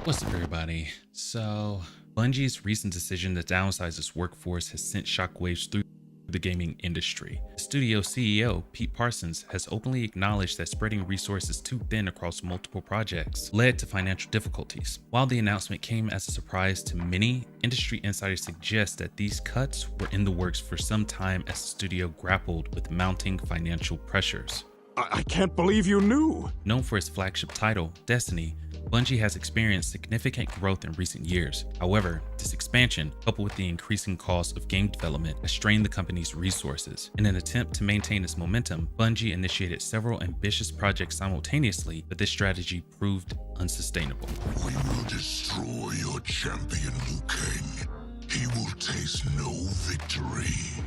What's up, everybody? So, Bungie's recent decision to downsize its workforce has sent shockwaves through the gaming industry. The studio CEO, Pete Parsons, has openly acknowledged that spreading resources too thin across multiple projects led to financial difficulties. While the announcement came as a surprise to many, industry insiders suggest that these cuts were in the works for some time as the studio grappled with mounting financial pressures. I can't believe you knew! Known for its flagship title, Destiny, Bungie has experienced significant growth in recent years. However, this expansion, coupled with the increasing cost of game development, has strained the company's resources. In an attempt to maintain its momentum, Bungie initiated several ambitious projects simultaneously, but this strategy proved unsustainable. We will destroy your champion, Liu Kang. He will taste no victory.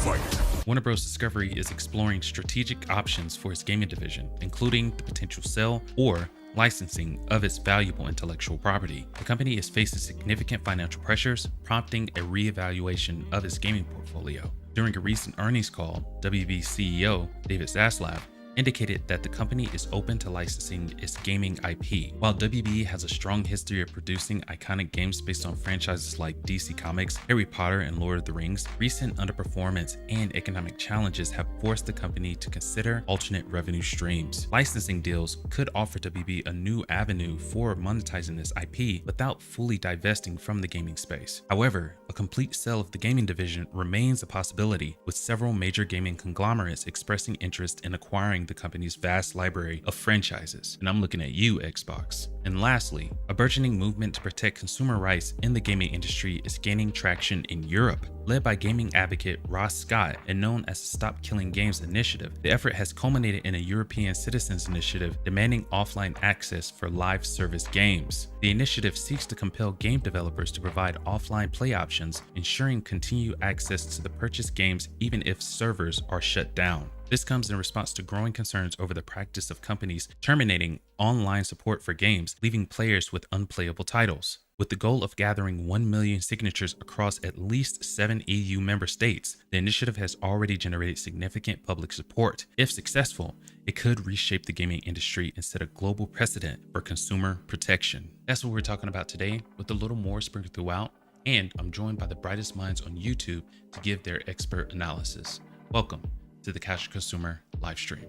Fight! Warner Bros. Discovery is exploring strategic options for its gaming division, including the potential sale or licensing of its valuable intellectual property. The company is facing significant financial pressures, prompting a reevaluation of its gaming portfolio. During a recent earnings call, WB CEO David Zaslav indicated that the company is open to licensing its gaming IP. While WB has a strong history of producing iconic games based on franchises like DC Comics, Harry Potter, and Lord of the Rings, recent underperformance and economic challenges have forced the company to consider alternate revenue streams. Licensing deals could offer WB a new avenue for monetizing this IP without fully divesting from the gaming space. However, a complete sale of the gaming division remains a possibility, with several major gaming conglomerates expressing interest in acquiring the company's vast library of franchises. And I'm looking at you, Xbox. And lastly, a burgeoning movement to protect consumer rights in the gaming industry is gaining traction in Europe. Led by gaming advocate Ross Scott and known as the Stop Killing Games initiative, the effort has culminated in a European citizens initiative demanding offline access for live service games. The initiative seeks to compel game developers to provide offline play options, ensuring continued access to the purchased games even if servers are shut down. This comes in response to growing concerns over the practice of companies terminating online support for games, leaving players with unplayable titles. With the goal of gathering 1 million signatures across at least 7 EU member states, the initiative has already generated significant public support. If successful, it could reshape the gaming industry and set a global precedent for consumer protection. That's what we're talking about today, with a little more sprinkled throughout, and I'm joined by the brightest minds on YouTube to give their expert analysis. Welcome to the Casual Consumer live stream.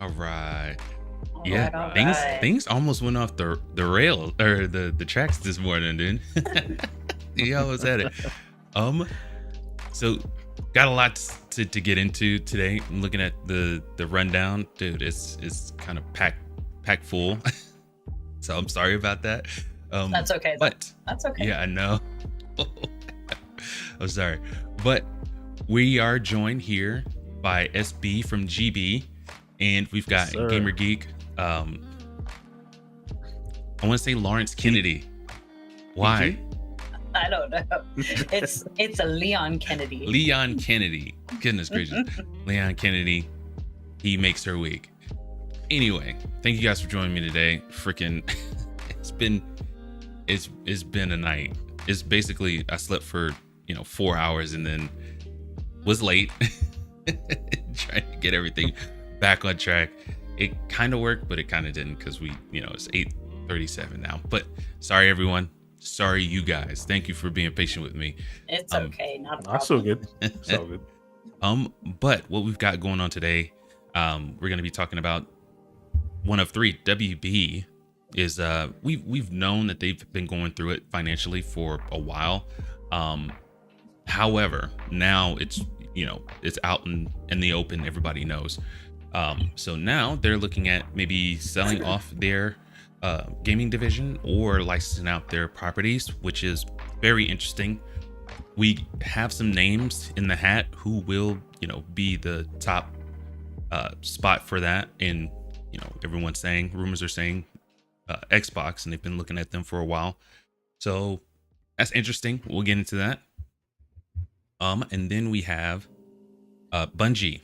All right. Yeah, things almost went off the rail or the tracks this morning, dude. You almost had it. So got a lot to get into today. I'm looking at the rundown, dude. It's kind of packed full. So I'm sorry about that. That's okay. But that's okay. Yeah, I know. I'm sorry, but we are joined here by SB from GB, and we've got Gamer Geek. I want to say Lawrence Kennedy. Why? I don't know. It's a Leon Kennedy. Leon Kennedy. Goodness gracious. Leon Kennedy. He makes her week. Anyway, thank you guys for joining me today. Freaking, it's been a night. It's basically I slept for 4 hours and then was late trying to get everything back on track. It kind of worked, but it kind of didn't because it's 8:37 now. But sorry everyone, sorry you guys. Thank you for being patient with me. It's okay, not a problem. That's so good. So good. But what we've got going on today, we're going to be talking about one of three. WB is we've known that they've been going through it financially for a while. However, now it's out in the open, everybody knows. So now they're looking at maybe selling off their gaming division or licensing out their properties, which is very interesting. We have some names in the hat who will be the top spot for that, and everyone's rumors are saying Xbox, and they've been looking at them for a while. So that's interesting. We'll get into that. And then we have Bungie.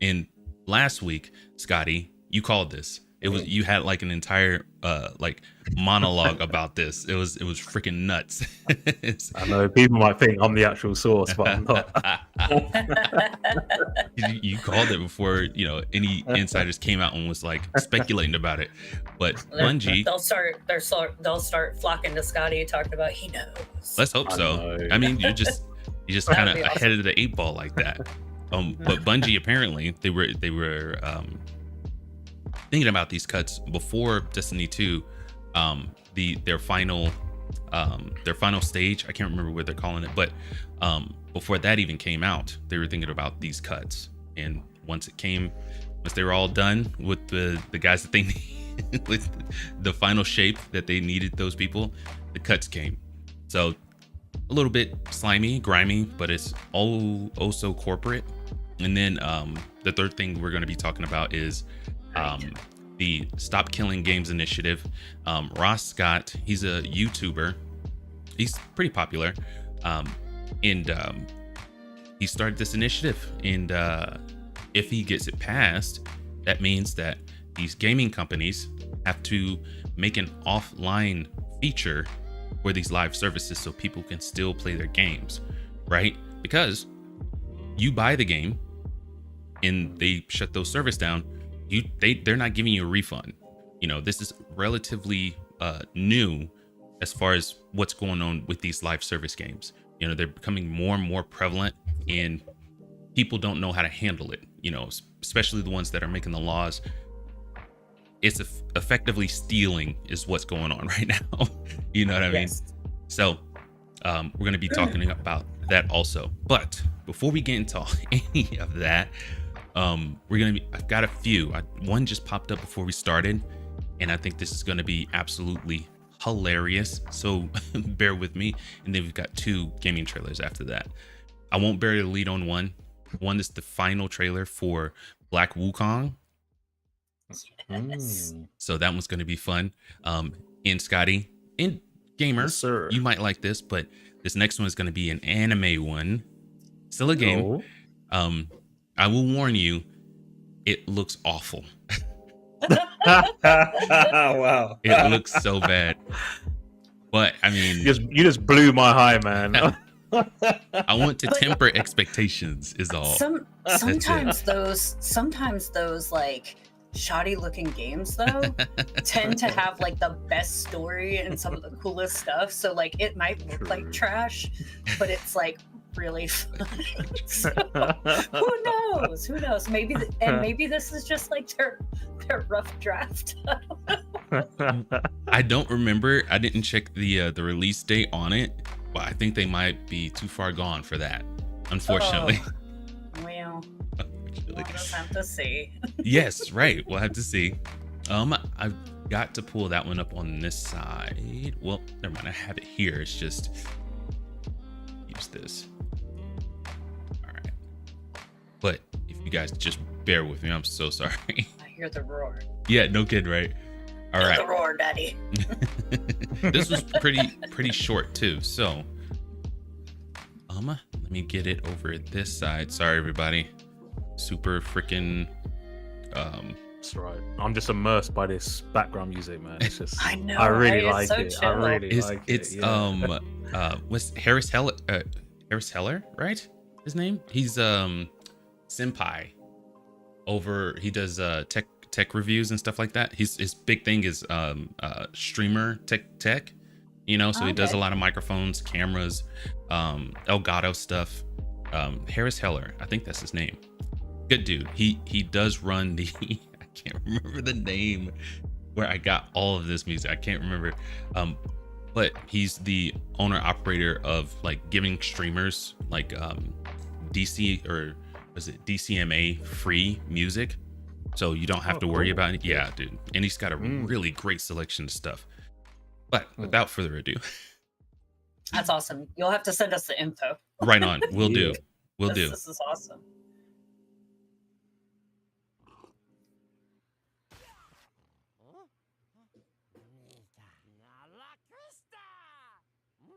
And last week, Scotty, you called this. It was you had like an entire like monologue about this. It was freaking nuts. I know people might think I'm the actual source, but I'm not. You called it before any insiders came out and was like speculating about it. But Bungie, they'll start flocking to Scotty talking about he knows. Let's hope so. I mean, you just kind of ahead of the 8 ball like that. But Bungie apparently they were thinking about these cuts before Destiny 2, their final stage. I can't remember what they're calling it, but before that even came out, they were thinking about these cuts. And once they were all done with the guys that they needed, with the final shape that they needed, those people, the cuts came. So a little bit slimy, grimy, but it's oh so corporate. And then the third thing we're going to be talking about is the Stop Killing Games initiative. Ross Scott, he's a YouTuber. He's pretty popular. And he started this initiative. And if he gets it passed, that means that these gaming companies have to make an offline feature for these live services so people can still play their games, right? Because you buy the game and they shut those servers down, they're not giving you a refund. This is relatively new as far as what's going on with these live service games. They're becoming more and more prevalent, and people don't know how to handle it. Especially the ones that are making the laws. It's effectively stealing is what's going on right now. You know what I mean? So we're going to be talking about that also. But before we get into any of that, I've got a few. One just popped up before we started, and I think this is going to be absolutely hilarious. So bear with me. And then we've got 2 gaming trailers after that. I won't bury the lead on one. One is the final trailer for Black Wukong. So that one's going to be fun. And Scotty, and gamer, Yes, sir. You might like this, but this next one is going to be an anime one. Still a game. No. I will warn you, it looks awful. Wow. It looks so bad. But I mean, you just blew my high, man. I want to temper expectations is all. Sometimes those like shoddy looking games though tend to have like the best story and some of the coolest stuff. So like it might look like trash, but it's like really fun. So, who knows? Maybe this is just like their rough draft. I don't remember. I didn't check the release date on it, but I think they might be too far gone for that, unfortunately. Well, we'll just have to see. Yes, right. We'll have to see. I've got to pull that one up on this side. Well, never mind. I have it here. It's just use this. All right. But if you guys just bear with me, I'm so sorry. I hear the roar. Yeah, no kid, right? All right. The roar, daddy. This was pretty short too. So, let me get it over this side. Sorry, everybody. Super freaking. That's right. I'm just immersed by this background music, man. It's just. I know. I really right? like so it. chill. I really like it. It's Yeah. what's Harris Heller? Harris Heller, right? His name? He's senpai. He does tech reviews and stuff like that. His big thing is streamer tech. So he does a lot of microphones, cameras, Elgato stuff. Harris Heller, I think that's his name. Good dude. He does run the I can't remember the name where I got all of this music. I can't remember. But he's the owner operator of like giving streamers like DC or was it DCMA free music. So you don't have to worry about it. Yeah, dude. And he's got a really great selection of stuff. But without further ado. That's awesome. You'll have to send us the info. Right on. We'll do. This is awesome.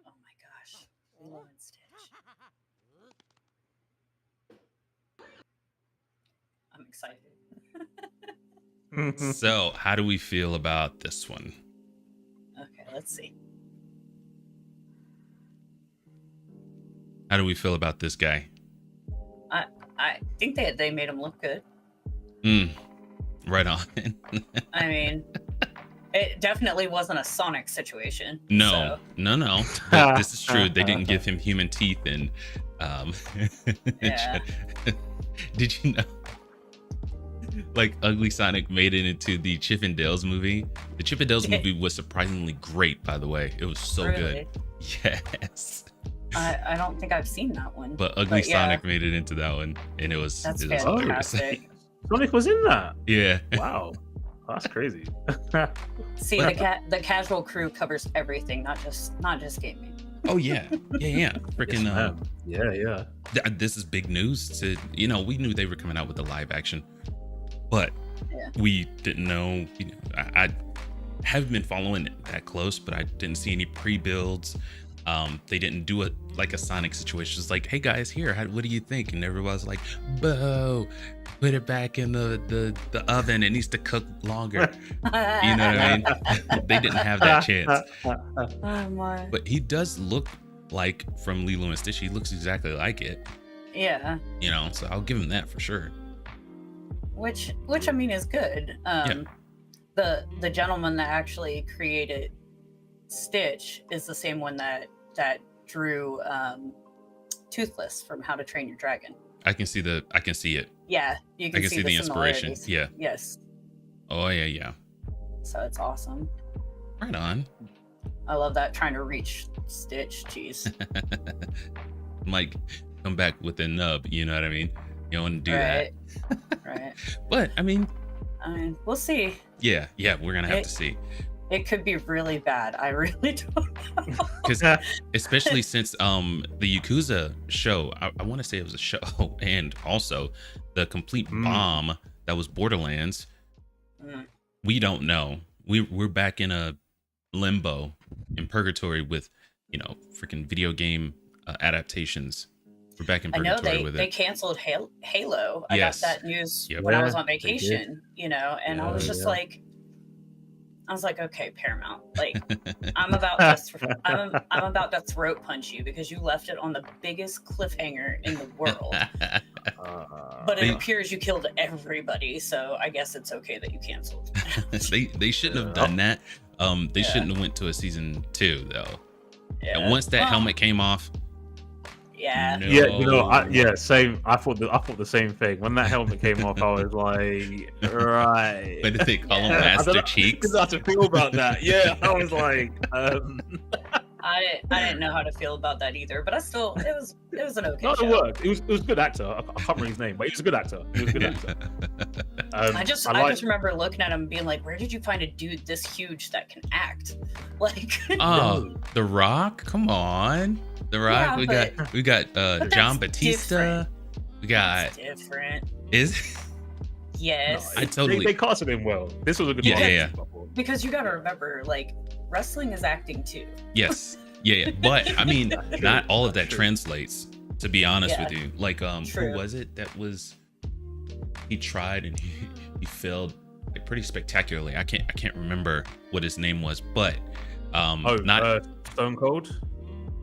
Oh my gosh. Lilo and Stitch. I'm excited. So, how do we feel about this one? Okay, let's see. How do we feel about this guy? I think they made him look good. Right on. I mean, it definitely wasn't a Sonic situation. No. But this is true. They didn't give him human teeth and Yeah. Did you know like Ugly Sonic made it into the Chip and Dale's movie? The Chip and Dale's movie was surprisingly great, by the way. It was so Really? good. Yes. I don't think I've seen that one. But Ugly Sonic made it into that one, and it was That's hilarious. fantastic. Sonic was in that. Yeah. Wow, that's crazy. See, the casual crew covers everything, not just gaming. Oh yeah. Freaking Yeah. this is big news to, we knew they were coming out with the live action, but we didn't know, I haven't been following it that close, but I didn't see any pre-builds. They didn't do it like a Sonic situation. It's like, hey guys, here, what do you think? And everybody's like, boo, put it back in the oven. It needs to cook longer. You know what I mean? They didn't have that chance. Oh my. But he does look like from Lilo and Stitch. He looks exactly like it. Yeah. So I'll give him that for sure. Which I mean is good. The gentleman that actually created Stitch is the same one that drew Toothless from How to Train Your Dragon. I can see it. Yeah, you can see the inspiration. similarities. Yeah. Yes. Oh yeah. So it's awesome. Right on. I love that, trying to reach Stitch. Jeez. Mike, come back with a nub. You know what I mean? You don't want to do Right. that. Right. But I mean, we'll see. Yeah, we're gonna have to see. It could be really bad. I really don't know. Because especially since the Yakuza show, I want to say it was a show, and also the complete bomb that was Borderlands. We don't know. We're back in a limbo, in purgatory with, freaking video game adaptations. We're back in purgatory with it. They canceled Halo. I got that news when I was on vacation, and I was just like, okay, Paramount, like I'm about to throat punch you because you left it on the biggest cliffhanger in the world. But it appears you killed everybody, so I guess it's okay that you canceled. They shouldn't have done that. They shouldn't have went to a season 2 though. Yeah. And once that helmet came off. Yeah. No. Yeah, same. I thought the same thing. When that helmet came off, I was like, right. What did they call them? Master Cheeks? I didn't feel about that. Yeah, I was like, I didn't know how to feel about that either, but it was an okay no, show. it worked. It was a good actor. I can't remember his name, but he was a good actor. I just remember looking at him and being like, where did you find a dude this huge that can act? Like, The Rock? Come on. The Rock. Yeah, we got John Batista. Different. We got That's different. Is Yes. No, they casted him well. This was a good yeah. Because you got to remember, like, wrestling is acting too. Yes. Yeah. But I mean, not all of that translates, to be honest with you. Like, True. who was it that was? He tried and he failed like pretty spectacularly. I can't remember what his name was, but Stone Cold.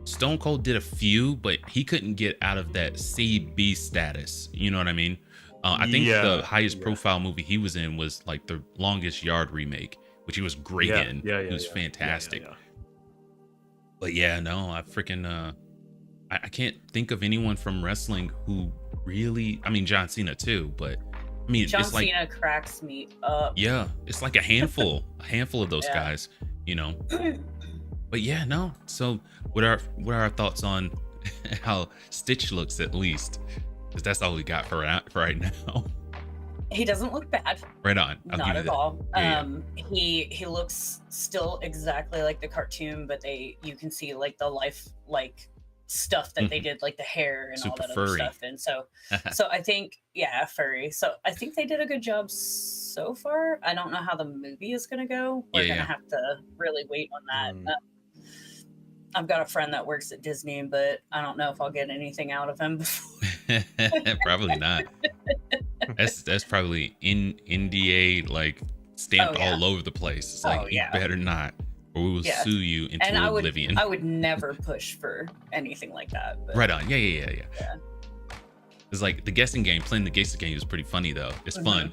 Stone Cold did a few, but he couldn't get out of that CB status. You know what I mean? I think the highest profile movie he was in was like the Longest Yard remake, which he was great in. It was fantastic. But yeah, no, I freaking I can't think of anyone from wrestling who really. I mean, John Cena too, but I mean, John it's like Cena cracks me up. Yeah, it's like a handful of those guys, But yeah, no. So, what are our thoughts on how Stitch looks, at least? Because that's all we got for right now. He doesn't look bad. Right on. Not at all. Yeah. He looks still exactly like the cartoon, but you can see like the life stuff that they did, like the hair and Super all that furry. other stuff. And so I think, furry. So I think they did a good job so far. I don't know how the movie is going to go. We're going to have to really wait on that. I've got a friend that works at Disney, but I don't know if I'll get anything out of him before. Probably not. That's probably in NDA like stamped all over the place. It's like you better not, or we will sue you into oblivion. I would never push for anything like that. But... Right on. Yeah. It's like the guessing game. Playing the guessing game is pretty funny though. It's fun.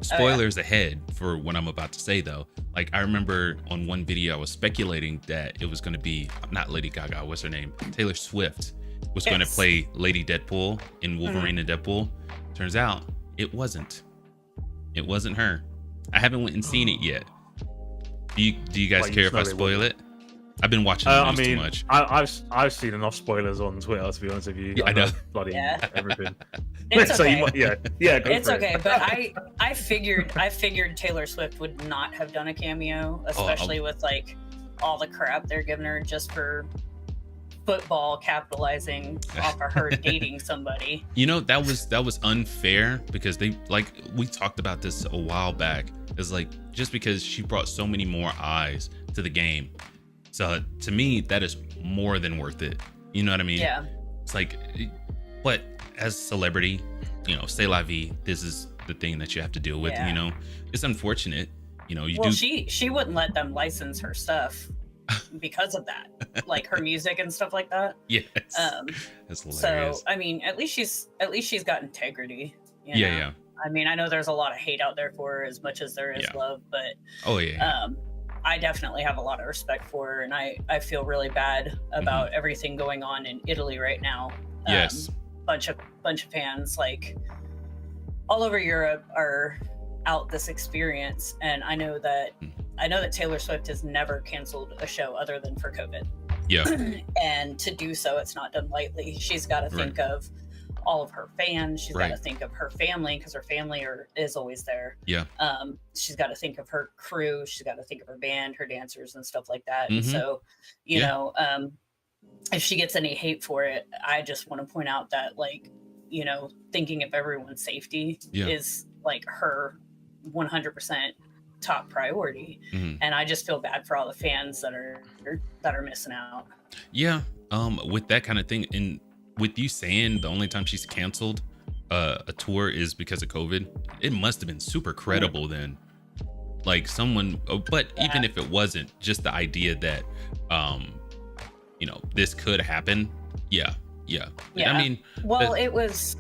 Spoilers ahead for what I'm about to say though. Like I remember on one video I was speculating that it was going to be not Lady Gaga. What's her name? Taylor Swift was going to play Lady Deadpool in Wolverine and Deadpool. Turns out it wasn't. It wasn't her. I haven't went and seen it yet. Do you guys care if I spoil it? I've been watching the news too much. I've seen enough spoilers on Twitter to be honest with you. Yeah, I know bloody everything. It's okay. So it's okay. But I figured Taylor Swift would not have done a cameo, especially with like all the crap they're giving her just for football capitalizing off of her dating somebody. You know, that was unfair because they we talked about this a while back. It's like just because she brought so many more eyes to the game. So to me, that is more than worth it. You know what I mean? Yeah. It's like, but as a celebrity, you know, c'est la vie. This is the thing that you have to deal with. You know, it's unfortunate. You know, she wouldn't let them license her stuff because of that, like her music and stuff like that. Yes. That's hilarious. So I mean, at least she's got integrity. You know? Yeah. I mean, I know there's a lot of hate out there for her as much as there is love, but I definitely have a lot of respect for her, and I feel really bad about everything going on in Italy right now. Yes. Bunch of fans like all over Europe are out this experience, and I know that Taylor Swift has never canceled a show other than for COVID. Yeah. And to do so, it's not done lightly. She's got to think of all of her fans. She's got to think of her family because her family is always there. Yeah. She's got to think of her crew. She's got to think of her band, her dancers, and stuff like that. And so, you know, if she gets any hate for it, I just want to point out that, like, you know, thinking of everyone's safety is like her 100% top priority. And I just feel bad for all the fans that are missing out. Yeah. With that kind of thing, and with you saying the only time she's canceled a tour is because of COVID, it must have been super credible then. Like someone, but even if it wasn't, just the idea that, you know, this could happen. Yeah. I mean, well, it was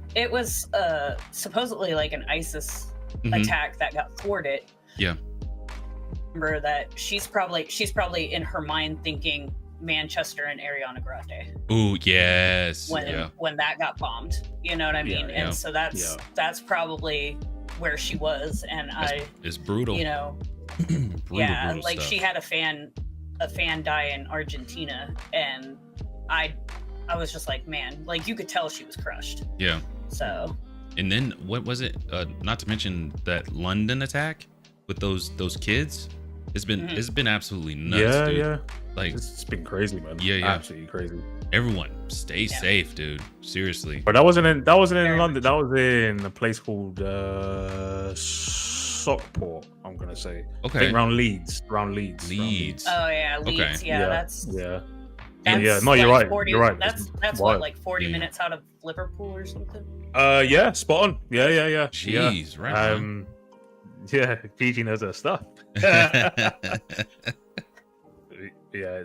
supposedly like an ISIS attack that got thwarted. Yeah. Remember that she's probably in her mind thinking Manchester and Ariana Grande. Oh yes. When that got bombed, you know what I mean? And so that's probably where she was, and it's brutal. You know, brutal like stuff. She had a fan die in Argentina, and I was just like, man, like you could tell she was crushed. Yeah. So. And then what was it? Not to mention that London attack with those kids. It's been absolutely nuts, dude. Yeah. Like it's been crazy, man. Yeah. Absolutely crazy. Everyone, stay safe, dude. Seriously. But that wasn't in London. That was in a place called Stockport. I'm gonna say. Okay. I think around Leeds. Leeds. Oh yeah, Leeds. Okay. Yeah, that's. No, you're right. 40, you're right. That's what, like 40 minutes out of Liverpool or something. Yeah, spot on. Yeah. Jeez, right. Yeah, Gigi knows her stuff. Yeah,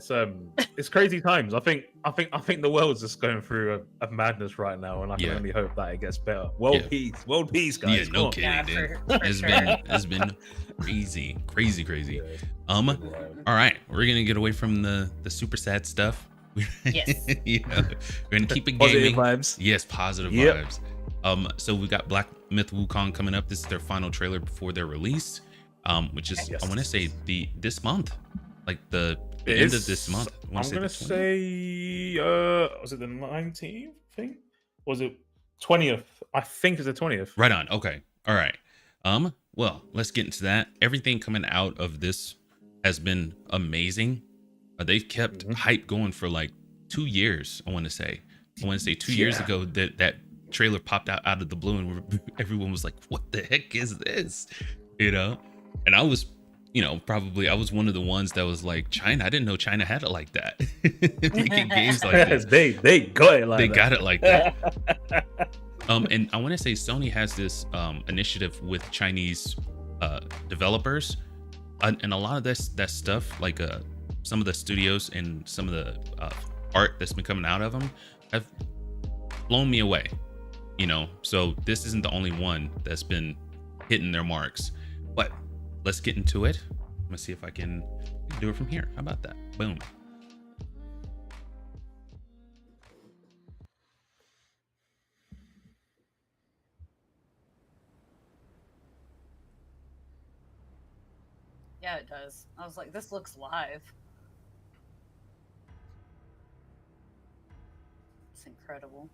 it's crazy times. I think the world's just going through a madness right now, and I can only hope that it gets better. World peace, guys. Yeah, no kidding, dude. It's been crazy. All right, we're gonna get away from the super sad stuff. Yes. We're gonna keep it gaming. Positive vibes. Yes, positive vibes. So we got Black Myth Wukong coming up. This is their final trailer before their release, which is I want to say this month, like the end of this month. I'm gonna say was it the 19th? Thing? Was it 20th? I think it's the 20th. Right on. Okay. All right. Well, let's get into that. Everything coming out of this has been amazing. They've kept hype going for like 2 years. I want to say 2 years ago that trailer popped out of the blue, and everyone was like, "What the heck is this?" You know, and I was. You know, probably I was one of the ones that was like, China. I didn't know China had it like that. Making games like this. They got it like that. They got it like that. And I want to say Sony has this initiative with Chinese developers, and a lot of that stuff, like some of the studios and some of the art that's been coming out of them, have blown me away. So this isn't the only one that's been hitting their marks. But let's get into it. I'm gonna see if I can do it from here. How about that? Boom. Yeah, it does. I was like, this looks live. It's incredible.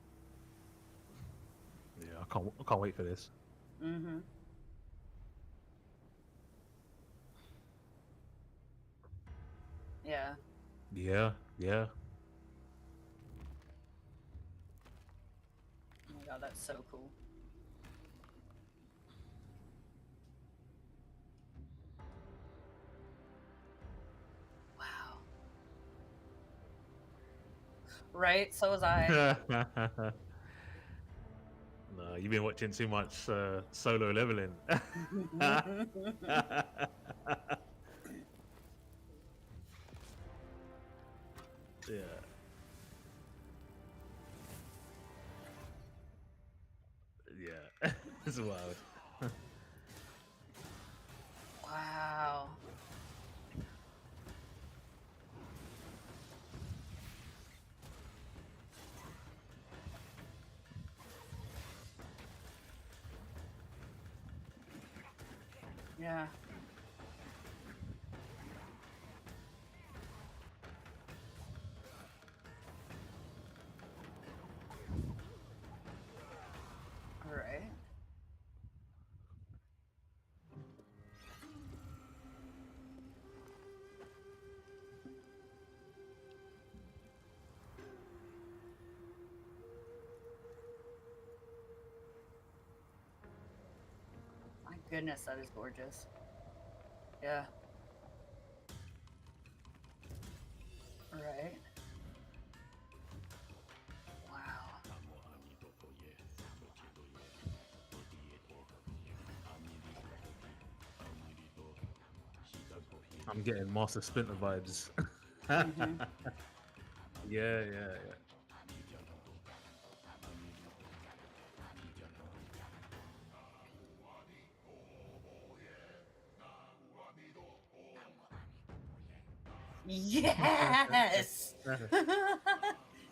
Yeah, I can't wait for this. Mm-hmm. Yeah. Yeah. Oh my god, that's so cool. Wow. Right? So was I. No, you've been watching too much Solo Leveling. Yeah. Yeah. It's wild. Wow. Yeah. All right. My goodness, that is gorgeous. Yeah. Right. Wow. I'm getting Master Splinter vibes. Mhm. Yeah. Yes.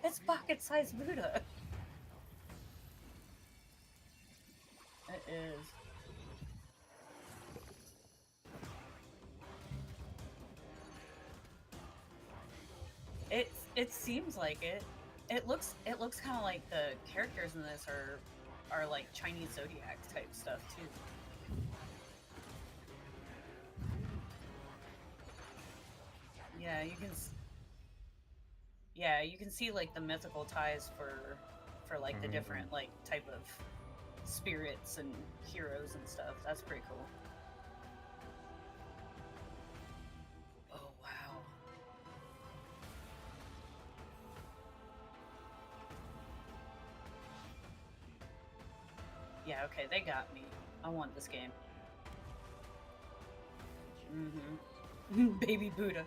It's pocket-sized Buddha. It is. It seems like it. It looks kind of like the characters in this are like Chinese zodiac type stuff too. Yeah, you can see like the mythical ties for like the different like type of spirits and heroes and stuff. That's pretty cool. Oh wow. Yeah, okay, they got me. I want this game. Mm-hmm. Baby Buddha.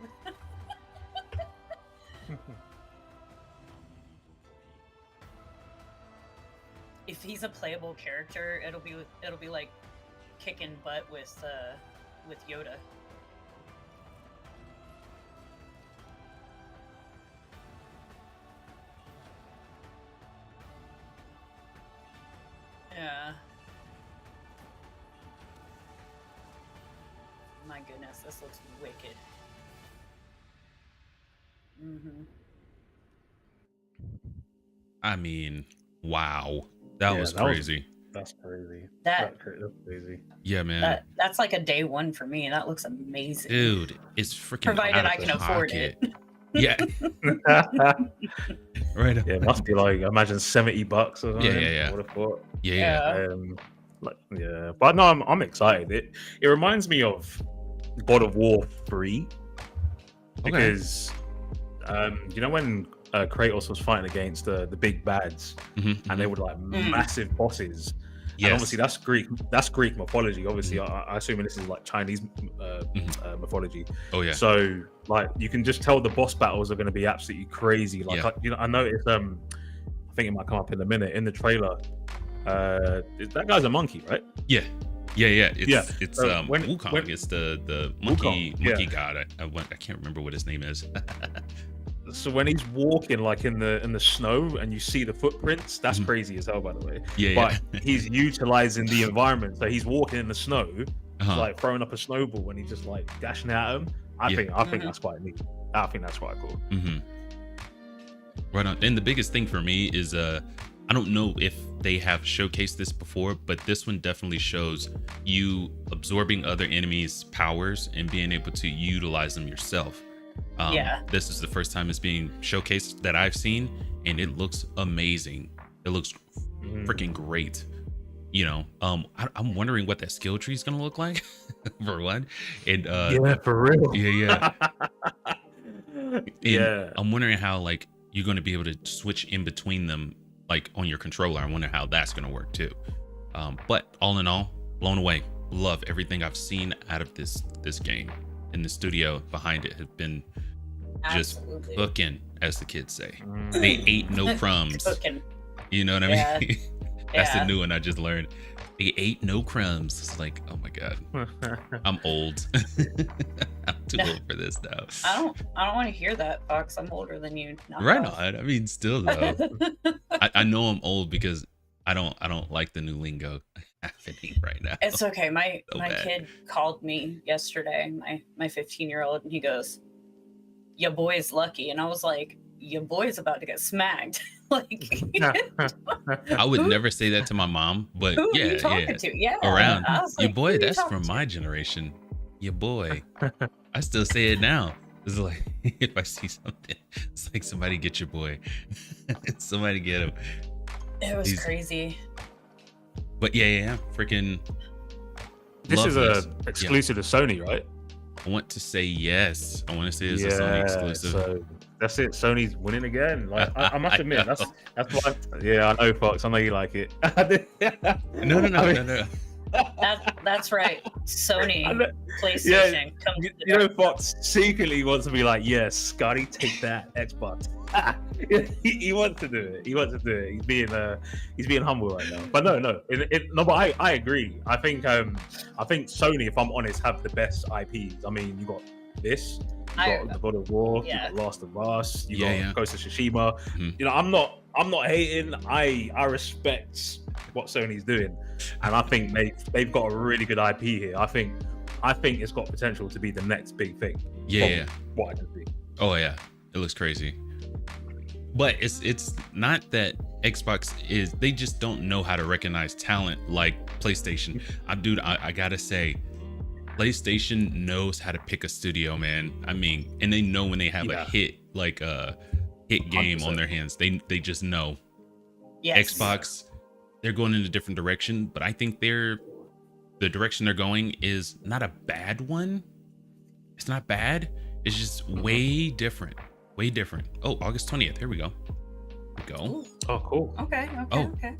If he's a playable character, it'll be like kicking butt with Yoda. Yeah. My goodness, this looks wicked. Mm-hmm. I mean, wow. That was crazy. That's crazy. That's crazy. Yeah, man. That's like a day one for me, and that looks amazing. Dude, it's freaking provided I can afford it. Yeah. Right. Yeah, it must be like, I imagine $70 or something. Yeah. I would have thought. Yeah. But no, I'm excited. It reminds me of God of War 3 because you know when Kratos was fighting against the big bads, and they were like massive bosses. Yes. And obviously that's Greek mythology. Obviously, I assume this is like Chinese mythology. Oh yeah. So like you can just tell the boss battles are going to be absolutely crazy. Like I noticed. I think it might come up in a minute in the trailer. That guy's a monkey, right? Yeah. It's when Wukong. It's the monkey god. I can't remember what his name is. So when he's walking like in the snow and you see the footprints, that's crazy as hell, by the way. But he's utilizing the environment. So he's walking in the snow, like throwing up a snowball and he's just like dashing at him. I think that's quite neat. I think that's quite cool. Right on. And the biggest thing for me is I don't know if they have showcased this before, but this one definitely shows you absorbing other enemies' powers and being able to utilize them yourself. This is the first time it's being showcased that I've seen, and it looks amazing. It looks freaking great. You know, I'm wondering what that skill tree is gonna look like for one. And for real. I'm wondering how like you're gonna be able to switch in between them like on your controller. I wonder how that's gonna work too. But all in all, blown away. Love everything I've seen out of this game. And the studio behind it have been just cooking, as the kids say. They ate no crumbs. You know what I mean? That's the new one I just learned. They ate no crumbs. It's like, oh my god, I'm old. I'm too old for this now. I don't want to hear that, Fox. I'm older than you. Right on. I mean, still though, I know I'm old because I don't like the new lingo happening right now. It's okay. My kid called me yesterday, my 15-year-old, and he goes, "Your boy's lucky," and I was like, "Your boy's about to get smacked." Like, I would never say that to my mom, but who are you talking to? Yeah, around your like, boy. That's from my generation. Your boy. I still say it now. It's like if I see something, it's like somebody get your boy. Somebody get him. It was crazy. But freaking. This is a exclusive to Sony, right? I want to say yes. I want to say it's a Sony exclusive. So that's it. Sony's winning again. Like I must admit, that's why. Yeah, I know, Fox. I know you like it. No. That's right. Sony, PlayStation. You know, Fox secretly wants to be like, yes, Scotty, take that, Xbox. he wants to do it. He's being humble right now. But no. But I agree. I think Sony, if I'm honest, have the best IPs. I mean, you got this. You got the God of War. You got Last of Us. You got Ghost of Tsushima. You know, I'm not hating. I respect what Sony's doing, and I think they've got a really good IP here. I think it's got potential to be the next big thing. What I can see. Oh yeah, it looks crazy. But it's not that Xbox is, they just don't know how to recognize talent like PlayStation. I gotta say, PlayStation knows how to pick a studio, man. I mean, and they know when they have a hit game 100%. On their hands. They just know. Yes. Xbox, they're going in a different direction, but I think the direction they're going is not a bad one. It's not bad. It's just way different. Way different. Oh, August 20th. Here we go. Oh, cool. Okay.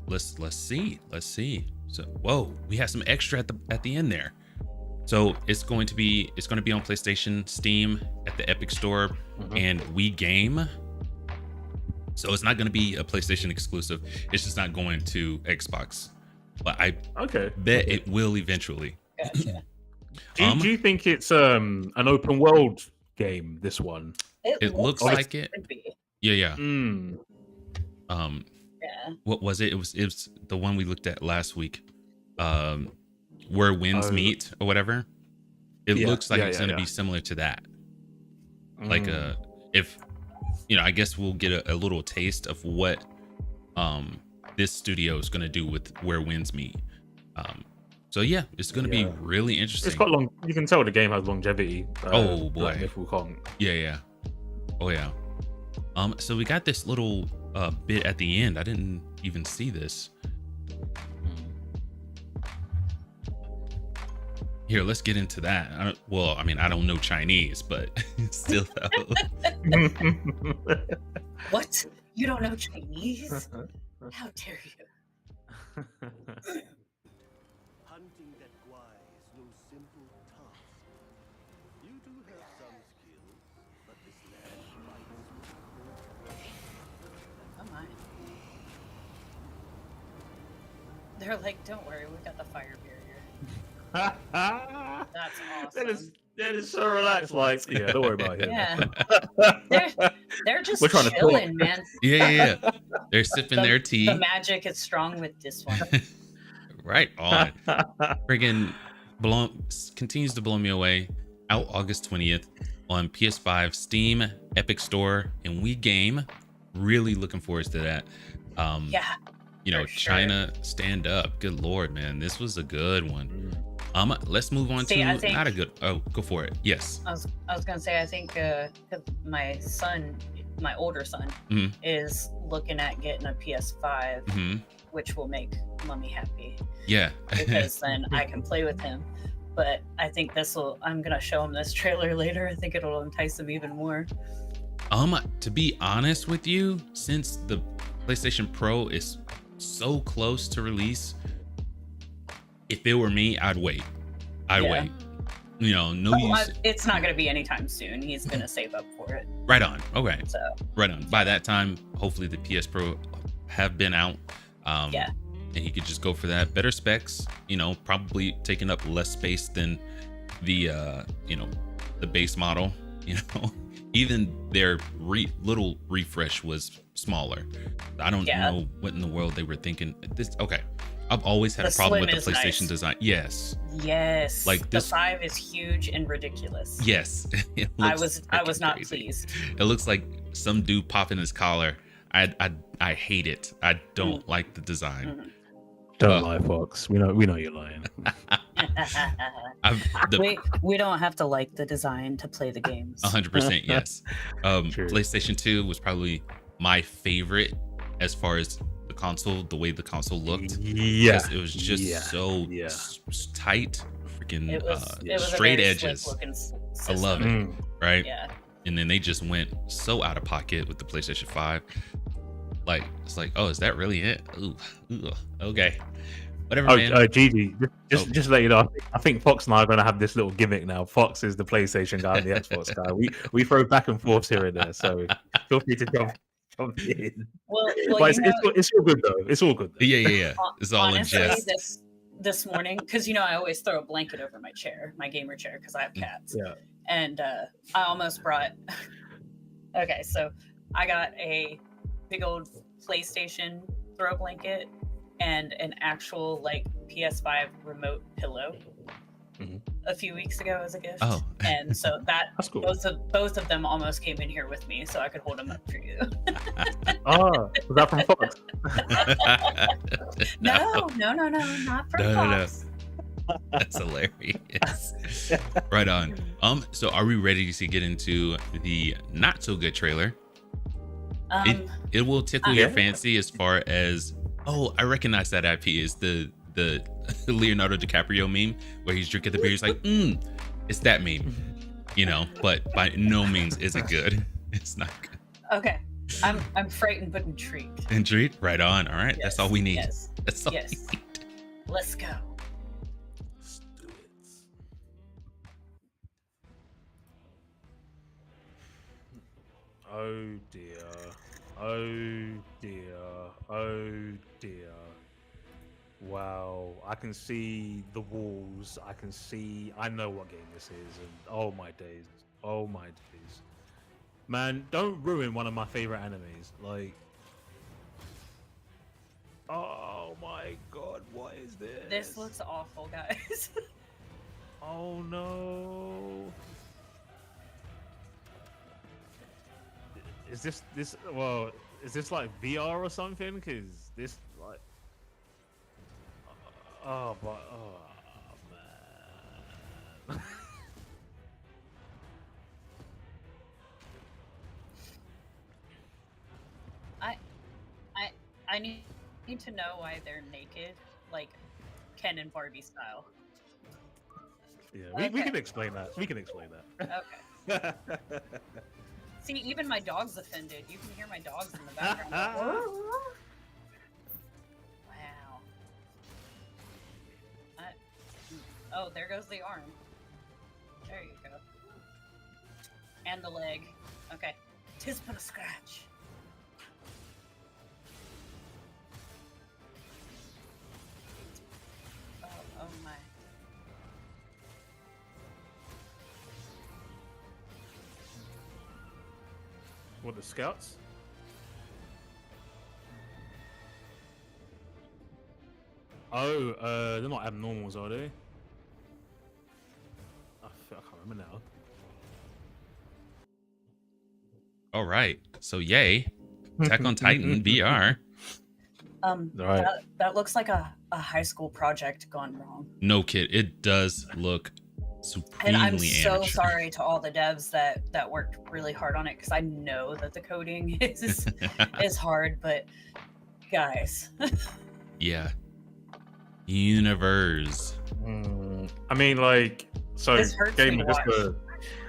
Let's see. So, whoa, we have some extra at the end there. So it's going to be on PlayStation, Steam, at the Epic Store, and Wii Game. So it's not going to be a PlayStation exclusive. It's just not going to Xbox. But I bet it will eventually. Gotcha. Do you think it's an open world game, this one? It looks like it. Yeah. What was it? It was the one we looked at last week. Where winds meet or whatever. It looks like it's going to be similar to that. Like if I guess we'll get a little taste of what this studio is going to do with Where Winds Meet. So yeah, it's going to be really interesting. It's got long. You can tell the game has longevity. Oh boy. Like Wukong. Yeah. Oh yeah. So we got this little bit at the end. I didn't even see this. Here, let's get into that. I don't know Chinese, but still though. What? You don't know Chinese? How dare you? Hunting that guai is no simple task. You do have some skills, but this land fights Oh my. They're like, don't worry, we got the fire barrier. That's awesome. That is so relaxed. Like, yeah, don't worry about it. Yeah. They're just We're trying to chilling, man. Yeah. They're sipping their tea. The magic is strong with this one. Right on. Friggin' continues to blow me away. Out August 20th on PS5, Steam, Epic Store, and Wii Game. Really looking forward to that. Yeah. You know, for sure. China, stand up. Good Lord, man. This was a good one. Let's move on See, I to think- not a good. Oh, go for it. Yes. I was gonna say, I think 'cause my son, my older son, Mhm. is looking at getting a PS5, Hmm. which will make mommy happy Yeah. because then I can play with him. But I think I'm gonna show him this trailer later. I think it'll entice him even more. To be honest with you, since the PlayStation Pro is so close to release, if it were me, I'd wait. I'd Yeah. wait. You know, no use. It's not gonna be anytime soon. He's gonna save up for it. Right on. Okay. So Right on. By that time, hopefully the PS Pro have been out. Yeah. And he could just go for that. Better specs, you know, probably taking up less space than the the base model, you know. Even their little refresh was smaller. I don't know what in the world they were thinking. I've always had The a problem with slim the is PlayStation nice. design. Yes. Like Like the this- 5 is huge and ridiculous. Yes. It I looks was freaking not crazy. pleased. It looks like some dude popping his collar. I hate it. I don't like the design. Don't lie, Fox. We know you're lying. we don't have to like the design to play the games. 100% yes. True. PlayStation 2 was probably my favorite as far as the console, the way the console looked. Yeah. Because it was just so tight, freaking It was a straight very edges. slick-looking I love it. Mm. Right? Yeah. And then they just went so out of pocket with the PlayStation 5. Like, it's like, oh, is that really it? Ooh, okay. Whatever, man. Gigi, just let you know. I think Fox and I are going to have this little gimmick now. Fox is the PlayStation guy and the Xbox guy. We throw back and forth here and there, so feel free to jump in. Well, But it's all good though. It's all good. Though. Yeah. It's all in honestly, jest. this morning, because I always throw a blanket over my chair, my gamer chair, because I have cats. Yeah. And I almost brought. Okay, so I got a big old PlayStation throw blanket and an actual like PS5 remote pillow a few weeks ago as a gift. Oh. And so That's cool. both of them almost came in here with me, so I could hold them up for you. Oh, was that from Fox? No, not from Fox. That's hilarious. Right on. So are we ready to get into the not so good trailer? It will tickle your fancy as far as, oh, I recognize that IP is the Leonardo DiCaprio meme where he's drinking the beer. He's like, it's that meme, but by no means is it good. It's not good. Okay. I'm frightened but intrigued. Intrigued? Right on. All right. That's all we need. Yes. That's all we Yes. need. Let's go. Oh dear. Oh dear. Oh dear. Wow. I can see the walls. I know what game this is. And oh my days. Oh my days. Man, don't ruin one of my favorite animes. Like, oh my god, what is this? This looks awful, guys. Oh no. Is this like VR or something? Cause this like oh man. I need to know why they're naked, like Ken and Barbie style. Yeah, we Okay. can explain that. We can explain that. Okay. See, even my dog's offended. You can hear my dogs in the background. Wow. Oh, there goes the arm. There you go. And the leg. Okay. Tis but a scratch. Oh my. What, the scouts? Oh, they're not abnormals, are they? I can't remember now. All right. So yay. Attack on Titan VR. Right. That looks like a high school project gone wrong. No kid. It does look And I'm supremely so amateur. sorry to all the devs that worked really hard on it, because I know that the coding is hard, but guys. Yeah. Universe. I mean, like, so This hurts me to watch.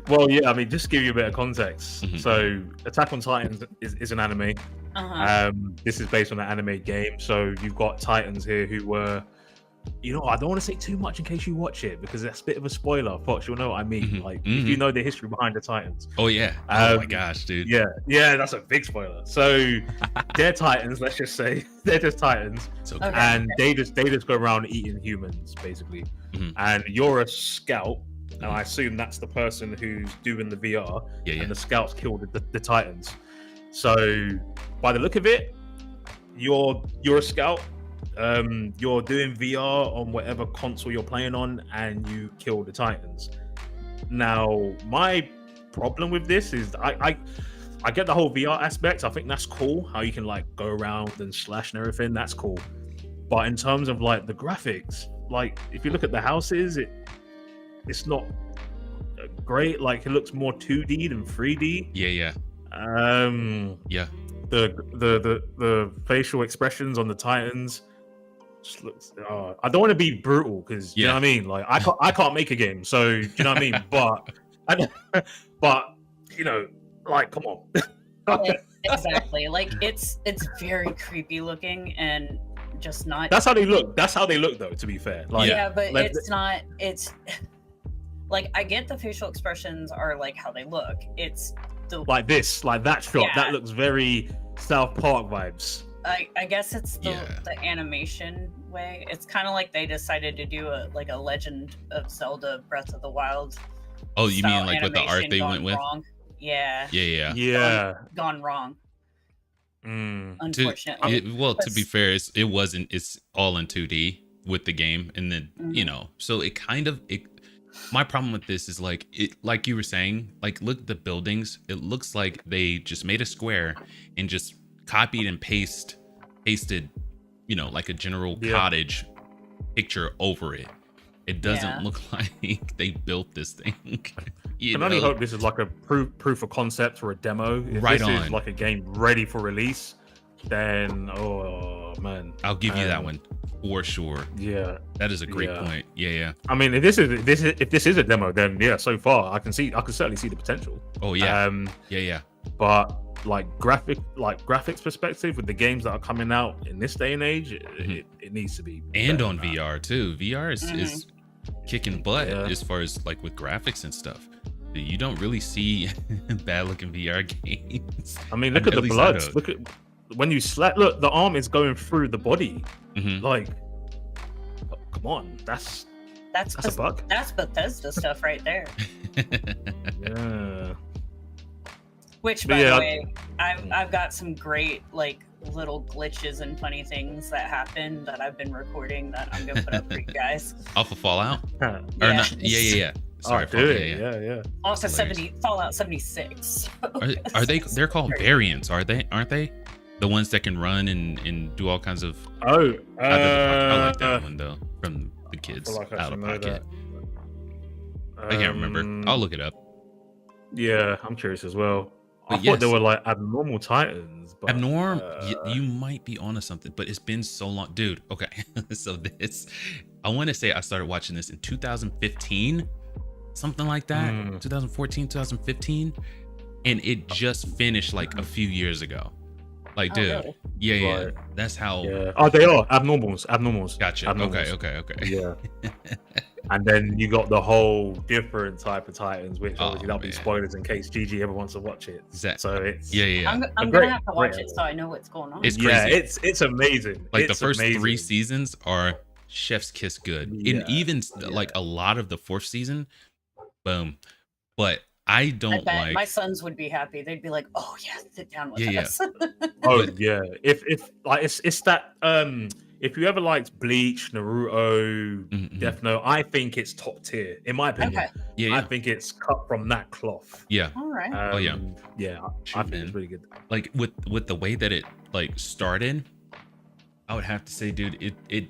Well, yeah, I mean, just to give you a bit of context. Mhm. So, Attack on Titans is an anime. Uh-huh. This is based on an anime game. So, you've got Titans here who were, you know, I don't want to say too much in case you watch it because that's a bit of a spoiler. Fox, you'll know what I mean. Mhm. Like, if you know the history behind the Titans. Oh yeah. Oh my Um, gosh, dude. Yeah, that's a big spoiler. So, they're Titans, let's just say. They're just Titans. It's okay. Okay. And they just go around eating humans, basically. Mhm. And you're a scout. And I assume that's the person who's doing the VR, Yeah. and the scouts killed the Titans. So, by the look of it, you're a scout. You're doing VR on whatever console you're playing on, and you kill the Titans. Now, my problem with this is I get the whole VR aspect. I think that's cool. How you can like go around and slash and everything. That's cool. But in terms of like the graphics, like if you look at the houses, it's not great. Like it looks more 2D than 3D. Yeah. Yeah. The facial expressions on the Titans just looks. I don't want to be brutal because you know what I mean. Like I can't make a game, so do you know what I mean. But you know, like come on. Exactly. Like it's very creepy looking and just not. That's how they look. That's how they look, though. To be fair, like Yeah, but like- it's not. It's like I get the facial expressions are like how they look. It's the like this, like that shot. Yeah. That looks very South Park vibes. I guess it's the Yeah. the animation way. It's kind of like they decided to do a Legend of Zelda Breath of the Wild. Oh, you style mean like with the art animation they gone went with? wrong. Yeah, Yeah. Yeah. gone wrong. Mm. Unfortunately. Well, to be That's- fair, it's all in 2D with the game, and then you know, so it kind of my problem with this is like like you were saying, like look at the buildings. It looks like they just made a square and just copied and pasted, you know, like a general cottage picture over it. It doesn't Yeah. look like they built this thing. You Can only know? hope this is like a proof of concept or a demo. If Right this on. is like a game ready for release, then oh man, I'll give you that one for sure. Yeah, That is a great Yeah. point. Yeah. I mean, if this is a demo, then yeah, so far I can certainly see the potential. Oh yeah. Yeah. But like graphics perspective with the games that are coming out in this day and age, it needs to be And better on than that. VR too. VR is kicking butt Yeah. as far as like with graphics and stuff. You don't really see bad looking VR games. I mean, look at the least I blood. don't. Look at when you slap. Look, the arm is going through the body. Mhm. Like, come on, that's a bug. That's Bethesda stuff right there. Yeah. Which, But by yeah, the way, I've got some great like little glitches and funny things that happen that I've been recording that I'm gonna put up for you guys. Off of Fallout? Yeah. Or not? Yeah. Sorry, Oh, dude. Fallout, Yeah. Also, Hilarious. Fallout 76. Are they? They're called variants, aren't they? The ones that can run and do all kinds of. Oh, I like that one though, from the kids feel like I out should of know pocket. that. I can't remember. I'll look it up. Yeah, I'm curious as well. I But thought they yes. were like abnormal titans. But, Abnorm, you might be onto something, but it's been so long, dude. Okay, so I want to say I started watching this in 2015, something like that, 2014, 2015, and it just finished like a few years ago. Like, Oh, dude, really? yeah, Right. that's how. Yeah. Oh, they are abnormals. Gotcha. Abnormals. Okay. Yeah. And then you got the whole different type of Titans, which Oh, obviously that'll be man. spoilers in case GG ever wants to watch it. Exact- So it's Yeah. I'm great- gonna have to watch great it so I know what's going on. It's yeah, crazy. it's amazing. Like It's the first amazing. 3 seasons are chef's kiss good, and Yeah, even yeah. like a lot of the 4th season, boom. But I I don't bet like. my sons would be happy. They'd be like, "Oh yeah, sit down with Yeah. us." Oh But- yeah, if like it's that if you ever liked Bleach, Naruto, Mhm. Death Note, I think it's top tier in my opinion. Okay, Yeah. I think it's cut from that cloth. Yeah. all right. Oh, yeah. yeah. I Shoot, think man. it's really good. Like with the way that it like started, I would have to say, dude, it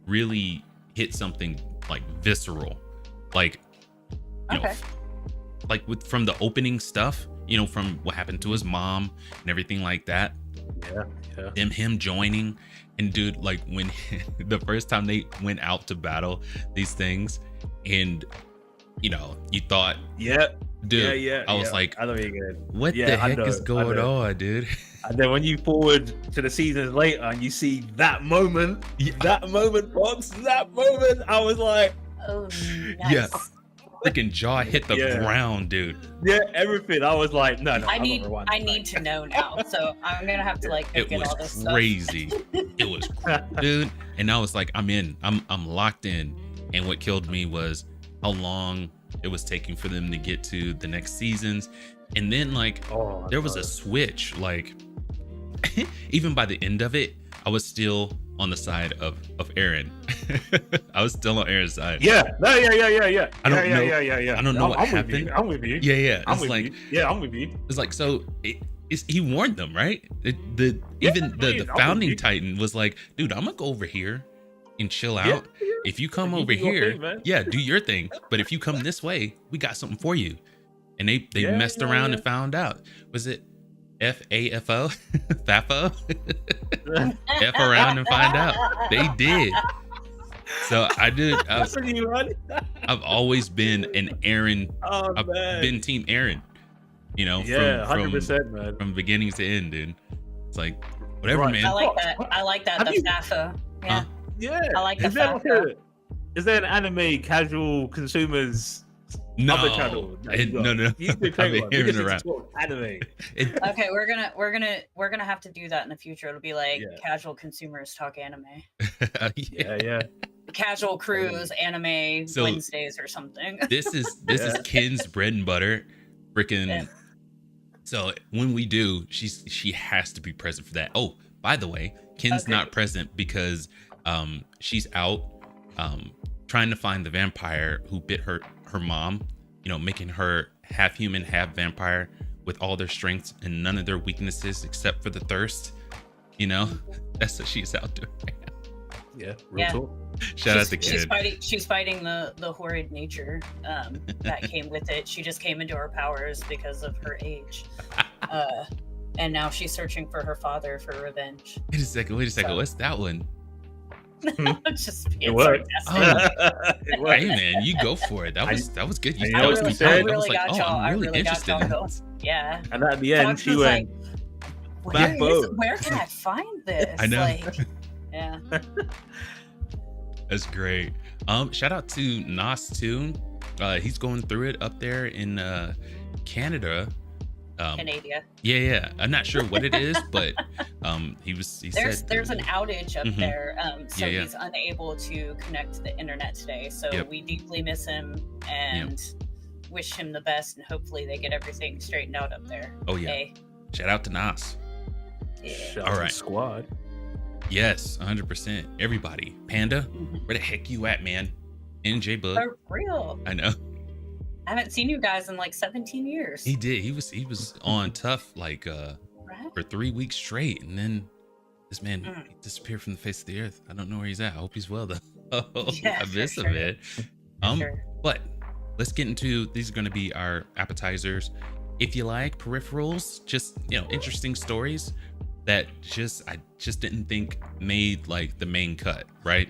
really hit something like visceral, like you know, Okay. like with from the opening stuff, you know, from what happened to his mom and everything like that, Yeah. him joining, and dude, like when the first time they went out to battle these things, and you know, you thought, Yeah. dude, yeah. I was like, I know you're good. what Yeah, the I heck is know, I going know. on, dude? And then when you forward to the seasons later and you see that moment, Pops, that moment, I was like, Oh, nice. Yeah. Freaking jaw hit the Yeah. ground, dude. yeah, everything. I was like, no, I I'm need not rewinding I back. need to know now. So I'm gonna have to like It get all this was stuff. crazy. It was, dude. And I was like, I'm in. I'm locked in. And what killed me was how long it was taking for them to get to the next seasons. And then like Oh, there was no. a switch. Like even by the end of it, I was still on the side of Aaron. I was still on Aaron's side. Yeah, no, yeah. I don't know- Yeah. I don't know what I'm with happened. you. I'm with you. Yeah. I'm It's with like you. Yeah, I'm with you. it's like so. He warned them, right? The Yeah, even I the mean, I'm with founding you. Titan was like, dude, I'm gonna go over here and chill out. Yeah, If you come You over do your here, thing, man. yeah, do your thing. But if you come this way, we got something for you. And they Yeah, messed yeah, around yeah. and found out. Was it FAFO? FAFO? F around and find out. They did. So I did. That's a new one. I've always been an Aaron. Oh I've man. been Team Aaron. You know, Yeah, from 100%, man. from beginning to end, dude. It's like whatever, Right. man. I like that. I like that. Have The you- FAFO. Yeah. Huh? Yeah. I like the is there, fact like is there an anime casual consumers No, other channel? that you got? no. You need to I've create been one. We hearing just need to around. talk anime. It- Okay, we're gonna have to do that in the future. It'll be like Yeah. casual consumers talk anime, yeah. Yeah. casual cruise anime So- Wednesdays or something. This is Yeah. Ken's bread and butter. Freaking. Yeah. So when we do, she has to be present for that. Oh, by the way, Ken's Okay. not present because she's out trying to find the vampire who bit her mom, you know, making her half human, half vampire with all their strengths and none of their weaknesses except for the thirst. You know, that's what she's out doing. Yeah. Real Yeah. talk. Shout out to She's Kid. she's fighting the horrid nature that came with it. She just came into her powers because of her age, and now she's searching for her father for revenge. Wait a second. So- What's that one? Just being It worked. sarcastic. It worked. Hey man, you go for it. That was good. I That know was what you compelling. said. I was like, got oh, y'all. I I'm really really got interested y'all in going. this. Yeah. And at the end, Fox she was went. like, Backbone. where can I find this? I know. Like, yeah. That's great. Shout out to Nas too. He's going through it up there in Canada. Canada. Yeah. I'm not sure what it is, but he said There's an outage up Mhm. there, so Yeah. he's unable to connect to the internet today. So Yep. we deeply miss him and wish him the best, and hopefully they get everything straightened out up there. Oh, yeah. Hey, shout out to Nas. yeah. Shout All out to right. Squad. Yes, 100%. Everybody. Panda, Mhm. where the heck you at, man? NJ Bug. For real. I know. I haven't seen you guys in like 17 years. He did. He was on tough like Right? for 3 weeks straight, and then this man Mm. disappeared from the face of the earth. I don't know where he's at. I hope he's well though. Yeah, I miss for him, sure. man. For sure. But let's get into these are going to be our appetizers. If you like peripherals, just interesting stories that I just didn't think made like the main cut, right?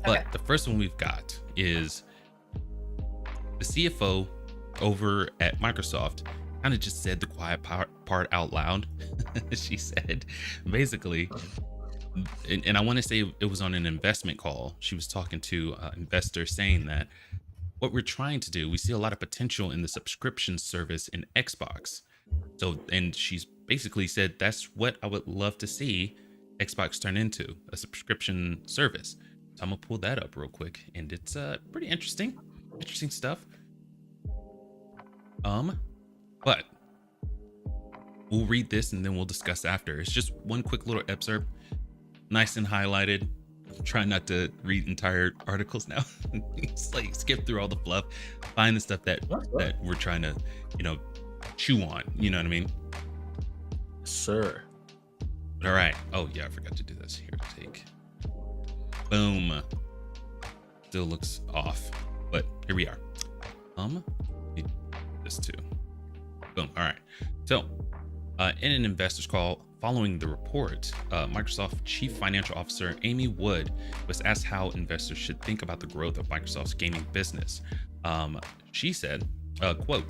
But Okay. the first one we've got is the CFO over at Microsoft kind of just said the quiet part out loud. She said, basically, and I want to say it was on an investment call. She was talking to investors saying that what we're trying to do, we see a lot of potential in the subscription service in Xbox. So, and she's basically said that's what I would love to see Xbox turn into, a subscription service. So I'm gonna pull that up real quick, and it's pretty interesting stuff. But we'll read this and then we'll discuss after. It's just one quick little excerpt, nice and highlighted. I'm trying not to read entire articles now. It's like skip through all the fluff, find the stuff that we're trying to, chew on. You know what I mean? Sir. All right. Oh yeah, I forgot to do this. Here, take. Boom. Still looks off, but here we are. This too. Boom. All right. So, in an investors call following the report, Microsoft Chief Financial Officer Amy Wood was asked how investors should think about the growth of Microsoft's gaming business. She said, quote,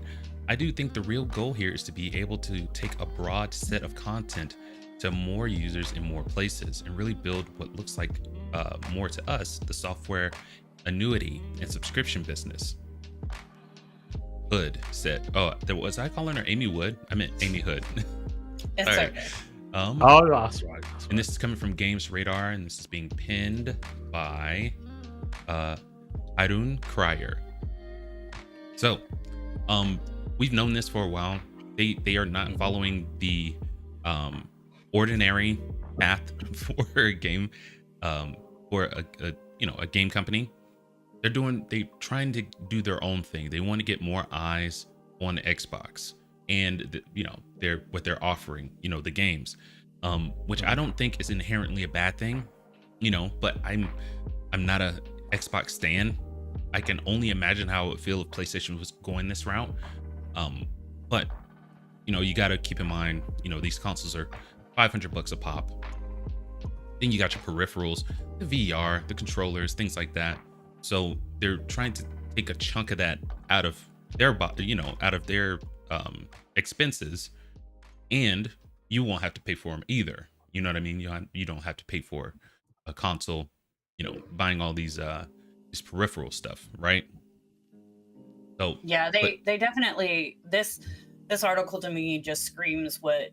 "I do think the real goal here is to be able to take a broad set of content to more users in more places and really build what looks like more to us, the software annuity and subscription business." Hood said, was I calling her Amy Wood? I meant Amy Hood. It's All right. okay. That's right. And this is coming from Games Radar, and this is being pinned by Arun Cryer. So, we've known this for a while. They are not following the ordinary path for a game, for a game company. They're trying to do their own thing. They want to get more eyes on Xbox and what they're offering, the games, which I don't think is inherently a bad thing, but I'm not a Xbox stan. I can only imagine how it would feel if PlayStation was going this route. But you got to keep in mind, these consoles are $500 a pop. Then you got your peripherals, the VR, the controllers, things like that. So they're trying to take a chunk of that out of their expenses, and you won't have to pay for them either. You know what I mean? You don't have to pay for a console, buying all these peripheral stuff, right? So yeah, they definitely, this article to me just screams what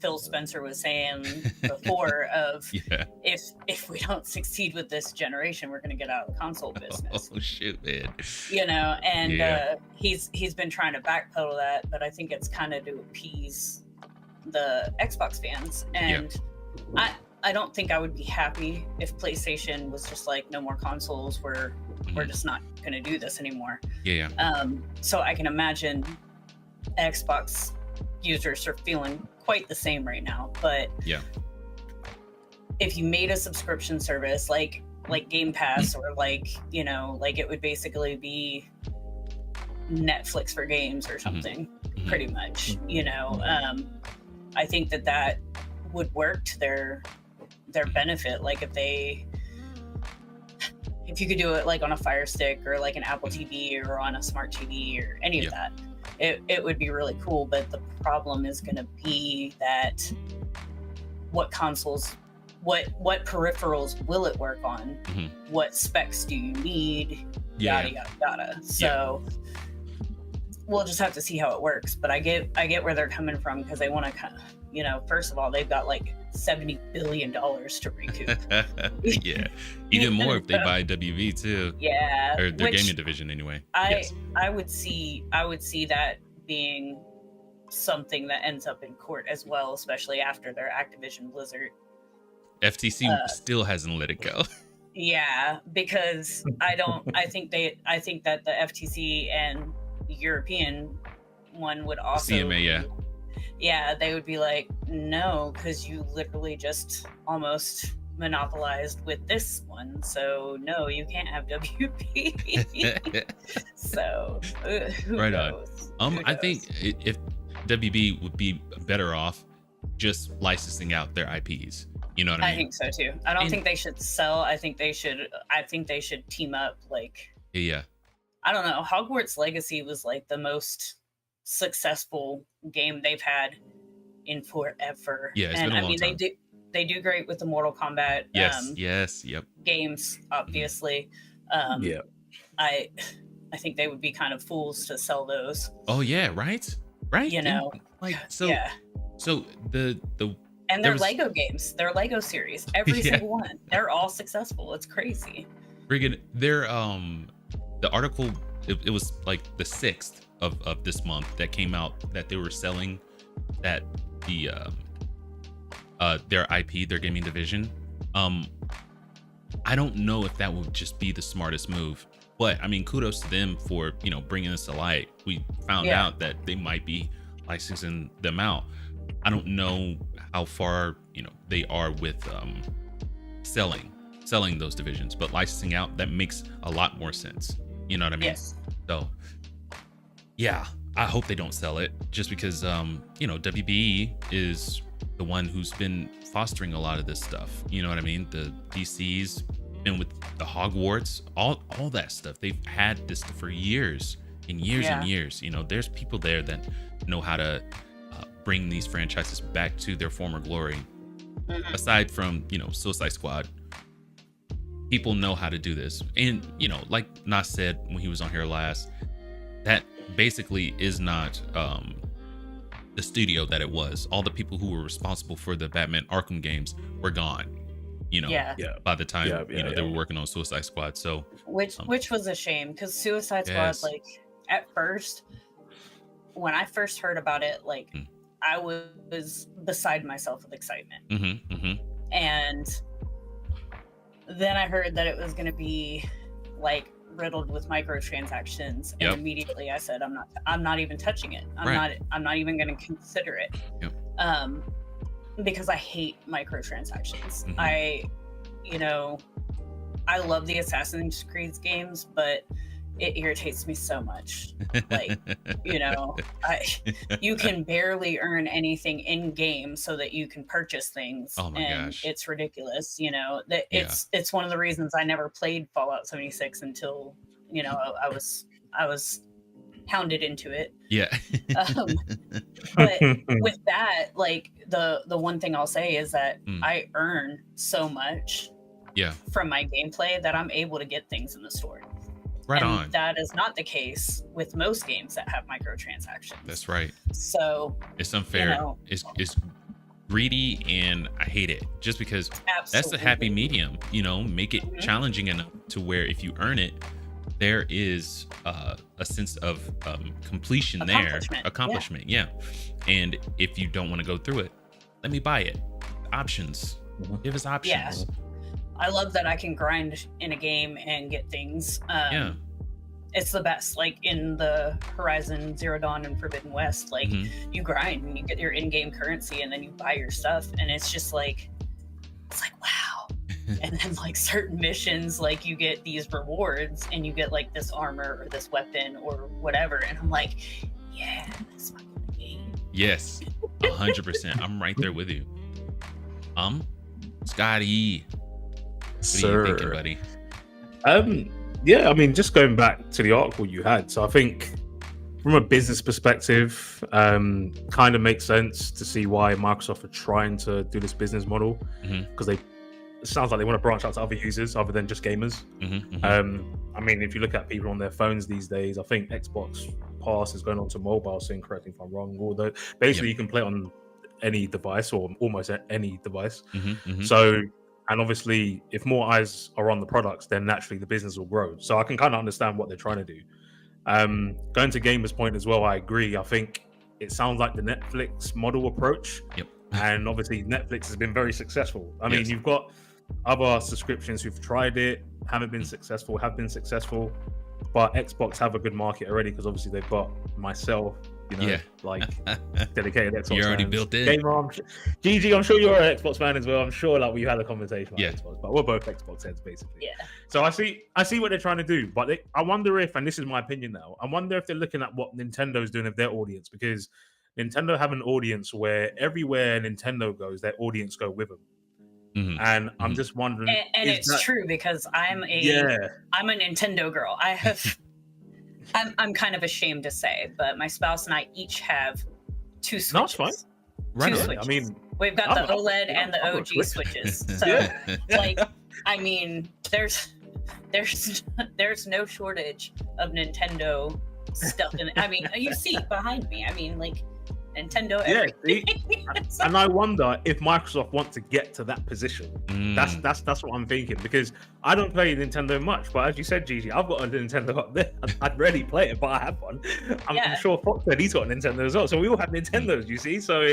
Phil Spencer was saying before of if we don't succeed with this generation, we're going to get out of the console business. Oh shoot, man. He's been trying to backpedal that, but I think it's kind of to appease the Xbox fans. And I don't think I would be happy if PlayStation was just like, no more consoles, we're just not going to do this anymore. So I can imagine Xbox users are feeling quite the same right now, but if you made a subscription service like Game Pass, or like it would basically be Netflix for games or something, pretty much, I think that would work to their benefit. Like if you could do it like on a Fire Stick or like an Apple TV or on a smart TV or any of that, it would be really cool. But the problem is going to be that what consoles, what peripherals will it work on? What specs do you need? Yada yada yada. So we'll just have to see how it works. But I get where they're coming from, because they want to kind of, first of all, they've got like $70 billion to recoup. Even more if they buy WV too. Or their gaming division anyway. I would see that being something that ends up in court as well, especially after their Activision Blizzard. FTC still hasn't let it go. Yeah, because I think that the FTC and the European one would also CMA, they would be like, no, because you literally just almost monopolized with this one, so no, you can't have WB. So who knows? I think if WB would be better off just licensing out their IPs. You know what I mean? I think so too. I don't think they should sell. I think they should team up. Like, I don't know. Hogwarts Legacy was like the most successful game they've had in forever. Yeah, it's And been a I long mean, time. they do great with the Mortal Kombat Yes, yep. games, obviously. Yeah. I think they would be kind of fools to sell those. Oh yeah, right. You know, like so. yeah. So the And there they're was- Lego games. They're Lego series. Every Yeah. single one. They're all successful. It's crazy. friggin' their the article, it was like the 6th of this month that came out, that they were selling that the their IP, their gaming division. I don't know if that would just be the smartest move, but I mean, kudos to them for, you know, bringing this to light. We found Yeah. out that they might be licensing them out. I don't know how far, you know, they are with selling those divisions, but licensing out, that makes a lot more sense. You know what I mean? Yes. So yeah, I hope they don't sell it, just because you know, WBE is the one who's been fostering a lot of this stuff. You know what I mean? The DC's been with the Hogwarts, all that stuff. They've had this for years and years and years. You know, there's people there that know how to bring these franchises back to their former glory. Aside from, you know, Suicide Squad, people know how to do this. And, you know, like Nas said when he was on here last, that basically is not the studio that it was. All the people who were responsible for the Batman Arkham games were gone, you know, Yeah. by the time Yeah, they were working on Suicide Squad. So Which was a shame, because Suicide Squad, Yes. like, at first, when I first heard about it, like, I was beside myself with excitement. And then I heard that it was going to be, like, riddled with microtransactions, and Yep. immediately I said, I'm not even touching it. I'm not even going to consider it. Yep. Because I hate microtransactions. Mhm. You know, I love the Assassin's Creed games, but it irritates me so much. Like, you know, you can barely earn anything in game so that you can purchase things. Oh my and gosh. it's ridiculous. You know, that it's one of the reasons I never played Fallout 76 until, you know, I was hounded into it. Yeah. But with that, like, the one thing I'll say is that I earn so much from my gameplay that I'm able to get things in the store. Right and on. That is not the case with most games that have microtransactions. That's right. So it's unfair. You know, it's greedy, and I hate it, just because that's the happy medium. You know, make it challenging enough to where if you earn it, there is a sense of completion there, accomplishment. Yeah. And if you don't want to go through it, let me buy it. Options. Give us options. Yeah. I love that I can grind in a game and get things. It's the best. Like in the Horizon Zero Dawn and Forbidden West, like you grind and you get your in-game currency and then you buy your stuff, and it's just like, it's like, wow. And then like certain missions, like you get these rewards and you get like this armor or this weapon or whatever, and I'm like, yeah, that's my game. Yes, 100%. I'm right there with you. Scotty, what are you thinking, buddy? Yeah, I mean, just going back to the article you had. So I think from a business perspective, kind of makes sense to see why Microsoft are trying to do this business model, because it sounds like they want to branch out to other users other than just gamers. I mean, if you look at people on their phones these days, I think Xbox Pass is going on to mobile soon, correct me if I'm wrong, although basically you can play it on any device or almost any device. So, and obviously if more eyes are on the products, then naturally the business will grow. So I can kind of understand what they're trying to do. Going to gamers' point as well, I agree. I think it sounds like the Netflix model approach. And obviously Netflix has been very successful. I mean, you've got other subscriptions who've tried it, haven't been successful, have been successful, but Xbox have a good market already, because obviously they've got myself, you know, like dedicated Xbox You're already fans. built in. Gamer, GG, I'm sure you're an Xbox fan as well. I'm sure like we've had a conversation about Xbox, but we're both Xbox heads basically. So I see what they're trying to do, but I wonder if, and this is my opinion now, I wonder if they're looking at what Nintendo's doing with their audience, because Nintendo have an audience where everywhere Nintendo goes, their audience go with them. And I'm just wondering, and it's true, because I'm a Nintendo girl. I have I'm kind of ashamed to say, but my spouse and I each have 2 switches. No, it's fine. Right Two on. switches. I mean, we've got the OLED and the I'm a OG Switch. switches. So Yeah. like, I mean, there's no shortage of Nintendo stuff in it. I mean, you see behind me. I mean, like Nintendo Yeah, everything. So- and I wonder if Microsoft wants to get to that position. Mm. That's what I'm thinking, because I don't play Nintendo much, but as you said, Gigi, I've got a Nintendo up there. I'd rarely play it, but I have one. I'm Yeah. sure Fox said he's got a Nintendo as well, so we all have Nintendos, you see. So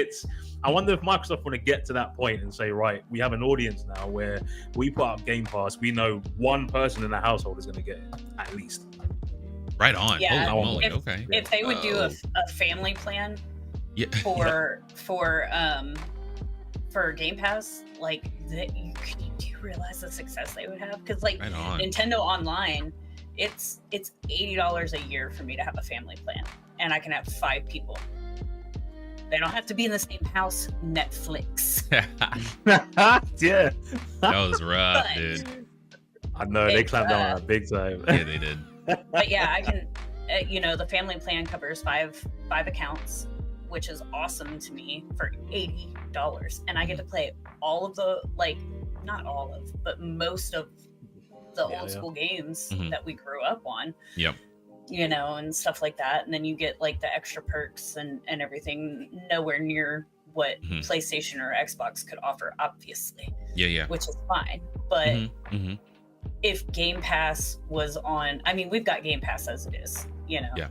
I wonder if Microsoft want to get to that point and say, right, we have an audience now where we put up Game Pass, we know one person in the household is going to get it, at least. Right on. Yeah. Holy moly. If- Okay. if they would do Oh. a family plan Yeah. for Game Pass, like that, do you realize the success they would have? Because like Right on. Nintendo Online, it's $80 a year for me to have a family plan, and I can have 5 people. They don't have to be in the same house. Netflix. Yeah, That was rough, But- dude. I know they It's, clamped down on that big time. Yeah, they did. But yeah, I can. The family plan covers five accounts, which is awesome to me for $80, and I get to play all of the not all of, but most of the Yeah, old yeah. school games Mhm. that we grew up on. Yep. And stuff like that, and then you get like the extra perks and everything, nowhere near what Mhm. PlayStation or Xbox could offer, obviously, Yeah. which is fine. But Mm-hmm. if Game Pass was on, I mean, we've got Game Pass as it is, Yeah.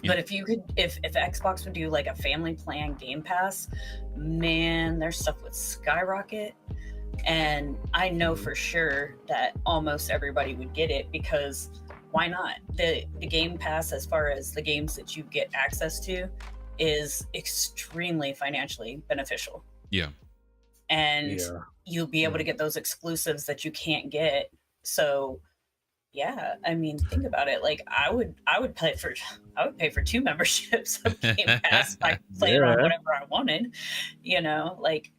But if you could, if Xbox would do like a family plan Game Pass, man, their stuff would skyrocket. And I know for sure that almost everybody would get it, because why not? The Game Pass, as far as the games that you get access to, is extremely financially beneficial. Yeah. And Yeah. you'll be able to get those exclusives that you can't get. So yeah, I mean, think about it. Like I would pay for 2 memberships of Game Pass. I could play it on Yeah. whatever I wanted, like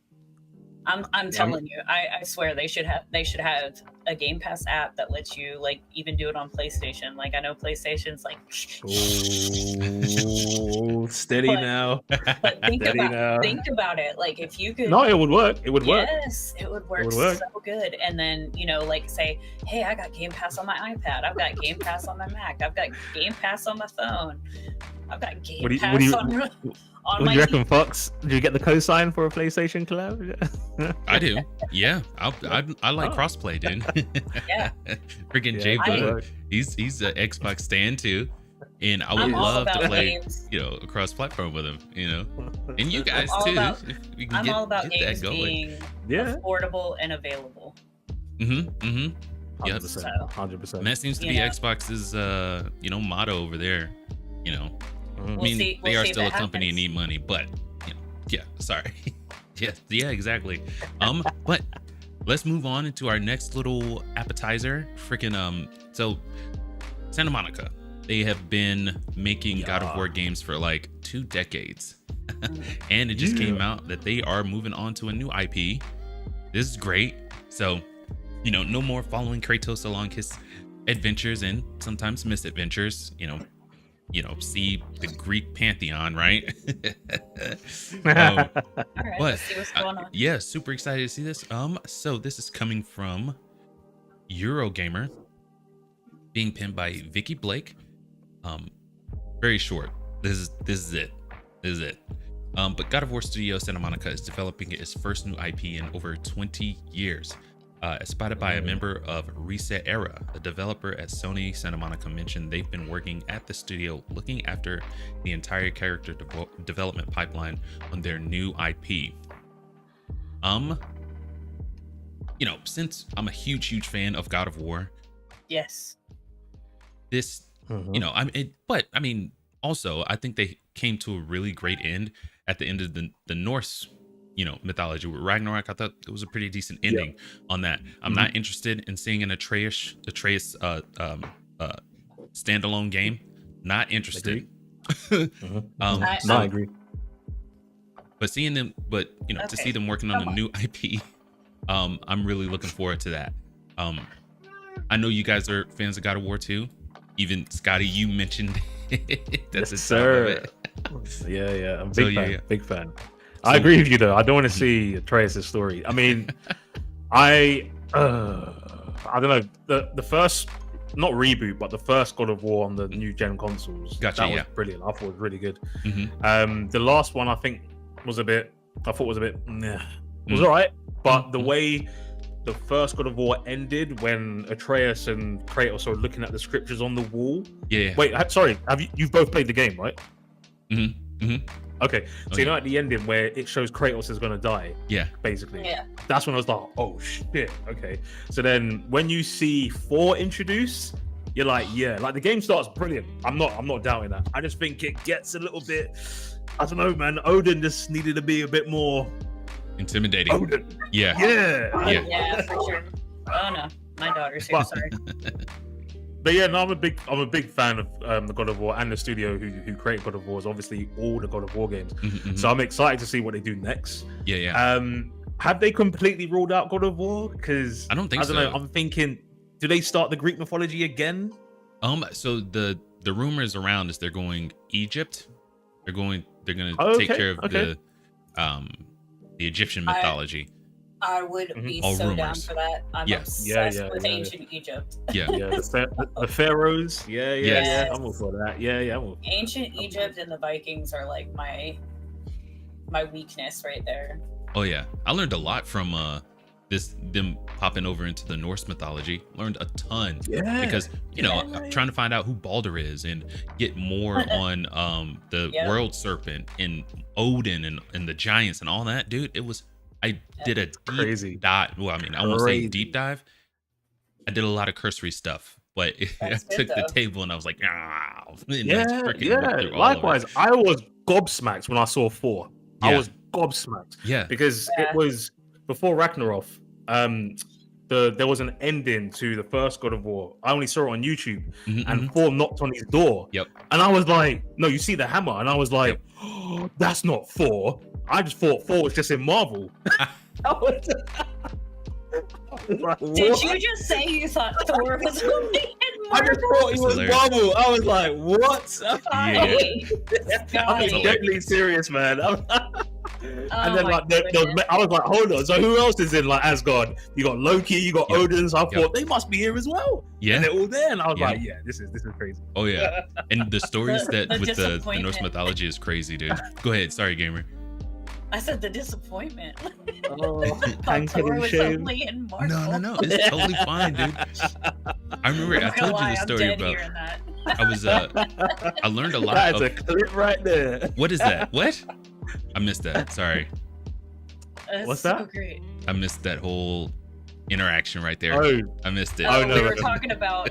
I'm telling you, I swear they should have a Game Pass app that lets you like even do it on PlayStation. Like I know PlayStation's like Oh, steady But- now. but Steady now. think about it. Like if you could No, it would work. It would work. Yes, it would work, would work. so good. And then, like say, hey, I got Game Pass on my iPad. I've got Game Pass on my Mac. I've got Game Pass on my phone. I've got Game What do you- Pass what do you- on What do my you reckon, Fox? Do you get the cosign for a PlayStation collab? I do. Yeah. I like Oh. crossplay, dude. Yeah. Freaking Jay I- Bug. He's an Xbox stand too. And I would I'm all love to about play, games. across platform with him, And you guys all too. about- if we can I'm all about get games that going. being Yeah. affordable and available. Mm-hmm. Yep. 100%. So- 100%. And that seems to You be know. Xbox's motto over there. Mhm. I mean, see- they we'll are see if still a it company and happens. need money, but yeah, sorry. yeah, exactly. But let's move on into our next little appetizer. So Santa Monica, they have been making God of Yeah. War games for like 2 decades. Mm. And it just Yeah. came out that they are moving on to a new IP. This is great. So, no more following Kratos along his adventures and sometimes misadventures, see the Greek pantheon, right? All right, But, let's see what's going on. Yeah, super excited to see this. So this is coming from Eurogamer, being penned by Vicky Blake. Very short. This is it. But God of War Studio Santa Monica is developing its first new IP in over 20 years. Spotted by a member of Reset Era, a developer at Sony Santa Monica mentioned they've been working at the studio looking after the entire character development pipeline on their new IP. Since I'm a huge fan of God of War, Yes. this, also I think they came to a really great end at the end of the Norse mythology with Ragnarok. I thought it was a pretty decent ending on that. I'm not interested in seeing an Atreus standalone game. Not interested. I No, I agree. But seeing them, to Okay, see them working on come a on. new IP, I'm really looking forward to that. I know you guys are fans of God of War too. even Scotty, you mentioned that's Yes, the top of it. Yeah, I'm a So, big yeah, fan. yeah. Big fan. I agree with you though. I don't want to see Atreus' story. I mean, I don't know. The first, not reboot, but the first God of War on the new gen consoles. Gotcha, That yeah. was brilliant. I thought it was really good. Mhm. The last one I think was a bit. I thought was a bit. It was Mm. alright, but the Mhm. way the first God of War ended, when Atreus and Kratos are looking at the scriptures on the wall. Yeah. Wait, sorry. You've both played the game, right? Mm-hmm. Okay, Oh, so you know yeah. at the ending where it shows Kratos is gonna die, Yeah. basically. Yeah. That's when I was like, oh shit. Okay. So then when you see 4 introduced, you're like, yeah, like the game starts brilliant. I'm not doubting that. I just think it gets a little bit, I don't know, man. Odin just needed to be a bit more Intimidating. Odin. Yeah. Yeah. Yeah. Yeah, for sure. Oh no, my daughter's here. But- Sorry. But yeah, no, I'm a big fan of the God of War, and the studio who created God of War is obviously all the God of War games. Mhm. So I'm excited to see what they do next. Yeah. Have they completely ruled out God of War? Because I don't think I don't so. know. I'm thinking, do they start the Greek mythology again? So the rumors around is they're going Egypt. They're gonna Oh, take okay, care of okay. the Egyptian mythology. I would Mhm. be All so down rumors. for that. I'm Yeah. obsessed Yeah, with yeah. ancient Egypt. Yeah. Yeah, the pharaohs. Yeah. Yes. I'm all for that. Yeah. I'm all... Ancient Egypt and the Vikings are like my weakness right there. Oh yeah. I learned a lot from them popping over into the Norse mythology. Learned a ton. Yeah. Because Yeah. I'm trying to find out who Balder is and get more on the Yep. world serpent and Odin and the giants and all that, dude. I did a deep Crazy. dive. Well, I mean, I won't say Crazy. deep dive. I did a lot of cursory stuff, but I That's good, took the though. table and I was like, ah. And I Yeah. freaking went through all of it. Likewise, I was gobsmacked when I saw 4. I Yeah. was gobsmacked Yeah. because Yeah. it was before Ragnarok. There was an ending to the first God of War. I only saw it on YouTube, Mhm, and mhm. 4 knocked on his door. Yep. And I was like, no, you see the hammer? And I was like, oh, that's not 4. I just thought 4 was just in Marvel. I was like, Did what? you just say you thought Thor was only in I just Marvel? thought he That's was hilarious. Marvel. I was like, what? Yeah. I'm Scotty. deadly serious, man. Oh And then my like goodness. I was like, hold on. So who else is in like Asgard? You got Loki, you got Yep. Odin. So I Yep. thought they must be here as well. Yeah. And they're all there. And I was Yeah. like, yeah, this is crazy. Oh yeah. And the stories that the with the Norse disappointment. mythology is crazy, dude. Go ahead. Sorry, gamer. I said the disappointment. Oh, Thought Thor was only in Marvel. No. It's totally fine, dude. I remember I I'm told you gonna the lie, story I'm dead about hearing that. I was I learned a lot That's of a clip right there. what is that? What? I missed that. Sorry. That's What's so that? great. I missed that whole interaction right there. Oh, I missed it. Oh, We no. were talking about.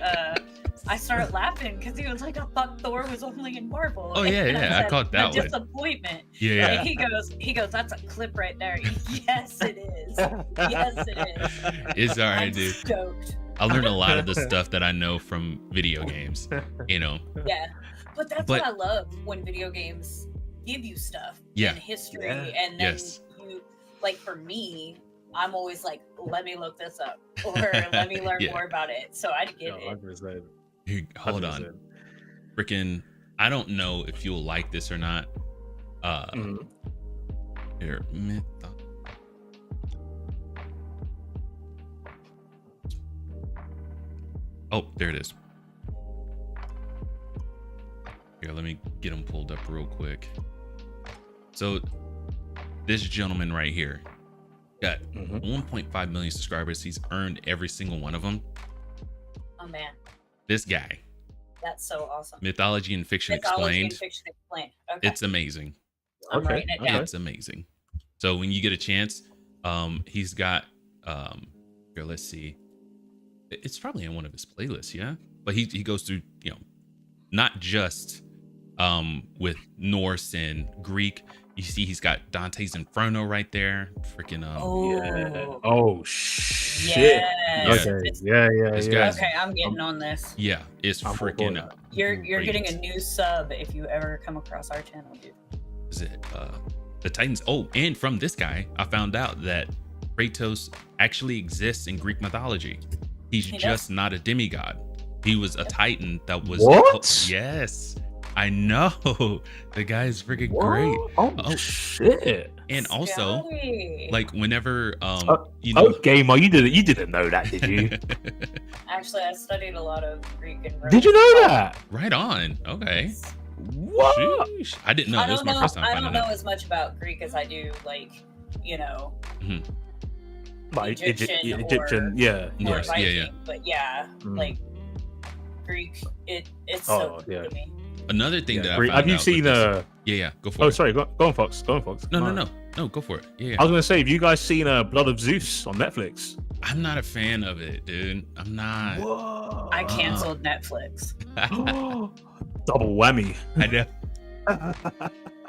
I started laughing because he was like, "I thought Thor was only in Marvel." Oh, yeah, And yeah, I said, caught that the one. disappointment. Yeah. And he goes, "That's a clip right there." Yes, it is. Yes, it is. It's all right, I'm dude. stoked. I learned a lot of the stuff that I know from video games. You know. Yeah, but that's But- what I love when video games give you stuff Yeah. and history, Yeah. and then Yes. you like. For me, I'm always like, "Let me look this up," or "Let me learn Yeah. more about it," so I get No, it. 100%. Here, hold on. 100%. Freaking I don't know if you'll like this or not. Mhm. Here, oh, there it is. Here, let me get them pulled up real quick. So, this gentleman right here got Mhm. 1.5 million subscribers. He's earned every single one of them. Oh man, This guy, that's so awesome. Mythology and Fiction Mythology and Explained. Fiction Explained. Okay. It's amazing. I'm Okay, writing it okay. down. It's amazing. So when you get a chance, he's got here, let's see. It's probably in one of his playlists, yeah. But he goes through, you know, not just with Norse and Greek. You see he's got Dante's Inferno right there. Freaking Yeah. Oh, Oh shit. yes. Okay. It's- Yeah. This guy's- Okay, I'm getting on this. yeah, it's I'm all for freaking that. You're getting a great. new sub if you ever come across our channel, dude. Is it the Titans? Oh, and from this guy, I found out that Kratos actually exists in Greek mythology. He's He just does? not a demigod. He was a Titan that was What? Yes, I know. The guy is freaking What? great. Oh, shit. And also, Scotty. like whenever you know, Oh, gamer, you didn't know that, did you? Actually, I studied a lot of Greek and Roman. Did you know that? right on. Okay. What? Sheesh. I didn't know. I This was don't my know. first time I finding don't know out. as much about Greek as I do, like, you know, Like Egyptian Egyptian, or- yeah. Of course, or yeah, Viking, yeah. But yeah, Mm. like Greek, it's Oh, so cool yeah. to me. Another thing that I Great. found Have you out seen with this- Yeah, go for Oh, it. sorry. Go on, Fox. Go on, Fox. No, go for it. Yeah, I was gonna say, have you guys seen Blood of Zeus on Netflix? I'm not a fan of it, dude. I'm not. Whoa. I canceled Netflix, Double whammy. I know.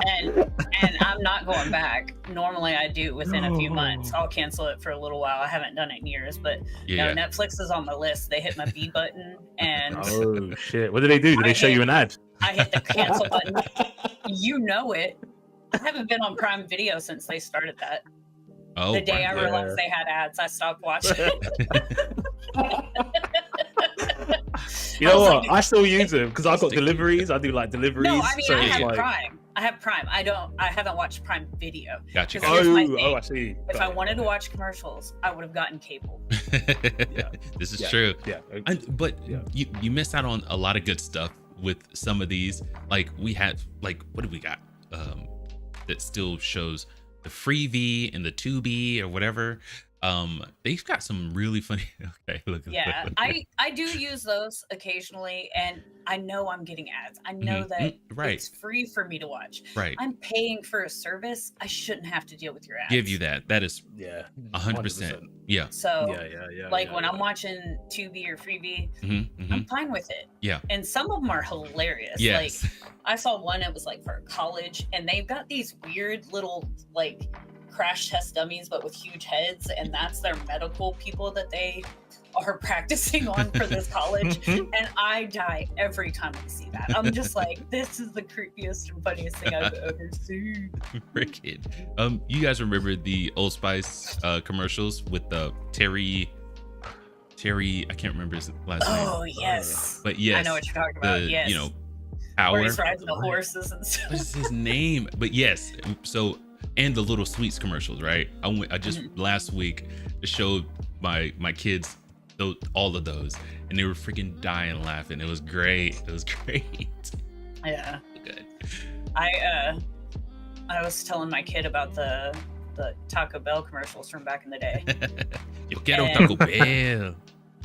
and I'm not going back. Normally, I do within a few months. I'll cancel it for a little while. I haven't done it in years, but Yeah. no, Netflix is on the list. They hit my B button, and Oh shit! What did they do? Did they show you an ad? I hit the cancel button. You know it. I haven't been on Prime Video since they started that. Oh, The day I wow. realized they had ads, I stopped watching. You know I was what? like- I still use them because I've got Stick- deliveries. I do like deliveries. No, I mean so I it's have like, Prime. I have Prime. I haven't watched Prime Video. Gotcha. Because here's my thing. Oh, I see. If I wanted to watch commercials, I would have gotten cable. Yeah. This is Yeah. true. Yeah. But Yeah. you miss out on a lot of good stuff with some of these. Like we had, like, what do we got? That still shows the Freevee and the 2B or whatever. They've got some really funny. Okay, look. Yeah, I do use those occasionally, and I know I'm getting ads. I know Mhm. that Right. it's free for me to watch. Right. I'm paying for a service. I shouldn't have to deal with your ads. Give you that. That is Yeah. 100%. Yeah. So, Yeah. like when I'm watching 2B or Freebie, Mm-hmm, I'm fine with it. Yeah. And some of them are hilarious. Yes. Like I saw one, it was like for college, and they've got these weird little like crash test dummies, but with huge heads, and that's their medical people that they are practicing on for this college. And I die every time I see that. I'm just like, this is the creepiest and funniest thing I've ever seen. Freaking. You guys remember the Old Spice commercials with the Terry? I can't remember his last name. Oh yes. But yes, I know what you're talking about. the Yes. you know Where power. he's riding the horses and What stuff. is his name? But yes, so and the little sweets commercials, right? I just last week showed my kids all of those, and they were freaking dying laughing. It was great. It was great. Yeah. Good. I was telling my kid about the Taco Bell commercials from back in the day. Yo quiero And- Taco Bell.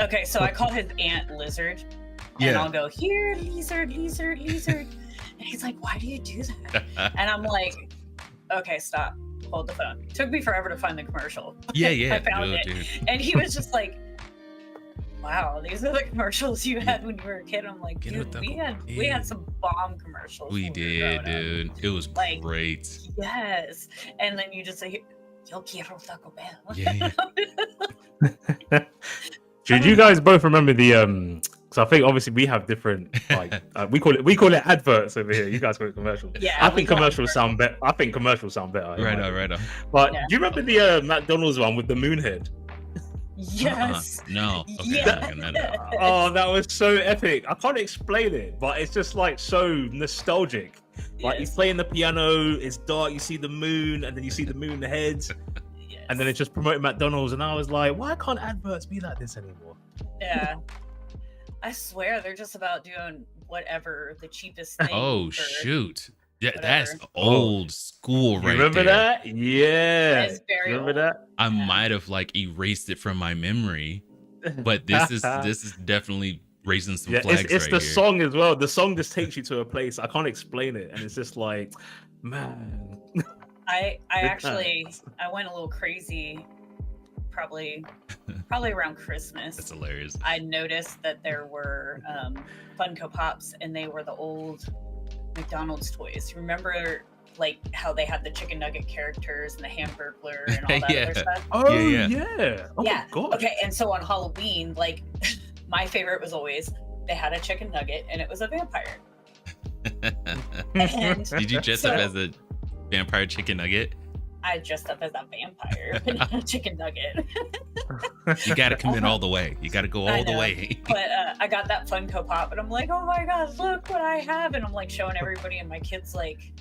Okay, so I call his aunt Lizard, and Yeah. I'll go, here, Lizard, Lizard, Lizard. And he's like, why do you do that? And I'm like, okay, stop. Hold the phone. It took me forever to find the commercial. Yeah. I found it. Dude. And he was just like, wow, these are the commercials you had when you were a kid. I'm like, Get dude, with we Taco had Bell. some bomb commercials. We when were did, growing up. dude. It was Like, great. Yes. And then you just say, yo quiero Taco Bell. Yeah. Did you guys both remember the because I think obviously we have different like we call it adverts over here. You guys call it commercials. Yeah, I we think call it commercials sound better. I think commercials sound better. in Right my on, opinion. right on. But Yeah. do you remember the McDonald's one with the moon head? Yes. No. Okay. Yeah. no. Oh, that was so epic. I can't explain it, but it's just like so nostalgic. Like he's Yes. playing the piano, it's dark, you see the moon, and then you see the moon heads, Yes. and then it's just promoting McDonald's. And I was like, why can't adverts be like this anymore? Yeah. I swear they're just about doing whatever the cheapest thing. Oh for- shoot. Yeah, that's whatever. old school You right remember there. that? Yeah. That is very Remember old. that? I Yeah. might have like erased it from my memory, but this is definitely raising some Yeah, flags it's right the here. song as well. The song just takes you to a place. I can't explain it, and it's just like, man. I Good actually times. I went a little crazy probably around Christmas. That's hilarious. I noticed that there were Funko Pops, and they were the old McDonald's toys. Remember like how they had the chicken nugget characters and the Hamburglar and all that Yeah. other stuff? Oh Yeah. yeah. Oh Yeah. my god. Okay, and so on Halloween, like my favorite was always they had a chicken nugget and it was a vampire. And Did you dress So- up as a vampire chicken nugget? I dressed up as a vampire and a chicken nugget. You got to commit all the way. You got to go all the way. But I got that Funko Pop, and I'm like, oh my gosh, look what I have, and I'm like showing everybody, and my kid's like,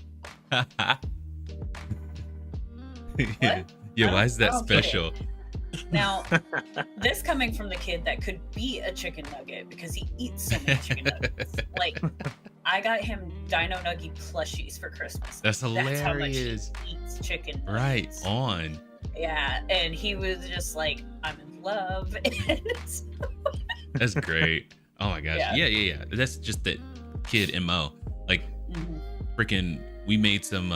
Yeah, why is that special? Now, this coming from the kid that could be a chicken nugget because he eats so many chicken nuggets. Like, I got him Dino Nugget plushies for Christmas. That's hilarious. That's how much he eats chicken nuggets. Right on. Yeah, and he was just like, I'm in love. That's great. Oh my gosh. Yeah. Yeah. That's just that kid MO. Like, freaking, we made some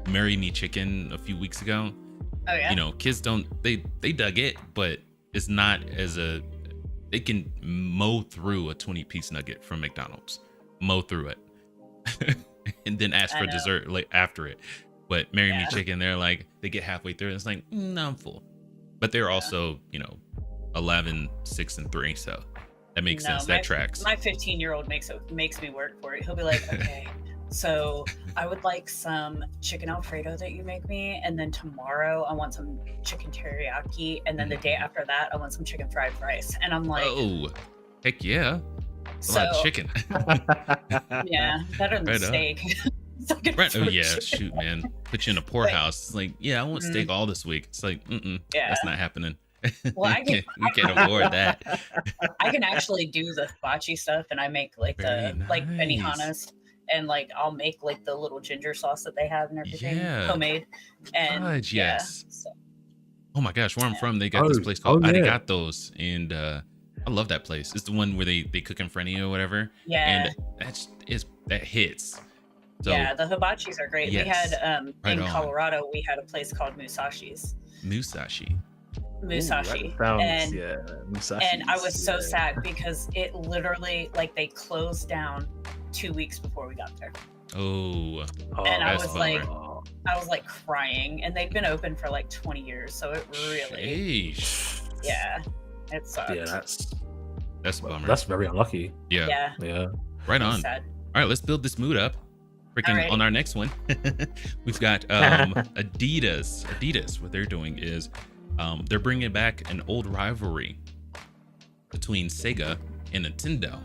Marry Me chicken a few weeks ago. Oh yeah. You know, kids don't, they dug it, but it's not as they can mow through a 20-piece nugget from McDonald's. Mow through it. And then ask for dessert like after it. But Marry Me chicken, they're like, they get halfway through and it's like, no, I'm full. But they're also, 11, 6, and 3, so that makes sense. That tracks. My 15-year-old makes me work for it. He'll be like, okay, so I would like some chicken Alfredo that you make me, and then tomorrow I want some chicken teriyaki, and then the day after that I want some chicken fried rice. And I'm like, oh, heck yeah. A lot of chicken. Yeah, better than Right steak. Right. Oh yeah, shoot, man. Put you in a poorhouse. It's like, yeah, I want steak all this week. It's like, that's not happening. Well, we can't afford that. I can actually do the hibachi stuff, and I make like like benihanas, and like I'll make like the little ginger sauce that they have and everything homemade. And yes. So. Oh my gosh, where I'm from, they got this place called Arigatos, and I love that place. It's the one where they cook in front of you or whatever. Yeah. And that hits. So, yeah, the hibachis are great. Yes, we had in on. Colorado, we had a place called Musashi's. Musashi. Musashi. And I was so sad because it literally, like, they closed down 2 weeks before we got there. Oh, and I was like crying, and they've been open for like 20 years, so it really, it sucked. Yeah, that's a bummer. That's very unlucky. Yeah. Right on. Sad. All right, let's build this mood up. Freaking on our next one, we've got Adidas. Adidas, what they're doing is they're bringing back an old rivalry between Sega and Nintendo.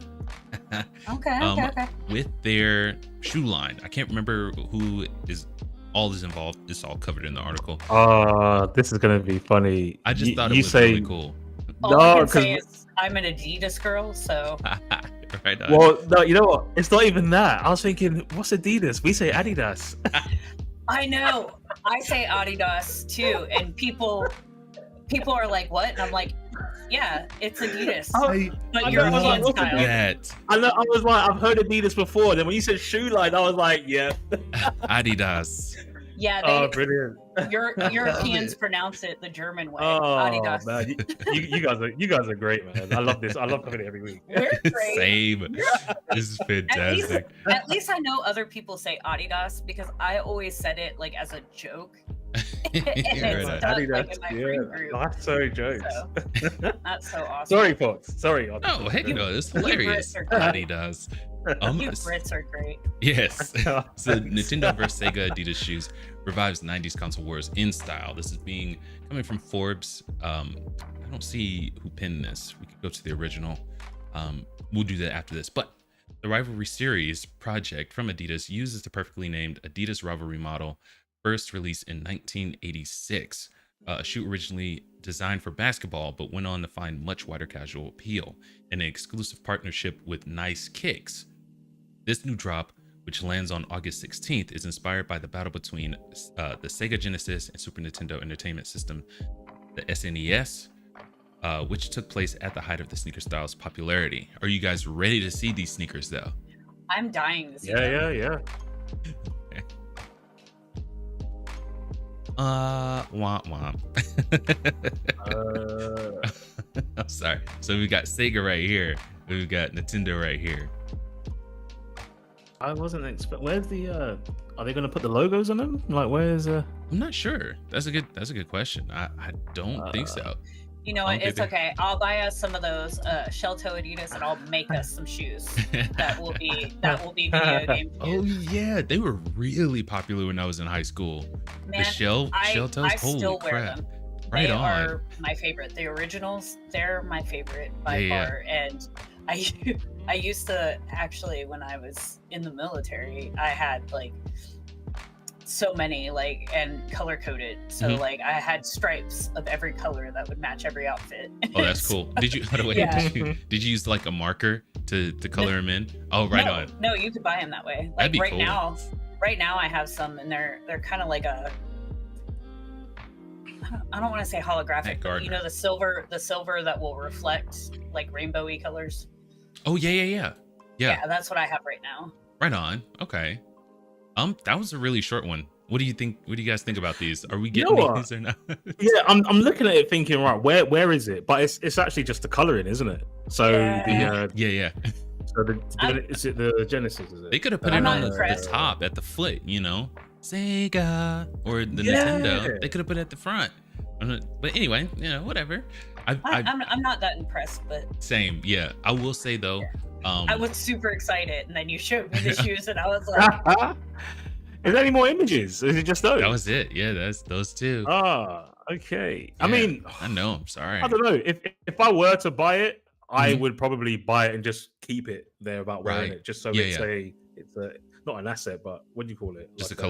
Okay. With their shoe line. I can't remember who is involved. It's all covered in the article. This is gonna be funny. I just thought it was really cool. All I can say is I'm an Adidas girl, so. Right on. Well, no, you know what? It's not even that. I was thinking, what's Adidas? We say Adidas. I know. I say Adidas too, and people are like, "What?" And I'm like, "Yeah, it's Adidas, but European style." I was like, I've heard Adidas before. Then when you said shoe line, I was like, yeah, Adidas. Yeah, brilliant. Europeans pronounce it the German way. Adidas. Man, you guys are great, man. I love this. I love coming every week. We're great. Same. This is fantastic. At least I know other people say Adidas because I always said it like as a joke. Adidas. That's so jokes. So, that's so awesome. Sorry, folks. Sorry. Oh, heck no, it's hilarious. Adidas. You Brits are great. Yes. So Nintendo vs. Sega Adidas shoes revives 90s console wars in style. This is coming from Forbes. I don't see who penned this. We could go to the original. We'll do that after this. But the Rivalry Series project from Adidas uses the perfectly named Adidas Rivalry model, first released in 1986. A shoe originally designed for basketball, but went on to find much wider casual appeal in an exclusive partnership with Nice Kicks. This new drop, which lands on August 16th, is inspired by the battle between the Sega Genesis and Super Nintendo Entertainment System, the SNES, which took place at the height of the sneaker style's popularity. Are you guys ready to see these sneakers, though? I'm dying to see them. Yeah. Womp. I'm sorry. So we got Sega right here. We've got Nintendo right here. I wasn't expecting. Where's the? Are they going to put the logos on them? Like, where's? I'm not sure. That's a good question. I don't think so. You know I what? don't think It's they- okay. I'll buy us some of those shell-toe Adidas, and I'll make us some shoes. That will be video game Oh shoes. yeah, they were really popular when I was in high school. Man, the shell toes. I Holy still wear crap! them. Right They on. are my favorite. The originals, they're my favorite by Yeah. far. And I used to actually, when I was in the military, I had like so many, like, and color coded. So Mhm. like I had stripes of every color that would match every outfit. Oh, that's cool. Did you? By the way, Yeah. did you use like a marker to color them in? Oh, right no, on. No, you could buy them that way. That'd Like be right cool. now, I have some, and they're kind of like a. I don't want to say holographic, Matt but you know Gardner. the silver that will reflect like rainbowy colors. Oh yeah. Yeah, that's what I have right now. Right on. Okay. That was a really short one. What do you think? What do you guys think about these? Are we You know getting what? these or not? Yeah, I'm looking at it thinking, right, where is it? But it's actually just the coloring, isn't it? So Yeah. Yeah. is it the Genesis? Is it? They could have put I'm it not on the impressed. top at the foot, you know, Sega or the Yeah. Nintendo. They could have put it at the front. But anyway, whatever. I I'm not that impressed, but same. Yeah, I will say though. I was super excited, and then you showed me the shoes, and I was like, Is there any more images? Is it just those? that was it. Yeah, that's those two. Ah, okay. I Yeah, mean, I know. I'm sorry. I don't know. If I were to buy it, I Mhm. would probably buy it and just keep it there about wearing Right. it, just so Yeah, it's a not an asset, but what do you call it? Just Like a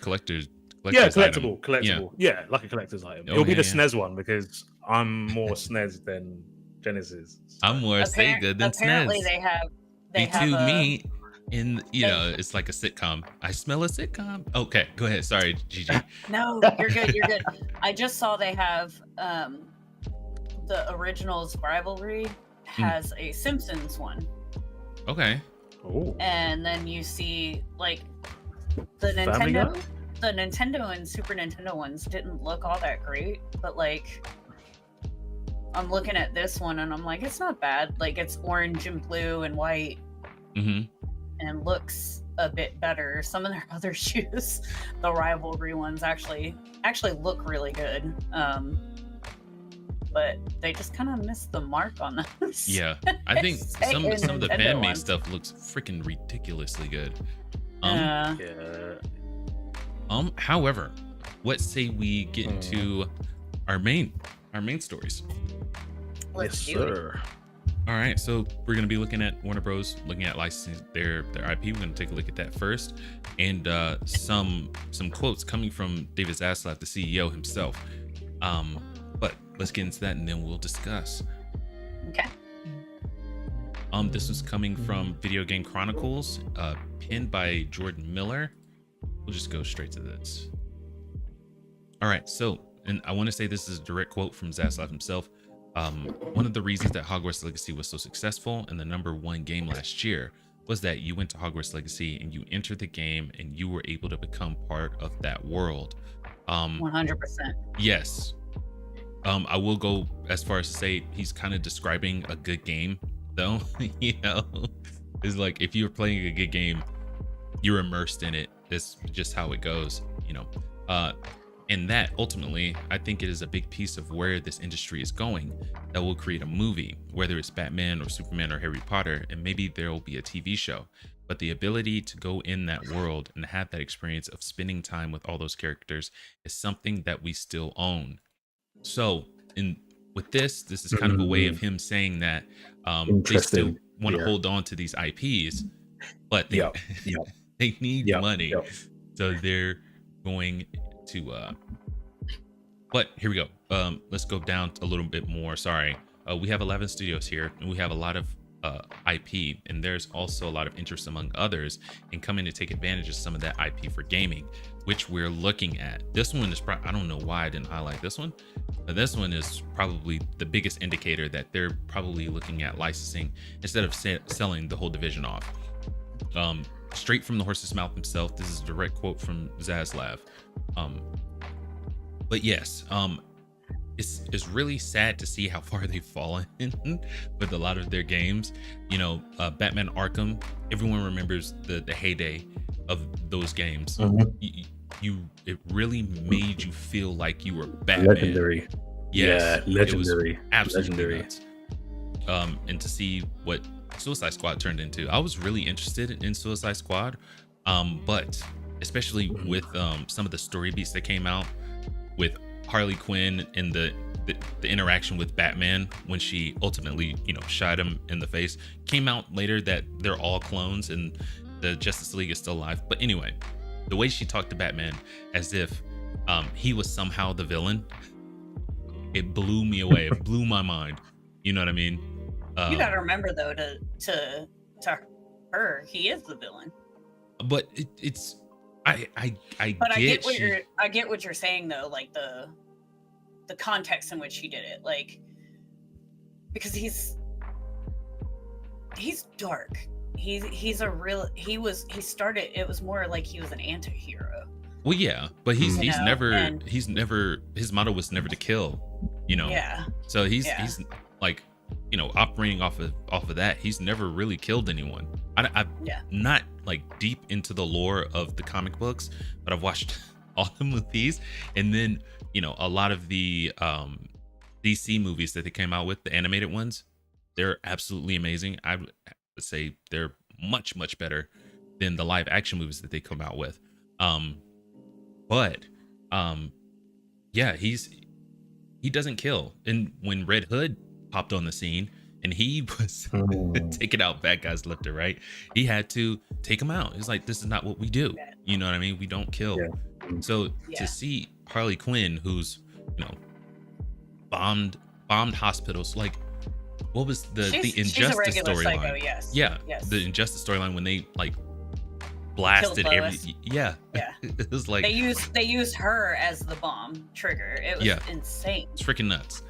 collector's. Yeah, item. collectible. Yeah, like a collector's item. Oh, It'll be yeah, the yeah. SNES one because I'm more SNES than Genesis. I'm more Sega than apparently SNES. they have a, me in it's like a sitcom. I smell a sitcom. Okay, go ahead. Sorry, Gigi. No, you're good. You're good. I just saw they have the originals rivalry has a Simpsons one, Okay. Oh, and then you see like the Family Nintendo. Guy? The Nintendo and Super Nintendo ones didn't look all that great, but like I'm looking at this one and I'm like, it's not bad. Like it's orange and blue and white Mm-hmm. and looks a bit better. Some of their other shoes, the rivalry ones, actually look really good. But they just kind of missed the mark on those. Yeah, I think some Sega of the Nintendo fan made ones. stuff looks freaking ridiculously good. Yeah. yeah. However, what say we get into our main stories? Let's Yes, do it. sir. All right, so we're gonna be looking at Warner Bros. Looking at licensing their IP. We're gonna take a look at that first, and some quotes coming from David Zaslav, the CEO himself. But let's get into that, and then we'll discuss. Okay. This was coming from Video Game Chronicles, pinned by Jordan Miller. We'll just go straight to this. All right, so, and I want to say this is a direct quote from Zaslav himself. One of the reasons that Hogwarts Legacy was so successful and the #1 game last year was that you went to Hogwarts Legacy and you entered the game and you were able to become part of that world. 100%. Yes. I will go as far as to say he's kind of describing a good game, though. You know, it's like if you're playing a good game, you're immersed in it. That's just how it goes, you know. And that ultimately, I think it is a big piece of where this industry is going. That will create a movie, whether it's Batman or Superman or Harry Potter, and maybe there will be a TV show. But the ability to go in that world and have that experience of spending time with all those characters is something that we still own. So, with this is kind of a way of him saying that they still Interesting. want to Yeah. hold on to these IPs, but they, Yep, yep. they need Yep, money. yep. So they're going to but here we go. Let's go down a little bit more. Sorry. We have 11 studios here and we have a lot of IP, and there's also a lot of interest among others in coming to take advantage of some of that IP for gaming, which we're looking at. This one is I don't know why I didn't highlight this one, but this one is probably the biggest indicator that they're probably looking at licensing instead of selling the whole division off. Straight from the horse's mouth himself. This is a direct quote from Zaslav. But yes, it's really sad to see how far they've fallen with a lot of their games. You know, Batman Arkham, everyone remembers the heyday of those games. Mhm. It really made you feel like you were Batman. Legendary. Yes, Yeah, legendary. It was absolutely Legendary. nuts. And to see what Suicide Squad turned into, I was really interested in Suicide Squad. But especially with some of the story beats that came out with Harley Quinn and the interaction with Batman when she ultimately, shot him in the face, came out later that they're all clones and the Justice League is still alive. But anyway, the way she talked to Batman as if he was somehow the villain, it blew me away. It blew my mind. You know what I mean? You gotta remember though, to her, he is the villain. But it's I But get I get what you're saying though, like the context in which he did it, like because he's dark. He started. It was more like he was an anti-hero. well, yeah, but he's and- never his motto was never to kill. Yeah. So he's Yeah. he's like, operating off of that. He's never really killed anyone. I'm Yeah. not like deep into the lore of the comic books, but I've watched all the movies, and then a lot of the DC movies that they came out with, the animated ones, they're absolutely amazing. I would say they're much better than the live action movies that they come out with. But yeah, he doesn't kill. And when Red Hood popped on the scene and he was taking out bad guys left and right, he had to take them out. He's like, this is not what we do. You know what I mean? We don't kill. Yeah. So Yeah. to see Harley Quinn, who's bombed hospitals, like what was the She's a Injustice regular psycho, storyline? yes. Yeah, Yes. the Injustice storyline when they like blasted Killed every. Lois. Yeah, Yeah. it was like They used her as the bomb trigger. It was Yeah. insane. it's freaking nuts.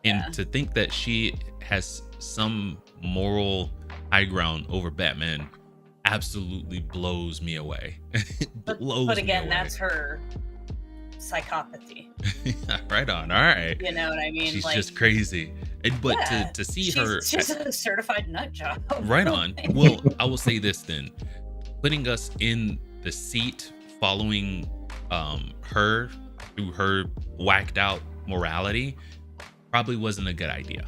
And Yeah. to think that she has some moral high ground over Batman absolutely blows me away. It blows But me again, away. that's her psychopathy. Right on. All right. You know what I mean? She's like, just crazy. But yeah, to see she's, her she's a certified nut job. right on. Well, I will say this then. Putting us in the seat following her through her whacked out morality probably wasn't a good idea.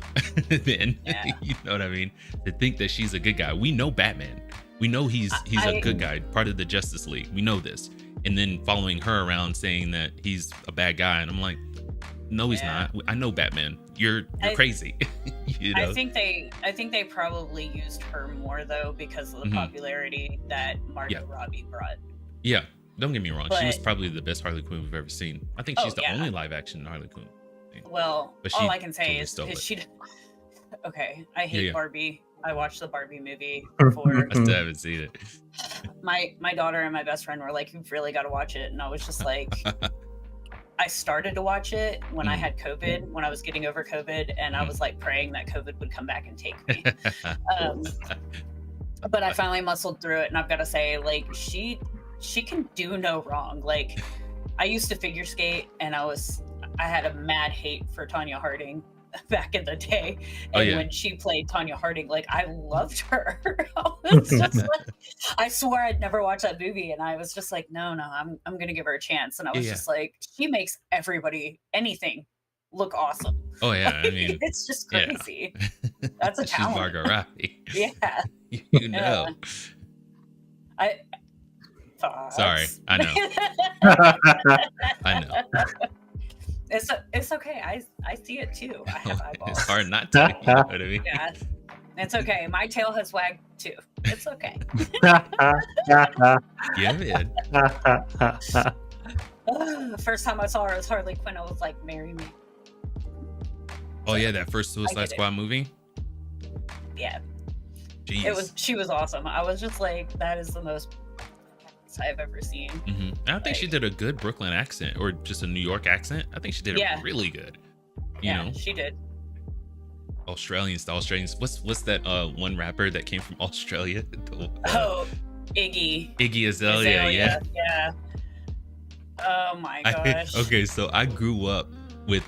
Then Yeah. you know what I mean? To think that she's a good guy. We know Batman. We know he's a good guy, part of the Justice League. We know this. And then following her around saying that he's a bad guy, and I'm like, no, he's Yeah. not. I know Batman. You're crazy. You know? I think they probably used her more though because of the Mhm. popularity that Margot Yeah. Robbie brought. Yeah, don't get me wrong. She was But- probably the best Harley Quinn we've ever seen. I think Oh, she's the yeah. only live action Harley Quinn. Well, But she all I can say totally is stole it. she. Okay, I hate Yeah. Barbie. I watched the Barbie movie before. I still haven't seen it. my daughter and my best friend were like, "You've really got to watch it," and I was just like, I started to watch it when I Mhm. had COVID, when I was getting over COVID, and I Mhm. was like praying that COVID would come back and take me. But I finally muscled through it, and I've got to say, like, she can do no wrong. Like, I used to figure skate, and I had a mad hate for Tanya Harding back in the day, Oh, and yeah. when she played Tanya Harding, like, I loved her. I was just like, I swore I'd never watch that movie, and I was just like, no, I'm gonna give her a chance, and I was Yeah. just like, she makes anything look awesome. Oh yeah, I mean, It's just yeah. crazy. That's a she's talent. Margot Robbie. Yeah. You know. I Sorry, I know. I know. It's okay. I see it too. I have eyeballs. It's hard not to. You know what I mean? Yeah, it's okay. My tail has wagged too. It's okay. Yeah, man. First time I saw her as Harley Quinn, I was like, "Marry me." Oh yeah, that first I Suicide get it. Squad movie. Yeah, Jeez. she was awesome. I was just like, that is the most I've ever seen. Mm-hmm. I don't think she did a good Brooklyn accent or just a New York accent. I think she did Yeah. it really good. You Yeah, know, she did. Australians. What's that one rapper that came from Australia? The, Oh, Iggy. Iggy Azalea. Yeah. Yeah. Oh my gosh. Okay, so I grew up with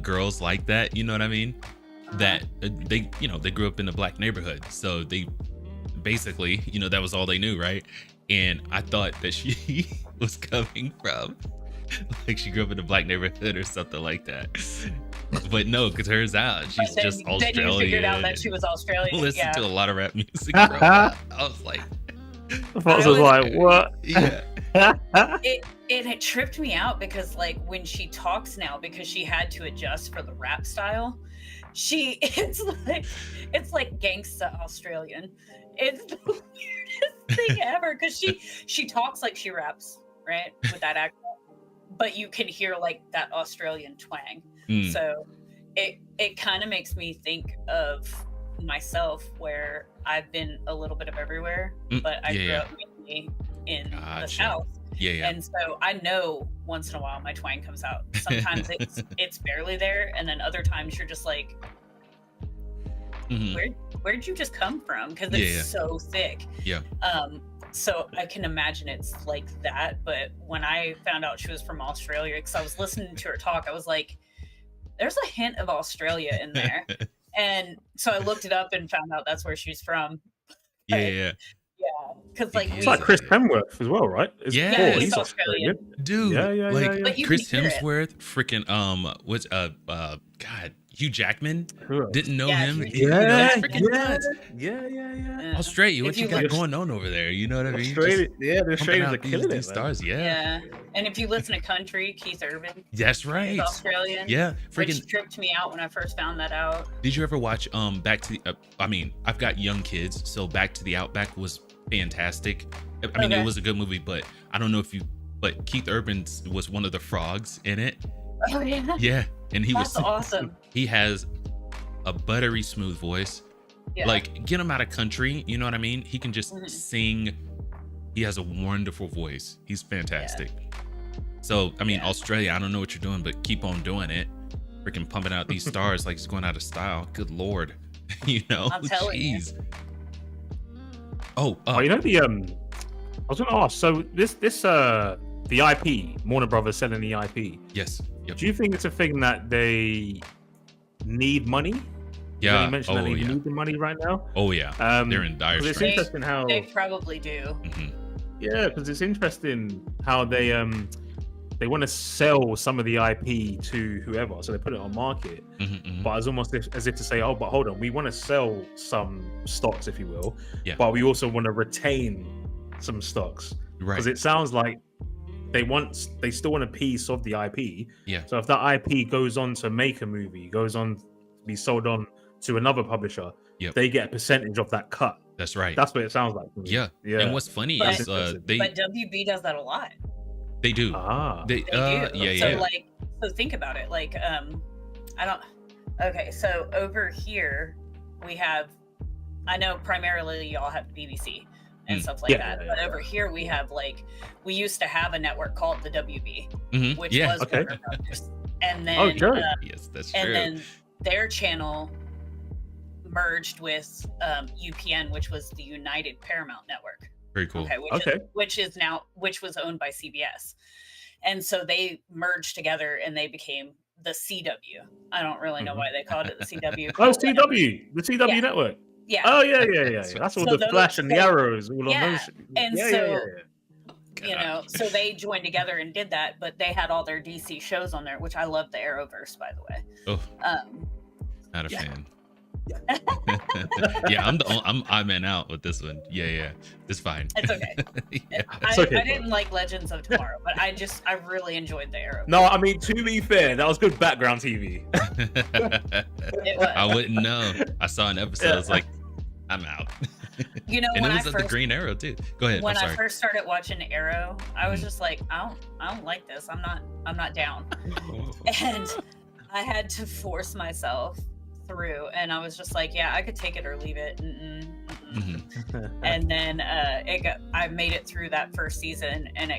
girls like that. You know what I mean? That they grew up in a black neighborhood, so they basically that was all they knew, right? And I thought that she was coming from like she grew up in a black neighborhood or something like that. But no, because turns out she's Then- just Then you Australian. figured out that she was Australian. Listen Yeah. to a lot of rap music. Bro. I was like, Fox was like, what? yeah. It tripped me out because like when she talks now, because she had to adjust for the rap style, it's like gangsta Australian. It's the weirdest thing ever because she talks like she raps, right? With that accent. But you can hear like that Australian twang. Mm. So it kind of makes me think of myself where I've been a little bit of everywhere, but I grew up mainly in the Gotcha. South. Yeah. And so I know once in a while my twang comes out. Sometimes it's barely there, and then other times you're just like, Mhm. where'd you just come from? Because it's so thick. Yeah. So I can imagine it's like that. But when I found out she was from Australia, because I was listening to her talk, I was like, there's a hint of Australia in there. And so I looked it up and found out that's where she's from. Yeah. Yeah, because like It's like Chris Hemsworth as well, right? Yeah, he's he's Australian. Dude, Yeah. like you Chris can hear it. Hemsworth, freaking what's God, Hugh Jackman. Who else? Didn't know Yeah, him. Hugh- That's freaking nuts. Yeah. Australia, what If you you got look- going on over there? You know what I mean? Australia, Just yeah, the pumping Australians out are killing these it, man. stars. Yeah, Yeah. And if you listen to country, Keith Urban that's is right. Australian. Yeah, freaking. Which tripped me out when I first found that out. Did you ever watch Back to the? I mean, I've got young kids, so Back to the Outback was fantastic. I mean, Okay. it was a good movie, but I don't know if you. But Keith Urban was one of the frogs in it. Oh yeah. Yeah, and he That's was. awesome. He has a buttery smooth voice. Yeah. Like, get him out of country, you know what I mean? He can just Mhm. sing. He has a wonderful voice. He's fantastic. So, I mean, Yeah. Australia, I don't know what you're doing, but keep on doing it. Freaking pumping out these stars like it's going out of style. Good Lord. You know? I'm telling you. Jeez. Oh, Oh, you know the I was gonna ask. So this the IP, Warner Brothers selling the IP. yes. Yep. Do you think it's a thing that they need money? Yeah. You mentioned that Oh, they yeah. need the money right now. Oh, yeah. They're in dire 'cause it's straits. interesting how They probably do. Mhm. yeah, because it's interesting how they want to sell some of the IP to whoever, so they put it on market. Mhm, mhm. But it's almost as if to say, oh, but hold on, we want to sell some stocks, if you will, Yeah. but we also want to retain some stocks Right. because it sounds like they still want a piece of the IP. Yeah. So if that IP goes on to make a movie, goes on to be sold on to another publisher, Yep. they get a percentage of that cut. That's right. That's what it sounds like. to me. Yeah. yeah. And what's funny But- is they But WB does that a lot. do. Ah, They They do. yeah, So yeah. like, so think about it. Like, I don't. Okay, so over here we have. I know primarily y'all have BBC and Mm. stuff like Yeah, that, yeah, but yeah. over here we have like we used to have a network called the WB, Mhm. which Yeah. was Okay. Warner Brothers. And then Oh, sure. Yes, that's and true. then their channel merged with UPN, which was the United Paramount Network. Very cool. Okay, Okay. which was owned by CBS, and so they merged together and they became the CW. I don't really know Mhm. why they called it the CW. Oh, but whatever. CW, the CW Yeah. network. Yeah, Oh yeah. That's all So the those- flash and the so- arrows all yeah, on those. and yeah, so- yeah. you know, so they joined together and did that, but they had all their DC shows on there, which I love the Arrowverse, by the way. Oh, Um, not a Yeah. fan. Yeah, I'm in out with this one. Yeah. It's fine. it's okay. Yeah. It's I okay, didn't like Legends of Tomorrow, but I really enjoyed the Arrow. No, I mean, to be fair, that was good background TV. It was. I wouldn't know. I saw an episode. I was like, I'm out. You know, And when it I was at the first Green Arrow too. Go ahead. when I'm I sorry. first started watching Arrow, I was Mhm. just like, I don't like this. I'm not down. And I had to force myself through, and I was just like, yeah, I could take it or leave it. Mhm. And then I made it through that first season, and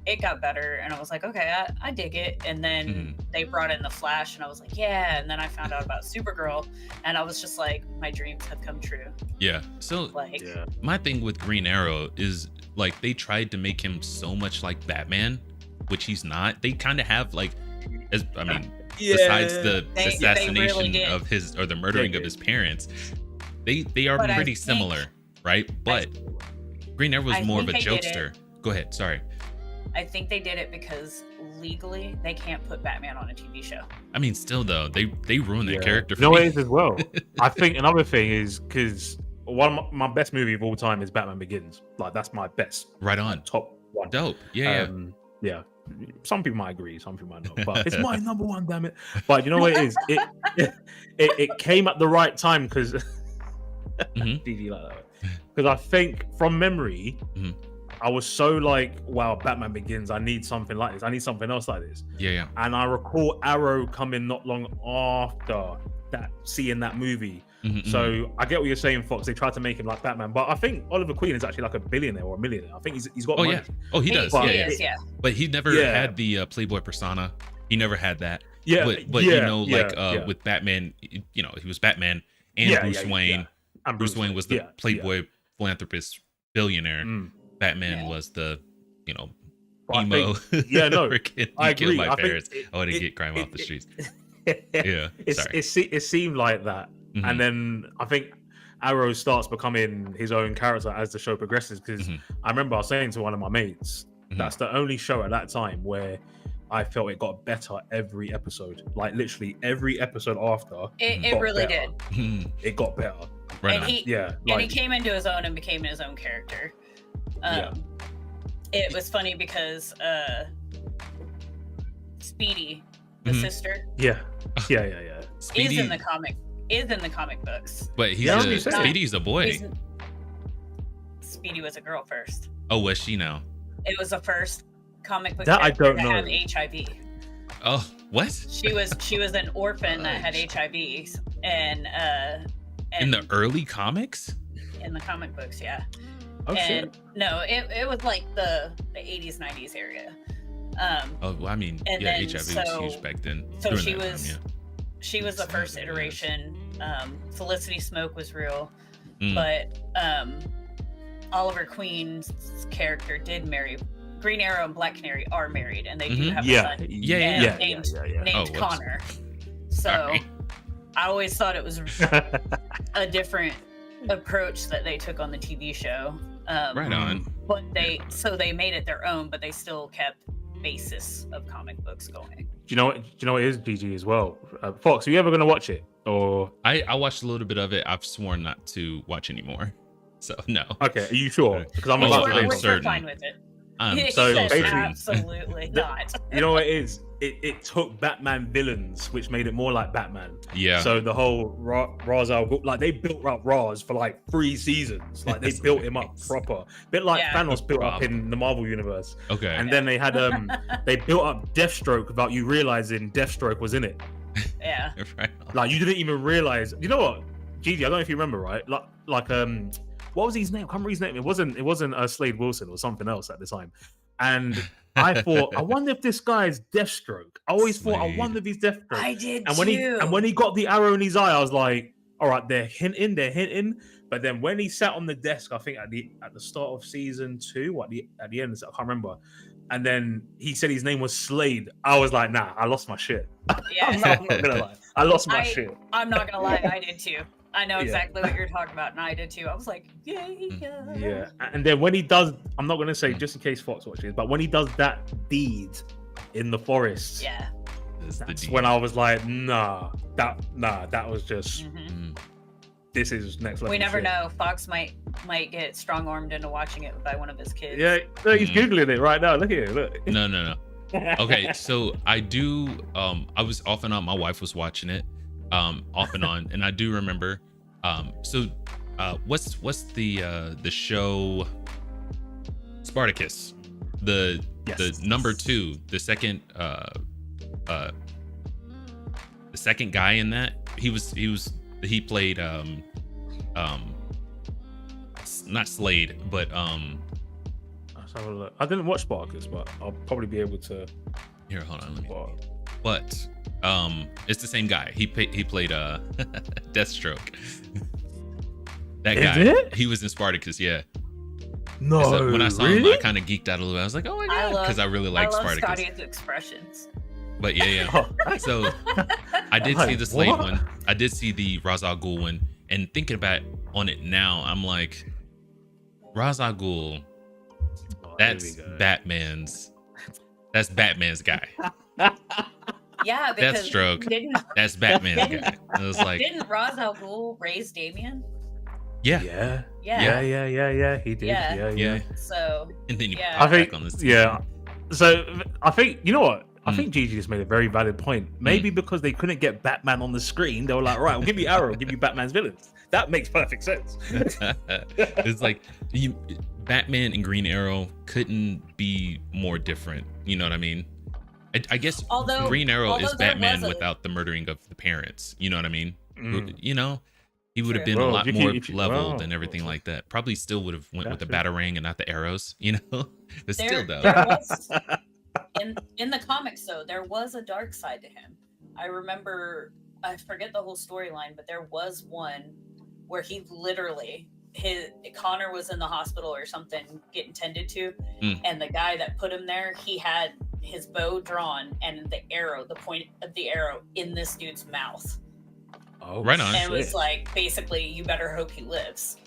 it got better, and I was like, okay, I dig it. And then Mhm. they brought in the Flash, and I was like, yeah. And then I found out about Supergirl, and I was just like, my dreams have come true. Yeah. So Like, Yeah. my thing with Green Arrow is like they tried to make him so much like Batman, which he's not. They kind of have like, besides the They really assassination did. of his or the murdering of did. his parents, they are But I pretty think- similar, right? But Green Arrow was I more of a think they did it. jokester. Go ahead. Sorry. I think they did it because legally they can't put Batman on a TV show. I mean, still though, they ruined that character for You know what me. it is as well? I think another thing is because one of my best movie of all time is Batman Begins. Like that's my best, Right on. top one. Dope. Yeah, Yeah. Some people might agree, some people might not, but it's my number one, damn it. But you know what it is? It came at the right time because Mhm. DD like that. Because I think from memory, Mhm. I was so like, wow, Batman Begins. I need something like this. I need something else like this. yeah. And I recall Arrow coming not long after that, seeing that movie. Mhm, mhm. So I get what you're saying, Fox. They tried to make him like Batman, but I think Oliver Queen is actually like a billionaire or a millionaire. I think he's got Oh money. yeah. Oh, he does. But Yeah, He yeah. is, yeah. But he never Yeah. had the Playboy persona. He never had that. Yeah, But yeah, you know, like yeah. with Batman, you know, he was Batman and Yeah, Bruce yeah, Wayne. yeah. And Bruce Wayne was the yeah, Playboy philanthropist billionaire. Mm. Batman Yeah. was the, you know, But I emo. think- yeah, no, freaking, I he killed agree. my I think parents. I want to it- get crime it- off the it- streets. Yeah, sorry. It seemed like that, Mhm. and then I think Arrow starts becoming his own character as the show progresses. Because Mhm. I remember I was saying to one of my mates, Mhm. that's the only show at that time where I felt it got better every episode. Like literally every episode after, It got really better. did. Mhm. It got better. Right And on. he Yeah, and he like came into his own and became his own character. Yeah. It was funny because Speedy, the Mhm. sister, yeah. Speedy, is in the comic books. but he's Yeah, I was a, gonna say. Speedy's a boy. He's- Speedy was a girl first. Oh, was she now? It was the first comic book That I character don't to know. have HIV. Oh, what? She was an orphan that had Gosh. HIV, and In the early comics? in the comic books, yeah. Oh and shit. no, it was like the 80s, 90s area. Oh, well, I mean, And yeah, then, HIV was so- huge back then. so during she that was- time, She was the Yes, first yes. iteration. Felicity Smoke was real, Mm. but Oliver Queen's character did marry. Green Arrow and Black Canary are married, and they do Mhm. have a Yeah, son Yeah. named Oh, whoops. Connor. So Sorry. I always thought it was a different approach that they took on the TV show. Right on. But they made it their own, but they still kept basis of comic books going. Do you know what it is, GG as well? Fox, are you ever gonna watch it? Or I watched a little bit of it. I've sworn not to watch anymore. So, no. okay, are you sure? Because I'm Oh, about I'm to we're, say we're certain. fine with it. I'm He so said basically- absolutely not. You know what it is? It took Batman villains, which made it more like Batman. Yeah. So the whole Ra's al Ghul, like they built up Ra's for like 3 seasons. Like they That's built him up nice. proper, bit like Yeah. Thanos built up Rob. in the Marvel universe. Okay. And then they had they built up Deathstroke without you realizing Deathstroke was in it. Yeah. Right on. Like you didn't even realize. You know what, Gigi? I don't know if you remember, right? Like what was his name? I can't remember his name. It wasn't Slade Wilson or something else at the time. And I thought, I wonder if this guy's Deathstroke. I always thought, I Slade. wonder if he's Deathstroke. I did And too. when he got the arrow in his eye, I was like, all right, they're hinting. But then when he sat on the desk, I think at the start of season 2, or at the end, I can't remember. And then he said his name was Slade. I was like, nah, I lost my shit. Yeah. I'm not gonna lie. I lost my I- shit. I'm not gonna lie, I did too. I know Yeah. exactly what you're talking about, and I did too. I was like, yay. Yeah. And then when he does, I'm not gonna say just in case Fox watches, but when he does that deed in the forest, Yeah. That's the that's deal. when I was like, that was just Mhm. this is next level. We never shit. know. Fox might get strong armed into watching it by one of his kids. Yeah, look, he's Mm. googling it right now. Look here, look. No. Okay, so I do. I was off and on. My wife was watching it, off and on, and I do remember. What's the show? Spartacus, the Yes. number 2, the second guy in that. He played not Slade, but Let's have a look. I didn't watch Spartacus, but I'll probably be able to. here, hold on, let me. Well, But it's the same guy. He played Deathstroke. That Is guy. it? He was in Spartacus, yeah. no, So when I saw him, I kind of geeked out a little bit. I was like, oh my I god, love- because I really I like love Spartacus. Scotty's expressions. But yeah. So I did see the Slade What? one. I did see the Ra's al Ghul one. And thinking about on it now, I'm like, Ra's al Ghul, Oh, here that's we go. Batman's That's Batman's guy. Yeah, because Deathstroke. didn't That's Batman's guy. It was like, didn't Ra's al Ghul raise Damien? yeah. Yeah. Yeah. Yeah. He did. Yeah. Yeah. So And then you Yeah. pop I think. back on this team. Yeah. So I think you know what. I Mm. think Gigi just made a very valid point. Maybe because they couldn't get Batman on the screen, they were like, "Right, we'll give you Arrow, we'll give you Batman's villains." That makes perfect sense. It's like Batman and Green Arrow couldn't be more different. You know what I mean? I guess Green Arrow is there Batman was a- without the murdering of the parents. You know what I mean? Mm. You know, he would have True. been a Well, lot if you- more if you- leveled well, and everything like that. Probably still would have went with the That's true. batarang and not the arrows. You know, but still there, though. there was in the comics though, there was a dark side to him. I remember, I forget the whole storyline, but there was one where he literally Connor was in the hospital or something getting tended to, and the guy that put him there, he had his bow drawn and the point of the arrow in this dude's mouth. Oh, Right on. And it was shit. like, basically, you better hope he lives.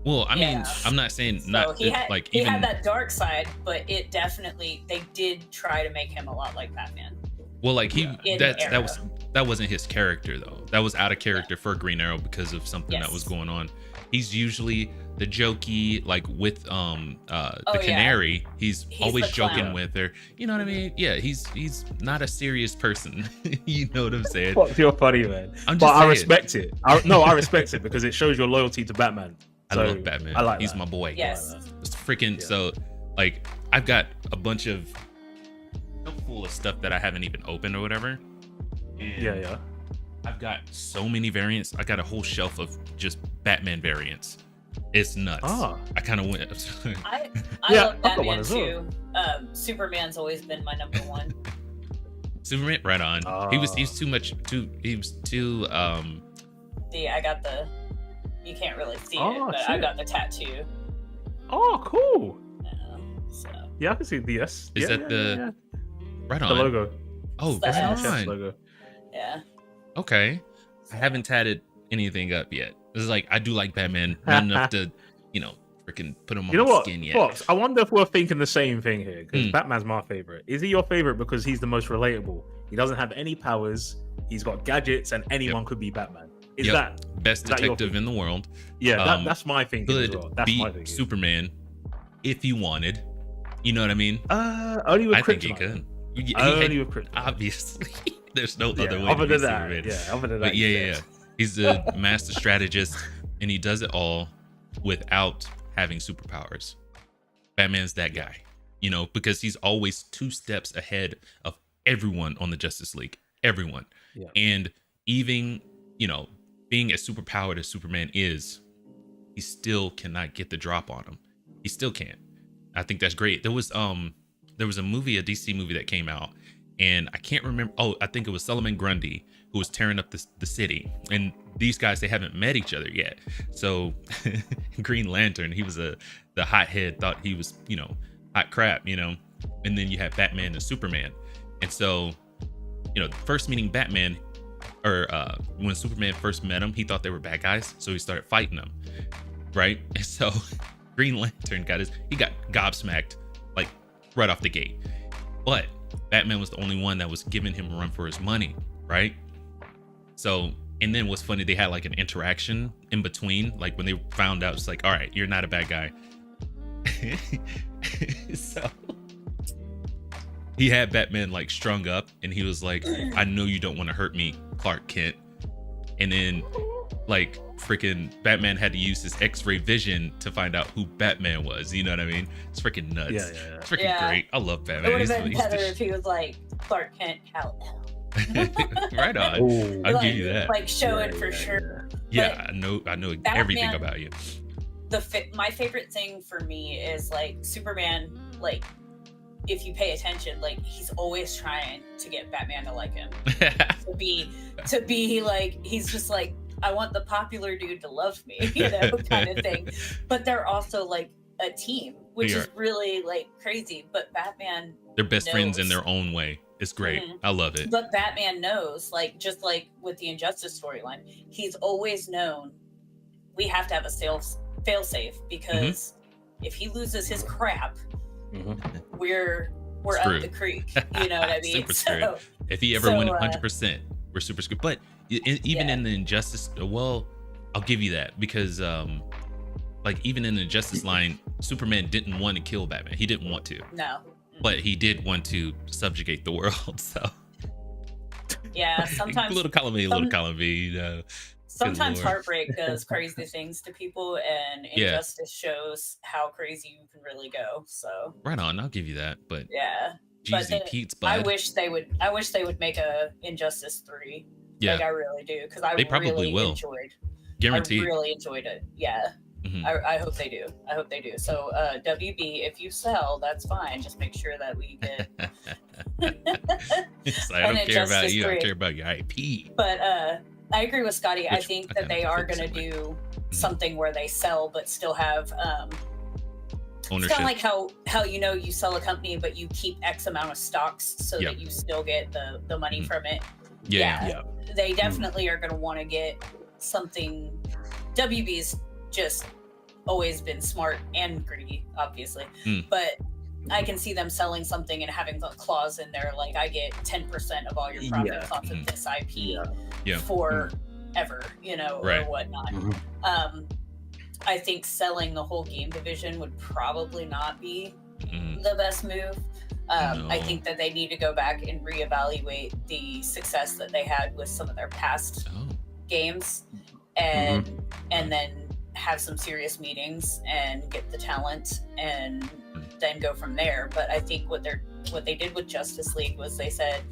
Well, I mean, Yeah. I'm not saying So not he had, like he even. had that dark side, but it definitely, they did try to make him a lot like Batman. Well, like In that wasn't his character though. That was out of character for Green Arrow because of something that was Yes. going on. He's usually the jokey, like with the yeah. Canary. He's always the joking clown. with her. You know what I mean? Yeah, he's not a serious person. You know what I'm saying? Fuck, you're funny, man. I'm But just I saying. respect it. I respect it because it shows your loyalty to Batman. I So, love Batman. I like He's that. my boy. Yes. It's freaking Yeah. so like I've got a bunch of full of stuff that I haven't even opened or whatever. And Yeah. I've got so many variants. I got a whole shelf of just Batman variants. It's nuts. Ah. I kind of went. I Yeah, love I've got Batman one as well. too. Superman's always been my number one. Superman, right on. He's too much. He was too. I got you can't really see Oh, it, but I shit. got the tattoo. Oh, cool. So Yeah, I can see the yes. Is Yeah, that yeah, right the on? logo? Oh, It's the right S. on. Logo. yeah. Okay, I haven't tatted anything up yet. It's like I do like Batman, not enough to, freaking put him on You know my what, skin yet. Fox? I wonder if we're thinking the same thing here because Hmm. Batman's my favorite. Is he your favorite because he's the most relatable? He doesn't have any powers. He's got gadgets, and anyone could be Batman. Is Yep. that? Best is that your detective in the world. Yeah, Um, that's my thinking as Could well. That's my beat thinking. Superman if he wanted. You know what I mean? Only with I think he kryptonite. could. Only with kryptonite. Obviously, there's no Yeah, other way other to be than that, Superman. yeah, other than But that, yeah. He's a master strategist, and he does it all without having superpowers. Batman's that guy, because he's always 2 steps ahead of everyone on the Justice League. Everyone. Yeah. And even, being as superpowered as Superman is, he still cannot get the drop on him. He still can't. I think that's great. There was a movie, a DC movie that came out, and I can't remember. Oh, I think it was Solomon Grundy who was tearing up the city. And these guys, they haven't met each other yet. So Green Lantern, he was the hothead, thought he was, hot crap, And then you had Batman and Superman. And so, first meeting Batman, or when Superman first met him, he thought they were bad guys. So he started fighting them. Right? And so Green Lantern he got gobsmacked like right off the gate. But Batman was the only one that was giving him a run for his money, right? So, and then what's funny, they had like an interaction in between, like when they found out, it's like, all right, you're not a bad guy. So he had Batman like strung up, and he was like, I know you don't want to hurt me, Clark Kent. And then like freaking Batman had to use his X-ray vision to find out who Batman was. You know what I mean? It's freaking nuts. Yeah. It's freaking Yeah. great. I love It Batman. would He's have been the- he's better the if he was like Clark Kent, Kal-El. right on. Ooh. I'll Like- give you that. Like show it for sure. Yeah, I know everything Batman- about you. My favorite thing for me is like Superman, like if you pay attention, like he's always trying to get Batman to like him. to be like, he's just like, I want the popular dude to love me, kind of thing. But they're also like a team, which They is really like crazy. But Batman, They're best friends in knows. their own way. It's great. Mhm. I love it. But Batman knows, like, just like with the Injustice storyline, he's always known we have to have a fail safe because if he loses his crap, Mhm. we're we're Screwed. up the creek. You know what I mean? Super screwed. If he ever went 100%, we're super screwed. But even in the Injustice, well, I'll give you that because like even in the Injustice line, Superman didn't want to kill Batman. He didn't want to. No. But he did want to subjugate the world. So yeah, sometimes little column A, little column B. You know, sometimes heartbreak does crazy things to people, and Injustice shows how crazy you can really go. So right on, I'll give you that. But yeah, Jeezy Pete's bud. I wish they would make a Injustice 3. Yeah, like I really do, because they probably really will. Guaranteed. I really enjoyed it. Yeah. Mm-hmm. I hope they do. I hope they do. So WB, if you sell, that's fine. Just make sure that we get. It's like, I don't care about you. 3. I care about your IP. But I agree with Scotty. I think that they are going to do something where they sell, but still have ownership. It's kind of like how you sell a company, but you keep X amount of stocks so that you still get the money from it. Yeah. They definitely are going to want to get something. WB's just always been smart and greedy, obviously, but I can see them selling something and having a clause in there like I get 10% of all your profits off of this IP forever, or whatnot. I think selling the whole game division would probably not be the best move. I think that they need to go back and reevaluate the success that they had with some of their past games, and then have some serious meetings and get the talent and then go from there. But I think what they did with Justice League was they said,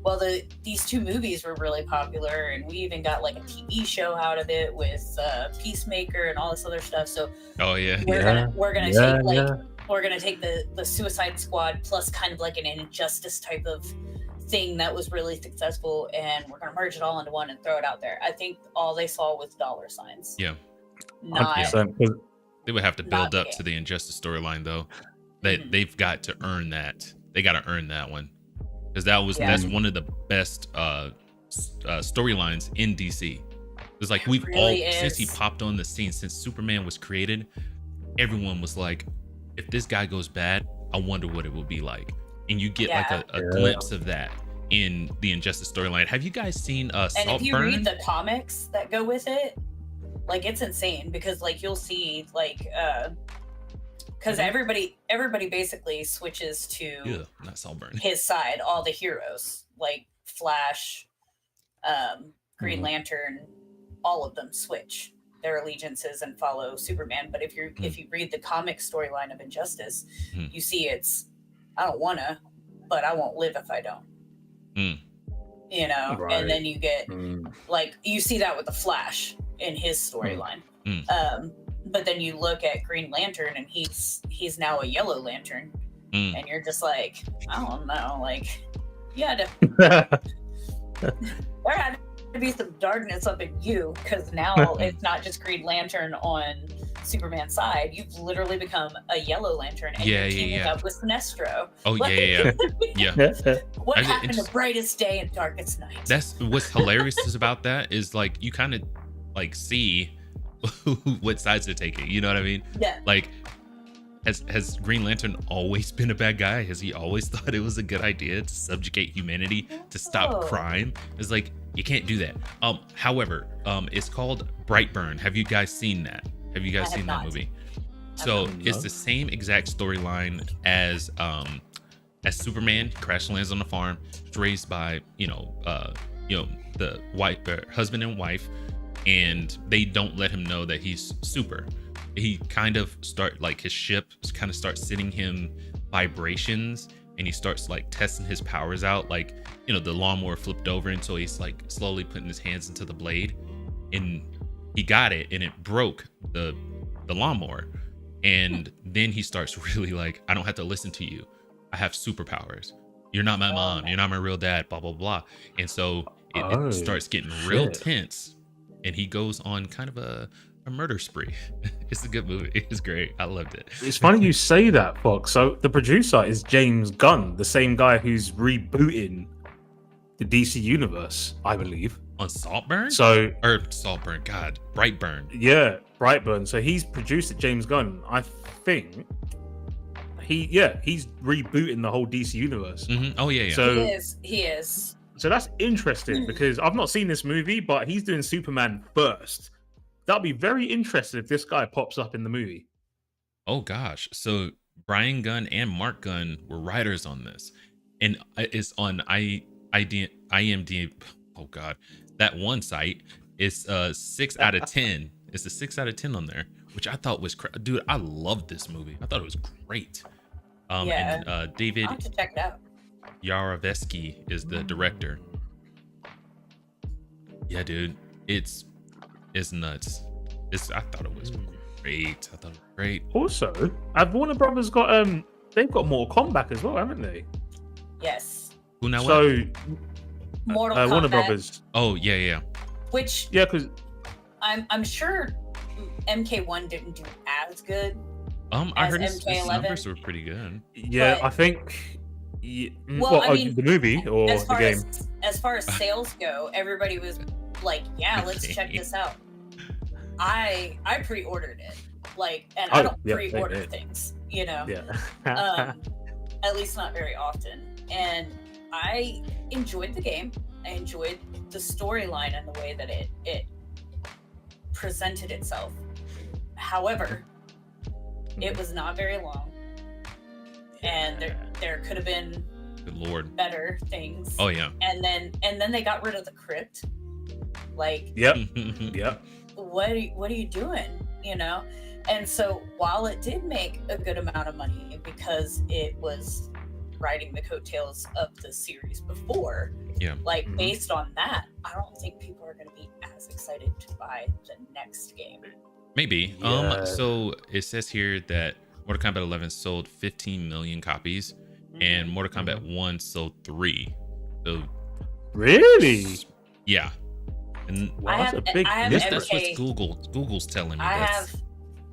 well, these 2 movies were really popular, and we even got like a TV show out of it with Peacemaker and all this other stuff. So we're gonna take the Suicide Squad plus kind of like an Injustice type of thing that was really successful, and we're gonna merge it all into one and throw it out there. I think all they saw was dollar signs. Yeah. They would have to build up to the Injustice storyline, though. They've got to earn that. They got to earn that one, because that's one of the best storylines in DC. It's like since he popped on the scene, since Superman was created, everyone was like, if this guy goes bad, I wonder what it will be like. And you get like a glimpse of that in the Injustice storyline. Have you guys seen Saltburn? And if you read the comics that go with it, like it's insane, because like you'll see like because everybody basically switches to not Saltburn. His side, all the heroes like Flash, Green Lantern, all of them switch their allegiances and follow Superman. But if you read the comic storyline of Injustice, you see it's, I don't wanna, but I won't live if I don't. And then you get like you see that with the Flash in his storyline. But then you look at Green Lantern, and he's now a Yellow Lantern, and you're just like, I don't know, like there had to be some darkness up in you, because now it's not just Green Lantern on Superman's side. You've literally become a Yellow Lantern, and you're teaming up with Sinestro. What happened to brightest day and darkest night? That's what's hilarious is about that is like you kind of like see what sides they're taking. You know what I mean? Yeah. Like, has Green Lantern always been a bad guy? Has he always thought it was a good idea to subjugate humanity to stop crime? It's like you can't do that. However, it's called Brightburn. Have you guys seen that? Have you guys seen that movie? So it's the same exact storyline as Superman crash lands on the farm. It's raised by the wife, husband and wife, and they don't let him know that he's super. He kind of his ship kind of starts sending him vibrations, and he starts like testing his powers out. Like, the lawnmower flipped over, and so he's like slowly putting his hands into the blade, and he got it, and it broke the lawnmower. And then he starts really like, I don't have to listen to you. I have superpowers. You're not my mom. You're not my real dad, blah, blah, blah. And so it starts getting real tense, and he goes on kind of a murder spree. It's a good movie. It's great. I loved it. It's funny you say that, Fox. So the producer is James Gunn, the same guy who's rebooting the DC universe, I believe. On Saltburn? Saltburn, God, Brightburn. Yeah, Brightburn. So he's produced it, James Gunn. I think he's rebooting the whole DC universe. Oh yeah, yeah. So He is. so that's interesting because I've not seen this movie, but he's doing Superman first. That'll be very interesting if this guy pops up in the movie. Oh gosh. So Brian Gunn and Mark Gunn were writers on this, and it's on IMDb. Oh god, that one site is 6 out of 10. It's a 6 out of 10 on there, which I thought was dude. I loved this movie. I thought it was great. Yeah. And David I'll have to check it out. Yarovesky is the director. Yeah, dude, it's nuts. I thought it was great. I thought it was great. Also, have Warner Brothers got they've got Mortal Kombat as well, haven't they? Yes. Who now? So Mortal Kombat. Warner Brothers. Oh yeah. Which Yeah, because I'm sure MK1 didn't do as good. I As heard his MK11. numbers were pretty good. yeah, But- I think. Yeah, Well, I mean, the movie or as the far game? as far as sales go, everybody was like, "Yeah, let's check Okay. this out." I pre-ordered it, like, and Oh, I don't yeah, pre-order yeah. things, you know. Yeah. At least not very often. And I enjoyed the game. I enjoyed the storyline and the way that it presented itself. However, it was not very long, and there could have been Good lord. better things. Oh yeah. And then they got rid of the crypt. Like, Yep. Yep. what are you doing? You know? And so while it did make a good amount of money because it was riding the coattails of the series before, Yeah. like Mhm. based on that, I don't think people are going to be as excited to buy the next game. Maybe. Yeah. So it says here that Mortal Kombat 11 sold 15 million copies, and Mortal Kombat 1 sold 3. So Really? yeah. And Wow, that's a big. I have this, MK that's what Google's telling me. I That's-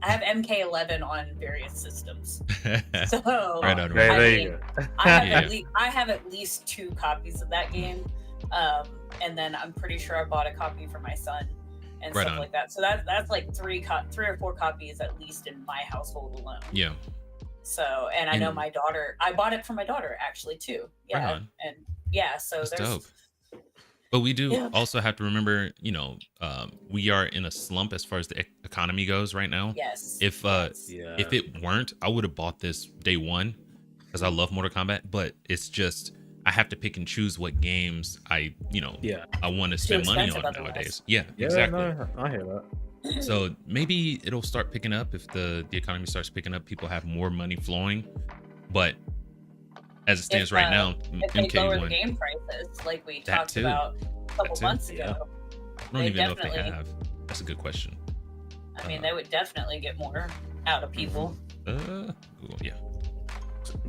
have MK11 on various systems. So Right on. There, I there mean, you go. I have at least 2 copies of that game, and then I'm pretty sure I bought a copy for my son and Right stuff on. like that. So that's like 3 or 4 copies at least in my household alone. Yeah. So, and I know And- my daughter. I bought it for my daughter actually too. Right Yeah, on. and yeah. So That's there's dope. But we do Yeah. also have to remember, we are in a slump as far as the economy goes right now. yes. If yes. Yeah. if it weren't, I would have bought this day one because I love Mortal Kombat. But it's just I have to pick and choose what games I Yeah. I want to spend money on expensive nowadays. otherwise. Yeah, Yeah. exactly. No, I hear that. So maybe it'll start picking up if the economy starts picking up. People have more money flowing, but as it stands If, right now, if they lower the MK1. game prices, like we That talked too. about a couple too. months Yeah. ago, I don't they even know if they definitely- have. That's a good question. I mean, they would definitely get more out of people. Google, yeah.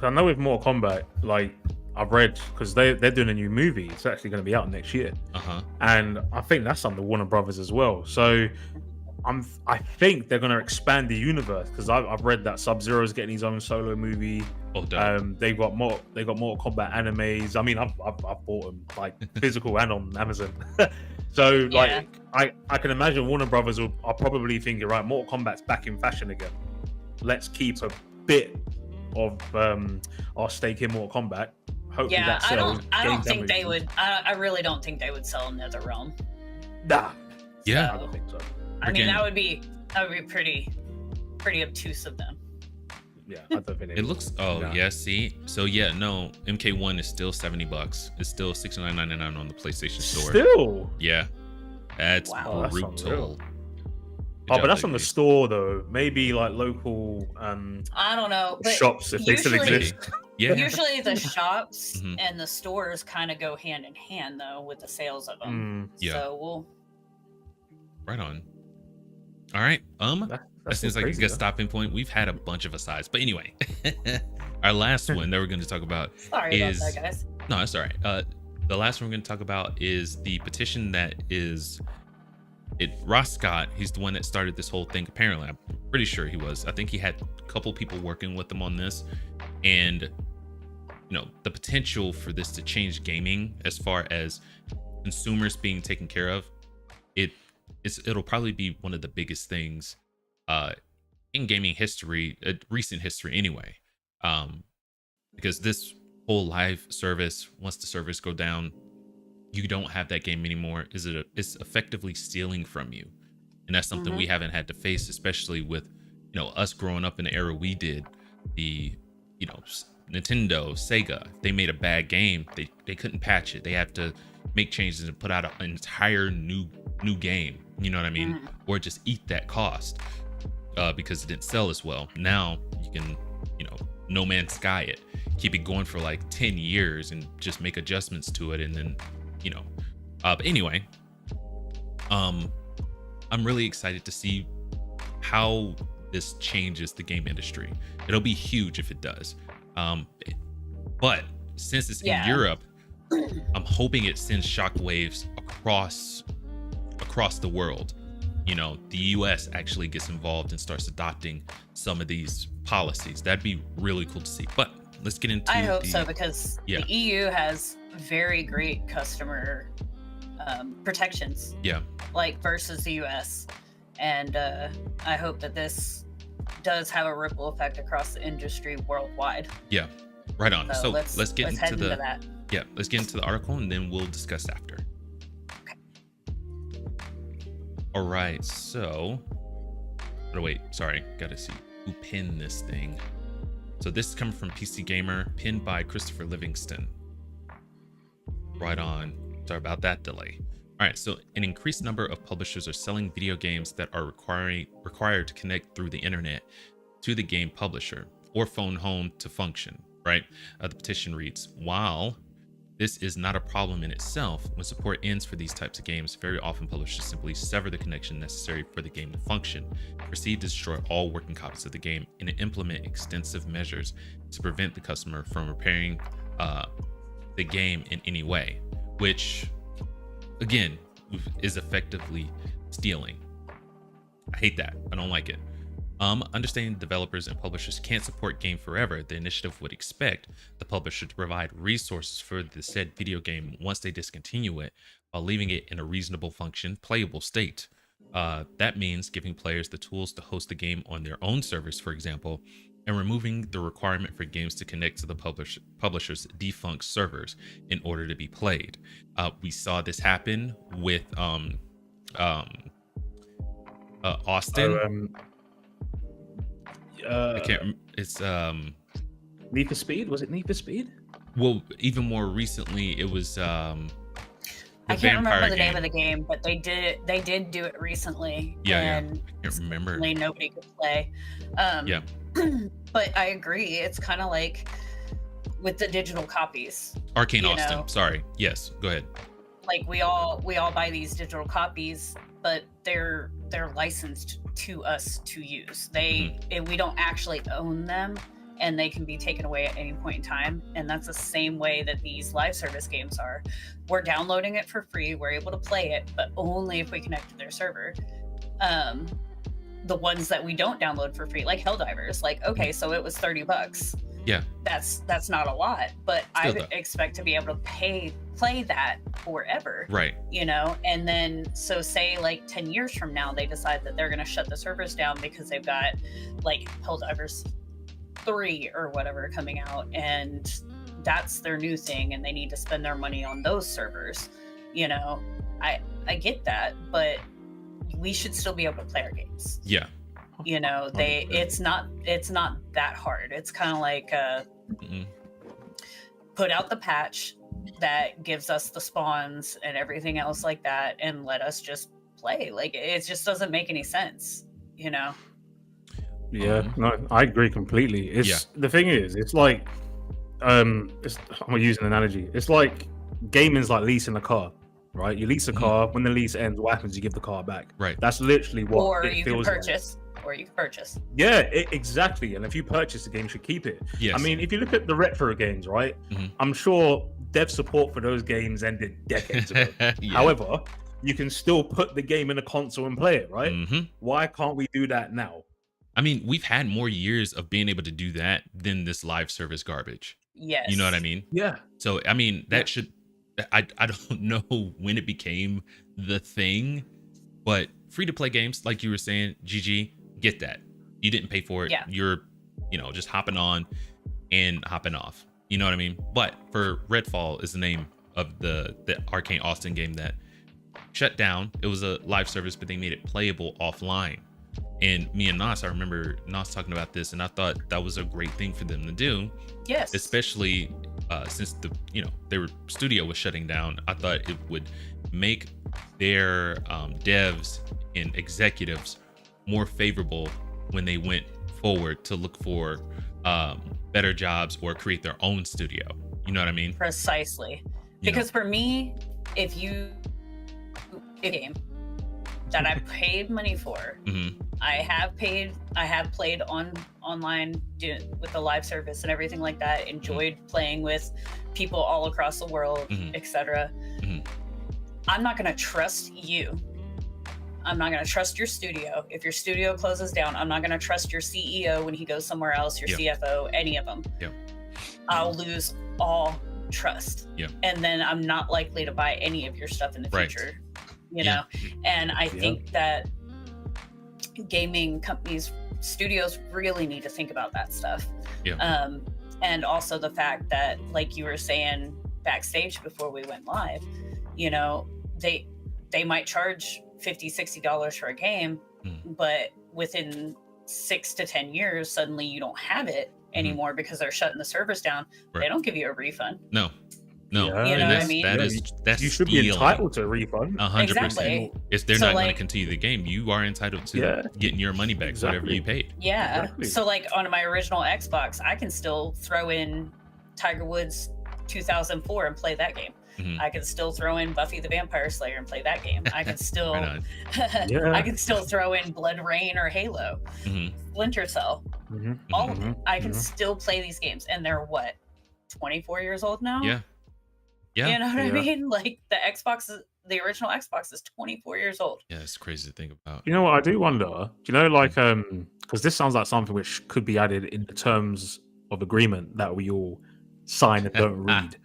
I know with Mortal Kombat, like I've read because they're doing a new movie. It's actually going to be out next year, Uh huh. and I think that's under Warner Brothers as well. So I think they're going to expand the universe because I've read that Sub-Zero is getting his own solo movie. Oh, dope. They've got Mortal Kombat animes. I mean, I've bought them like physical and on Amazon. So like I can imagine Warner Brothers are probably thinking, right, Mortal Kombat's back in fashion again. Let's keep a bit of our stake in Mortal Kombat. Hopefully Yeah, that I sells. don't gains think and they movies. would. I really don't think they would sell NetherRealm. Nah, Yeah. I don't think so. I mean, Again- that would be pretty obtuse of them. Yeah, I don't think It looks. Oh Nah. yeah. See. So yeah. No. MK1 is still $70. It's still $69.99 on the PlayStation Store. Still. Yeah. That's Wow. That's brutal. unreal. Good Oh, job, but that's on the ladies. store though. Maybe like local I don't know, but shops if they still usually- exist. Yeah. usually the shops Mhm. and the stores kind of go hand in hand though with the sales of them. Mm, Yeah. So we'll. Right on. All right. That seems like a crazy, good though. stopping point. We've had a bunch of asides, but anyway, our last one that we're going to talk about Sorry is about that, guys. no, it's all right. The last one we're going to talk about is the petition that is it. Ross Scott, he's the one that started this whole thing. Apparently, I'm pretty sure he was. I think he had a couple people working with him on this, and the potential for this to change gaming as far as consumers being taken care of. It'll probably be one of the biggest things in gaming history, recent history anyway. Because this whole live service, once the servers go down, you don't have that game anymore. It's effectively stealing from you, and that's something we haven't had to face, especially with us growing up in the era we did. The Nintendo, Sega, if they made a bad game, they couldn't patch it. They have to make changes and put out an entire new game. You know what I mean? Or just eat that cost because it didn't sell as well. Now you can, No Man's Sky it, keep it going for like 10 years and just make adjustments to it, and then but anyway, I'm really excited to see how this changes the game industry. It'll be huge if it does. But since it's in Europe, I'm hoping it sends shockwaves across the world. The US actually gets involved and starts adopting some of these policies. That'd be really cool to see. But let's get into I hope so, because the EU has very great customer protections. Like versus the US. And I hope that this does have a ripple effect across the industry worldwide. Yeah, right on. So let's get into that. Yeah, let's get into the article and then we'll discuss after. Okay. All right, so wait, sorry, gotta see who pinned this thing. So this is coming from PC Gamer, pinned by Christopher Livingston. Right on. Sorry about that delay. All right, so an increased number of publishers are selling video games that are required to connect through the internet to the game publisher or phone home to function, right? The petition reads, while this is not a problem in itself, when support ends for these types of games, very often publishers simply sever the connection necessary for the game to function, proceed to destroy all working copies of the game, and implement extensive measures to prevent the customer from repairing the game in any way, which again is effectively stealing. I hate that. I don't like it. Understanding developers and publishers can't support game forever, the initiative would expect the publisher to provide resources for the said video game once they discontinue it, while leaving it in a reasonable function, playable state. That means giving players the tools to host the game on their own servers, for example, and removing the requirement for games to connect to the publisher's defunct servers in order to be played. We saw this happen with Austin. I can't. It's Need for Speed. Was it Need for Speed? Well, even more recently, it was I can't remember the name of the game, but they did do it recently. And I can't remember. Nobody could play. But I agree. It's kind of like with the digital copies. Arcane Austin. Sorry. Yes. Go ahead. Like we all buy these digital copies, but they're licensed to us to use. We don't actually own them, and they can be taken away at any point in time. And that's the same way that these live service games are. We're downloading it for free. We're able to play it, but only if we connect to their server. The ones that we don't download for free, like Helldivers, okay, so it was $30. Yeah, that's not a lot, but I would expect to be able to play that forever, right? And then so say 10 years from now they decide that they're going to shut the servers down because they've got Helldivers 3 or whatever coming out, and that's their new thing, and they need to spend their money on those servers. I get that, but we should still be able to play our games. Yeah. It's not that hard. It's kind of like put out the patch that gives us the spawns and everything else like that, and let us just play. It just doesn't make any sense, Yeah, no, I agree completely. The thing is, it's like I'm gonna use an analogy. It's like gaming's like leasing a car. Right, you lease a car. When the lease ends, what happens? You give the car back. Right. That's literally what or it you feels can purchase. Like. Or you can purchase. Yeah, exactly. And if you purchase the game, you should keep it. Yes. I mean, if you look at the retro games, right? I'm sure dev support for those games ended decades ago. However, you can still put the game in a console and play it, right? Why can't we do that now? I mean, we've had more years of being able to do that than this live service garbage. Yes. You know what I mean? Yeah. So, I mean, that should... I don't know when it became the thing, but free-to-play games, like you were saying, GG, get that. You didn't pay for it. Yeah. You're, just hopping on. and hopping off. You know what I mean? But for Redfall is the name of the Arcane Austin game that shut down. It was a live service, but they made it playable offline. And me and Nas, I remember Nas talking about this, and I thought that was a great thing for them to do. Yes. Especially since their studio was shutting down. I thought it would make their devs and executives more favorable when they went forward to look for better jobs or create their own studio. You know what I mean? Precisely. Because for me, if a game that I paid money for, I have played online with the live service and everything like that, enjoyed playing with people all across the world, etc. I'm not going to trust you. I'm not going to trust your studio. If your studio closes down, I'm not going to trust your CEO when he goes somewhere else, your CFO, any of them. I'll lose all trust. And then I'm not likely to buy any of your stuff in the future. You know? And I think that gaming companies, studios really need to think about that stuff. And also the fact that, like you were saying backstage before we went live, you know, they might charge $50-$60 for a game, but within 6 to 10 years, suddenly you don't have it anymore because they're shutting the servers down. They don't give you a refund. No. You know what I mean? That's you should be entitled to a refund. 100%. Exactly. If they're not going to continue the game, you are entitled to getting your money back, whatever you paid. So like on my original Xbox, I can still throw in Tiger Woods 2004 and play that game. I can still throw in Buffy the Vampire Slayer and play that game. I can still I can still throw in Blood Rain or Halo, Splinter Cell, all of it. I can still play these games, and they're what, 24 years old now? You know what I mean? Like the original Xbox is 24 years old. Yeah, it's crazy to think about. You know what I do wonder? Do you know, like, because this sounds like something which could be added in the terms of agreement that we all sign and don't read.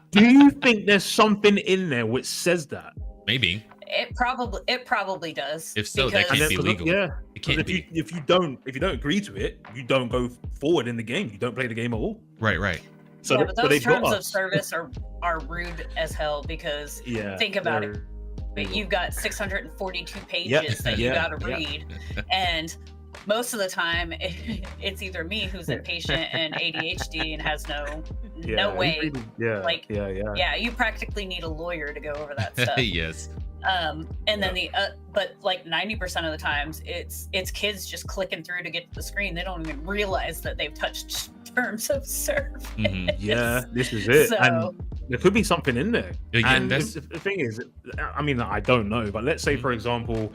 Do you think there's something in there which says that? Maybe. It probably does. If so, that can't be legal. It can't be. If you don't agree to it, you don't go forward in the game. You don't play the game at all. Right. So, but those terms of service are rude as hell, because think about it. You've got 642 pages that you got to read, and most of the time it's either me who's impatient and ADHD and has no way. You practically need a lawyer to go over that stuff. Yes. And then but like 90% of the times it's kids just clicking through to get to the screen. They don't even realize that they've touched terms of service. This is it. So, and there could be something in there. And that's the thing is, I mean, I don't know, but let's say, for example,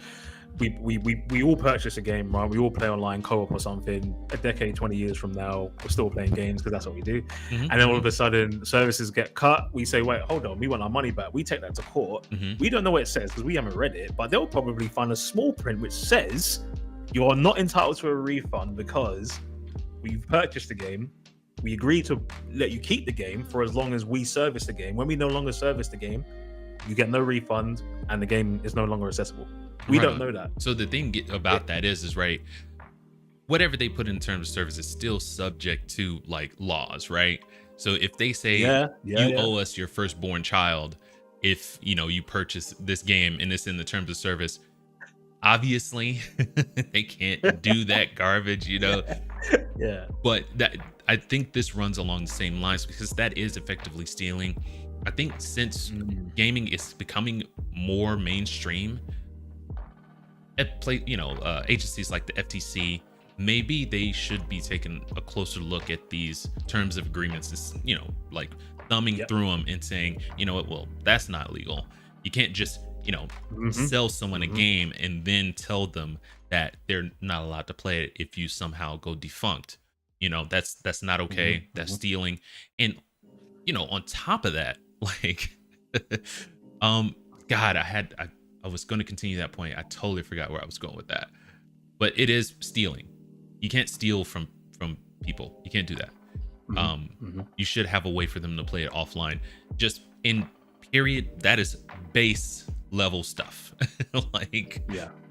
we all purchase a game, right? We all play online co-op or something. A decade, 20 years from now, we're still playing games because that's what we do. And then all of a sudden, services get cut. We say, wait, hold on, we want our money back. We take that to court. We don't know what it says because we haven't read it, but they'll probably find a small print which says you are not entitled to a refund because we've purchased the game. We agree to let you keep the game for as long as we service the game. When we no longer service the game, you get no refund and the game is no longer accessible. We don't know that. So the thing about that is right, whatever they put in terms of service is still subject to like laws, right? So if they say you owe us your firstborn child if you purchase this game and it's in the terms of service, obviously they can't do that garbage, But that, I think this runs along the same lines because that is effectively stealing. I think since gaming is becoming more mainstream, agencies like the FTC, maybe they should be taking a closer look at these terms of agreements, like thumbing through them and saying, you know what, well, that's not legal. You can't just, sell someone a game and then tell them that they're not allowed to play it if you somehow go defunct. That's not okay. That's stealing. And, on top of that, like, God, I was going to continue that point. I totally forgot where I was going with that. But it is stealing. You can't steal from people. You can't do that. You should have a way for them to play it offline. Just in period, that is base level stuff.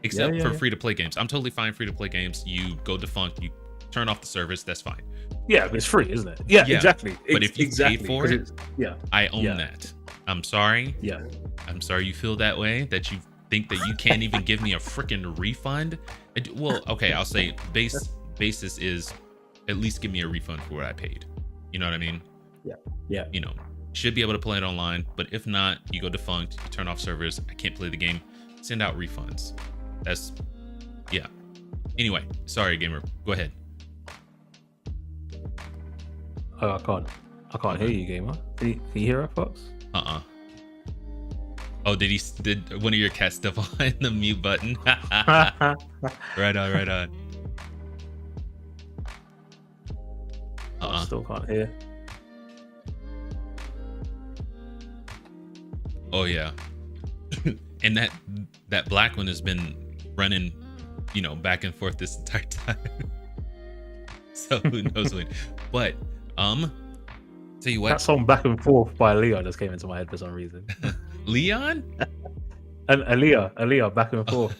Except for free to play games. I'm totally fine free to play games. You go defunct, you turn off the service, that's fine. Yeah, but it's free, isn't it? Yeah, Yeah, exactly. but if you exactly, paid for 'cause it, it's- yeah, I own Yeah. that. I'm sorry. yeah. I'm sorry you feel that way, that you think that you can't even give me a freaking refund. Well, okay, I'll say basis is at least give me a refund for what I paid. You know what I mean? Yeah. You know, should be able to play it online, but if not, you go defunct, you turn off servers, I can't play the game, send out refunds. That's, yeah. Anyway, sorry, gamer. Go ahead. Oh, I can't hear you, gamer. Can you hear us, Fox? Oh, did one of your cats step on the mute button? Right on. I still can't hear. Oh yeah. And that black one has been running, you know, back and forth this entire time. So who knows when. But tell you That what, song "Back and Forth" by Aaliyah just came into my head for some reason. Leon? And Aaliyah, "Back and Forth."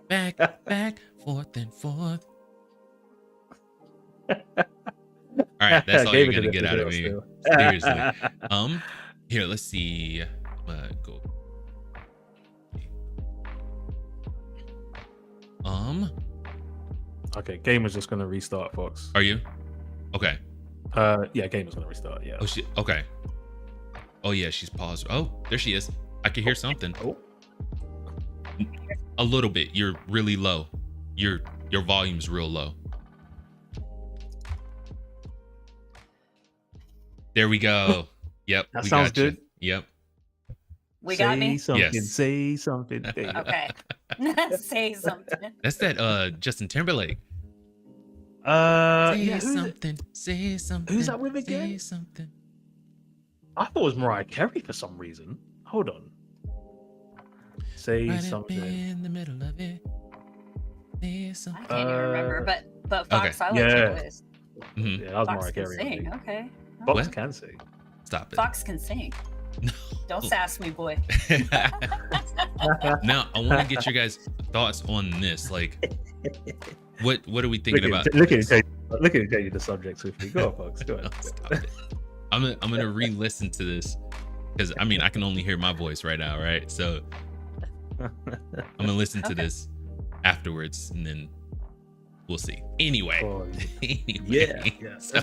Back, forth and forth. All right, that's all you're Gave it gonna to get them out of as me. well. Seriously. Here, let's see. Go. Okay, Gamer's just gonna restart, Fox. Are you? Okay. Yeah, Gamer's gonna restart. Yeah. Oh, okay. Oh yeah, she's paused. Oh, there she is. I can hear something. Oh. A little bit. You're really low. Your volume's real low. There we go. Yep. That we sounds got you. good. Yep. We got me. Something, Yes. Say something. There you go. Okay. Say something. That's that Justin Timberlake. Say Yeah, something. Say something. who's that with Say again? something. I thought it was Mariah Carey for some reason. Hold on. Say Right up something. in the middle of it. Say I something. can't even remember, but Fox, Okay. I like Yeah. your voice. Mhm. Yeah, that was Fox Mariah can Carey. I sing. think. Okay. Fox What? can sing. Stop it. Fox can sing. No. Don't sass me, boy. Now I want to get your guys' thoughts on this. Like, what are we thinking about? Look at you change the subject swiftly. Go on, Fox. Go ahead. Stop it. I'm gonna re-listen to this because I mean I can only hear my voice right now, right? So I'm gonna listen to Okay. this afterwards, and then we'll see. Anyway, Oh, anyway. yeah. So,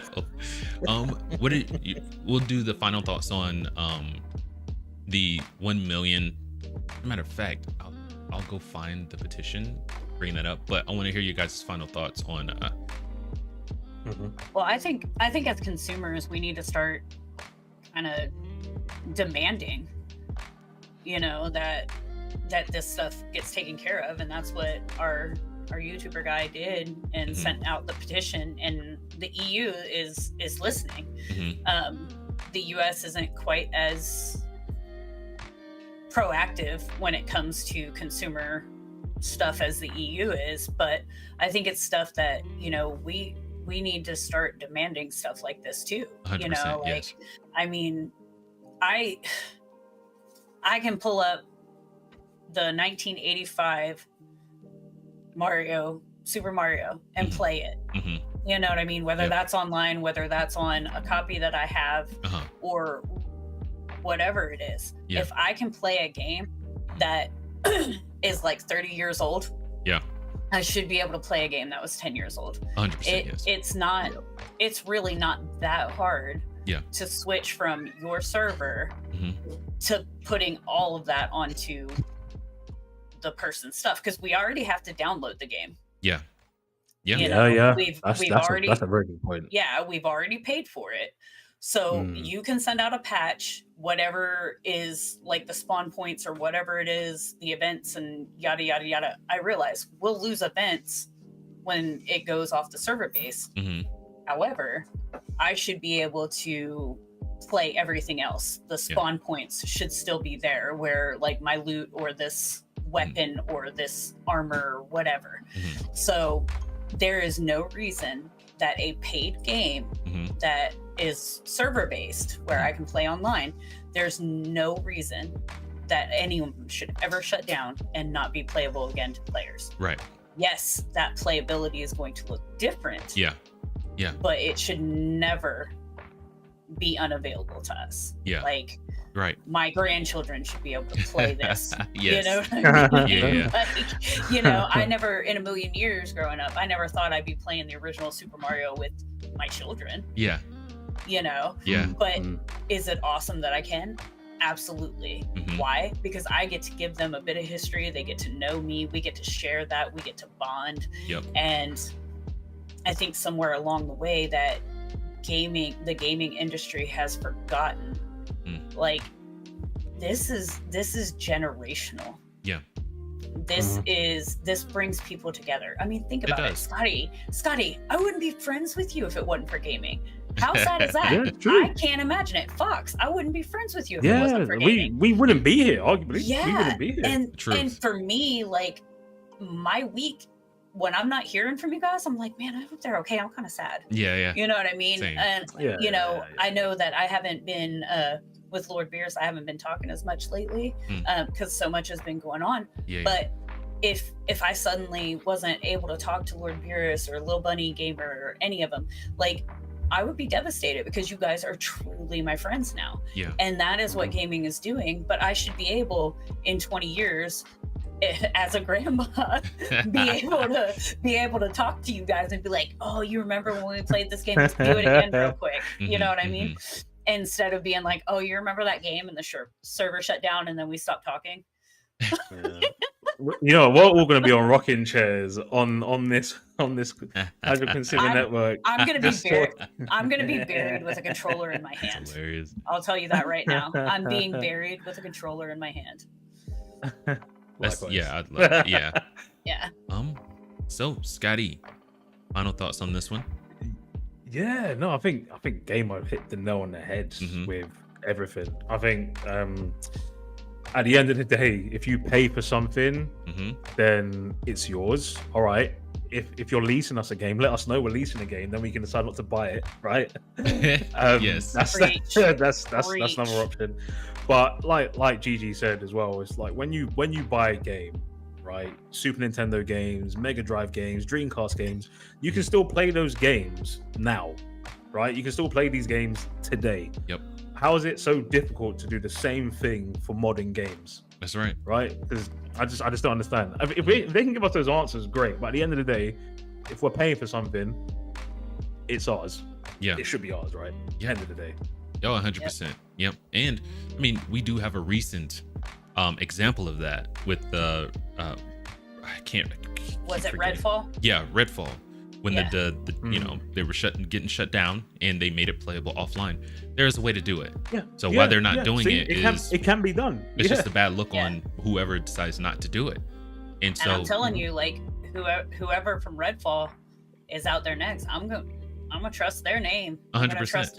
what did you? We'll do the final thoughts on the 1 million. As a matter of fact, I'll go find the petition, bring that up. But I want to hear you guys' final thoughts on. Mhm. Well, I think as consumers, we need to start kind of demanding, you know, that this stuff gets taken care of, and that's what our YouTuber guy did and Mhm. sent out the petition, and the EU is listening. Mhm. The US isn't quite as proactive when it comes to consumer stuff as the EU is, but I think it's stuff that, you know, we need to start demanding stuff like this too. 100%, You know, like, yes. I mean, I can pull up the 1985 Super Mario and Mhm. play it. Mhm. You know what I mean? Whether Yep. that's online, whether that's on a copy that I have, Uh-huh. or whatever it is. Yeah. If I can play a game that is like 30 years old, Yeah. I should be able to play a game that was 10 years old. 100%. Yes. It's not, it's really not that hard Yeah. to switch from your server Mhm. to putting all of that onto the person's stuff, because we already have to download the game. Yeah. Yeah. You know, Yeah. we've That's already, that's a very good point. yeah, we've already paid for it. So Mm. you can send out a patch, whatever is like the spawn points or whatever it is, the events and yada, yada, yada. I realize we'll lose events when it goes off the server base. Mhm. However, I should be able to play everything else. The spawn points should still be there, where like my loot or this weapon or this armor or whatever. Mhm. So there is no reason that a paid game Mhm. that is server based, where I can play online, there's no reason that anyone should ever shut down and not be playable again to players. Right. Yes, that playability is going to look different, Yeah. Yeah. but it should never be unavailable to us. Yeah. Like, Right. my grandchildren should be able to play this. Yes. You know what I mean? Yeah. Like, you know, I never, in a million years growing up, I never thought I'd be playing the original Super Mario with my children, Yeah. you know? Yeah. But is it awesome that I can? Absolutely. Mhm. Why? Because I get to give them a bit of history. They get to know me. We get to share that. We get to bond. Yep. And I think somewhere along the way that the gaming industry has forgotten, like, this is generational. Yeah. This brings people together. I mean, think about it. Scotty, I wouldn't be friends with you if it wasn't for gaming. How sad is that? Yeah, true. I can't imagine it. Fox, I wouldn't be friends with you if it wasn't for gaming. we wouldn't be here, arguably. Yeah, we wouldn't be here. and for me, like, my week when I'm not hearing from you guys, I'm like, man, I hope they're okay. I'm kind of sad. Yeah. You know what I mean? Same. And Yeah, you know, yeah. I know that I haven't been with Lord Beers. I haven't been talking as much lately because so much has been going on. Yeah. But if I suddenly wasn't able to talk to Lord Beerus or Lil Bunny Gamer or any of them, like, I would be devastated because you guys are truly my friends now. Yeah. And that is what gaming is doing. But I should be able in 20 years as a grandma be able to talk to you guys and be like, oh, you remember when we played this game? Let's do it again real quick. You know what I mean? Instead of being like, oh, you remember that game and the server shut down and then we stopped talking. Yeah. You know, we're all going to be on rocking chairs on this Agile Consumer Network. I'm going to be buried with a controller in my hand. Hilarious. I'll tell you that right now. I'm being buried with a controller in my hand. Yeah. Yeah. So Scotty, final thoughts on this one? Yeah, no, I think Gamer hit the nail on the head with everything. I think at the end of the day, if you pay for something, then it's yours. All right. If you're leasing us a game, let us know we're leasing a game, then we can decide not to buy it, right? Yes. That's another option. But like Gigi said as well, it's like when you buy a game, right? Super Nintendo games, Mega Drive games, Dreamcast games, you can still play those games now, right? You can still play these games today. Yep. How is it so difficult to do the same thing for modern games? That's right. Right? Because I just don't understand. If they can give us those answers, great. But at the end of the day, if we're paying for something, it's ours. Yeah. It should be ours, right? Yeah. End of the day. Oh, 100%. Yep. And I mean, we do have a recent example of that with the I can't. Was it forgetting. Redfall? Yeah, Redfall. When Yeah. the you know, they were getting shut down and they made it playable offline. There's a way to do it. Yeah. So why they're not doing See, it can be done. it's just a bad look on whoever decides not to do it. And so And I'm telling you, like, whoever from Redfall is out there next, I'm gonna trust their name. I'm gonna 100%. trust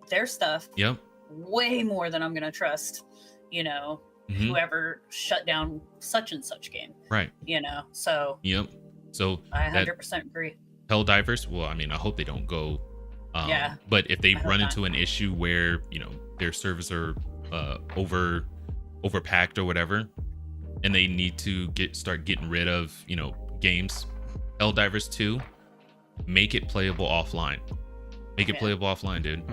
their stuff Yep. way more than I'm gonna trust, you know, Mhm. whoever shut down such and such game. Right. You know, so Yep. So I that 100% agree. Helldivers, well, I mean, I hope they don't go. Yeah. But if they I hope run not. into an issue where, you know, their servers are overpacked or whatever, and they need to start getting rid of, you know, games, Helldivers 2, make it playable offline. Make it Yeah. playable offline, dude.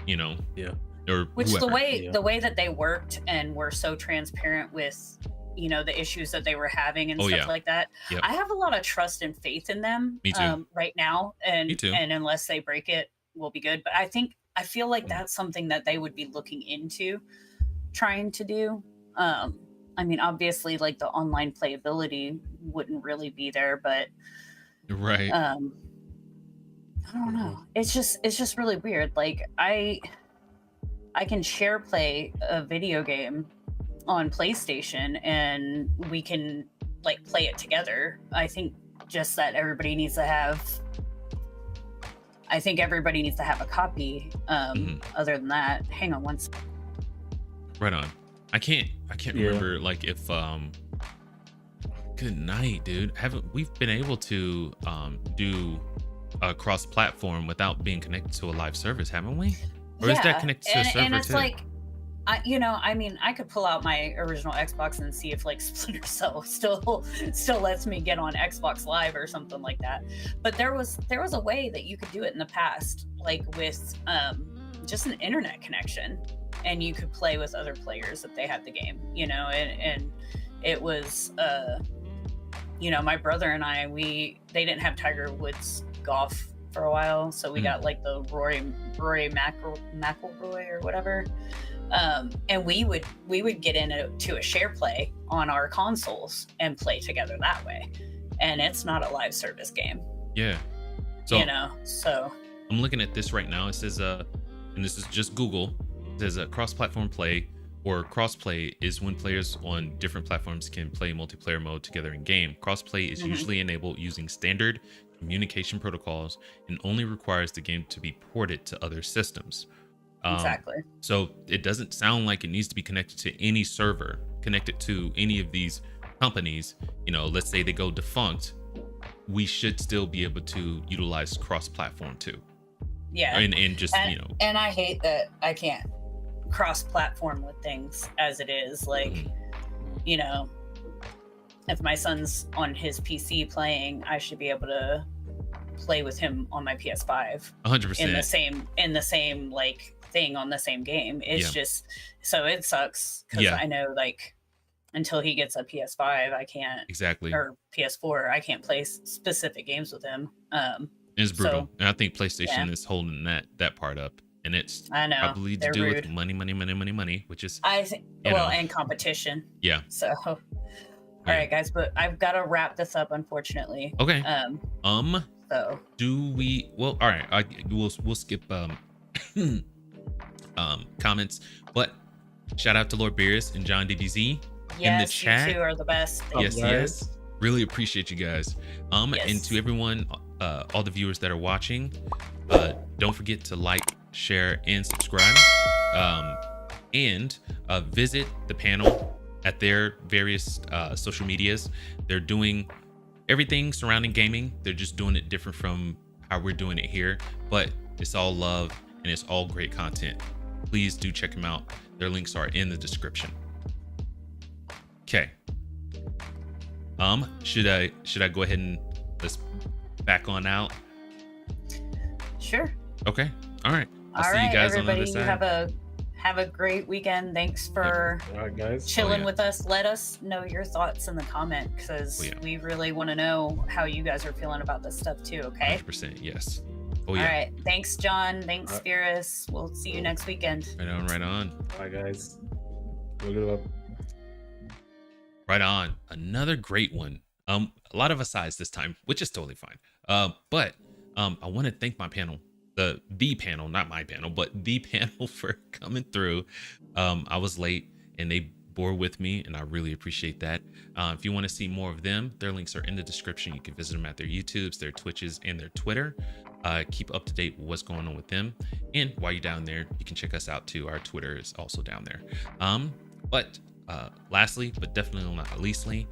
You know? Yeah. Or Which whoever. the way that they worked and were so transparent with, you know, the issues that they were having and Oh, stuff yeah. like that. Yep. I have a lot of trust and faith in them. Me too. Right now, and Me too. and unless they break it, we'll be good. But I feel like that's something that they would be looking into, trying to do. I mean, obviously, like, the online playability wouldn't really be there, but Right. I don't know. It's just really weird. Like, I can share play a video game on PlayStation and we can, like, play it together. I think just that everybody needs to have a copy. Other than that, hang on one second. Right on. I can't remember, like, if good night, dude. We've been able to do a cross platform without being connected to a live service, haven't we? Or is that connected to a server and it's too? like, I mean, I could pull out my original Xbox and see if like Splinter Cell still lets me get on Xbox Live or something like that. But there was a way that you could do it in the past, like with just an internet connection, and you could play with other players if they had the game, and it was my brother and I, they didn't have Tiger Woods golf for a while, so we got like the Rory McIlroy or whatever. And we would get into a share play on our consoles and play together that way. And it's not a live service game. Yeah. So so I'm looking at this right now. It says and this is just Google. It says cross-platform play or crossplay is when players on different platforms can play multiplayer mode together in game. Crossplay is usually enabled using standard communication protocols and only requires the game to be ported to other systems. Exactly. So it doesn't sound like it needs to be connected to any server, connected to any of these companies. Let's say they go defunct, we should still be able to utilize cross-platform too. Yeah. And just, And I hate that I can't cross-platform with things as it is. Like, if my son's on his PC playing, I should be able to play with him on my PS5. 100%. In the same like thing on the same game. It's just, so it sucks because I know like until he gets a PS5 I can't, exactly, or PS4 I can't play specific games with him. It's brutal. And I think PlayStation is holding that part up, and it's probably to do with money, which is I think and competition. So all right guys, but I've got to wrap this up unfortunately. Okay. So do we? Well, all right. We'll skip comments, but shout out to Lord Beerus and John DBZ in the chat. You two are the best. Yes. Really appreciate you guys. And to everyone, all the viewers that are watching, don't forget to like, share, and subscribe. And visit the panel at their various social medias. They're doing everything surrounding gaming. They're just doing it different from how we're doing it here, but it's all love and it's all great content. Please do check them out. Their links are in the description. Okay. Should I go ahead and let's back on out? Sure. Okay. All right. I'll see you guys everybody, on the other side. Have a great weekend. Thanks for chilling with us. Let us know your thoughts in the comment because we really want to know how you guys are feeling about this stuff too. Okay. 100%. Yes. All right. Thanks, John. Thanks, Beerus. We'll see you next weekend. Right on. Bye, guys. Right on. Another great one. A lot of asides this time, which is totally fine. But I want to thank my panel, the panel, not my panel, but the panel for coming through. I was late and they bore with me, and I really appreciate that. If you want to see more of them, their links are in the description. You can visit them at their YouTubes, their Twitches, and their Twitter. Keep up to date with what's going on with them. And while you're down there, you can check us out too. Our Twitter is also down there. But lastly, but definitely not leastly,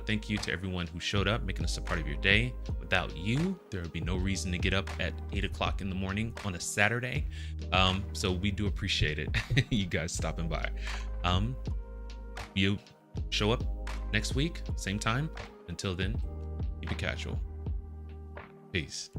thank you to everyone who showed up, making us a part of your day. Without you, there would be no reason to get up at 8 o'clock in the morning on a Saturday. So we do appreciate it. You guys stopping by. You show up next week, same time. Until then, keep it casual. Peace.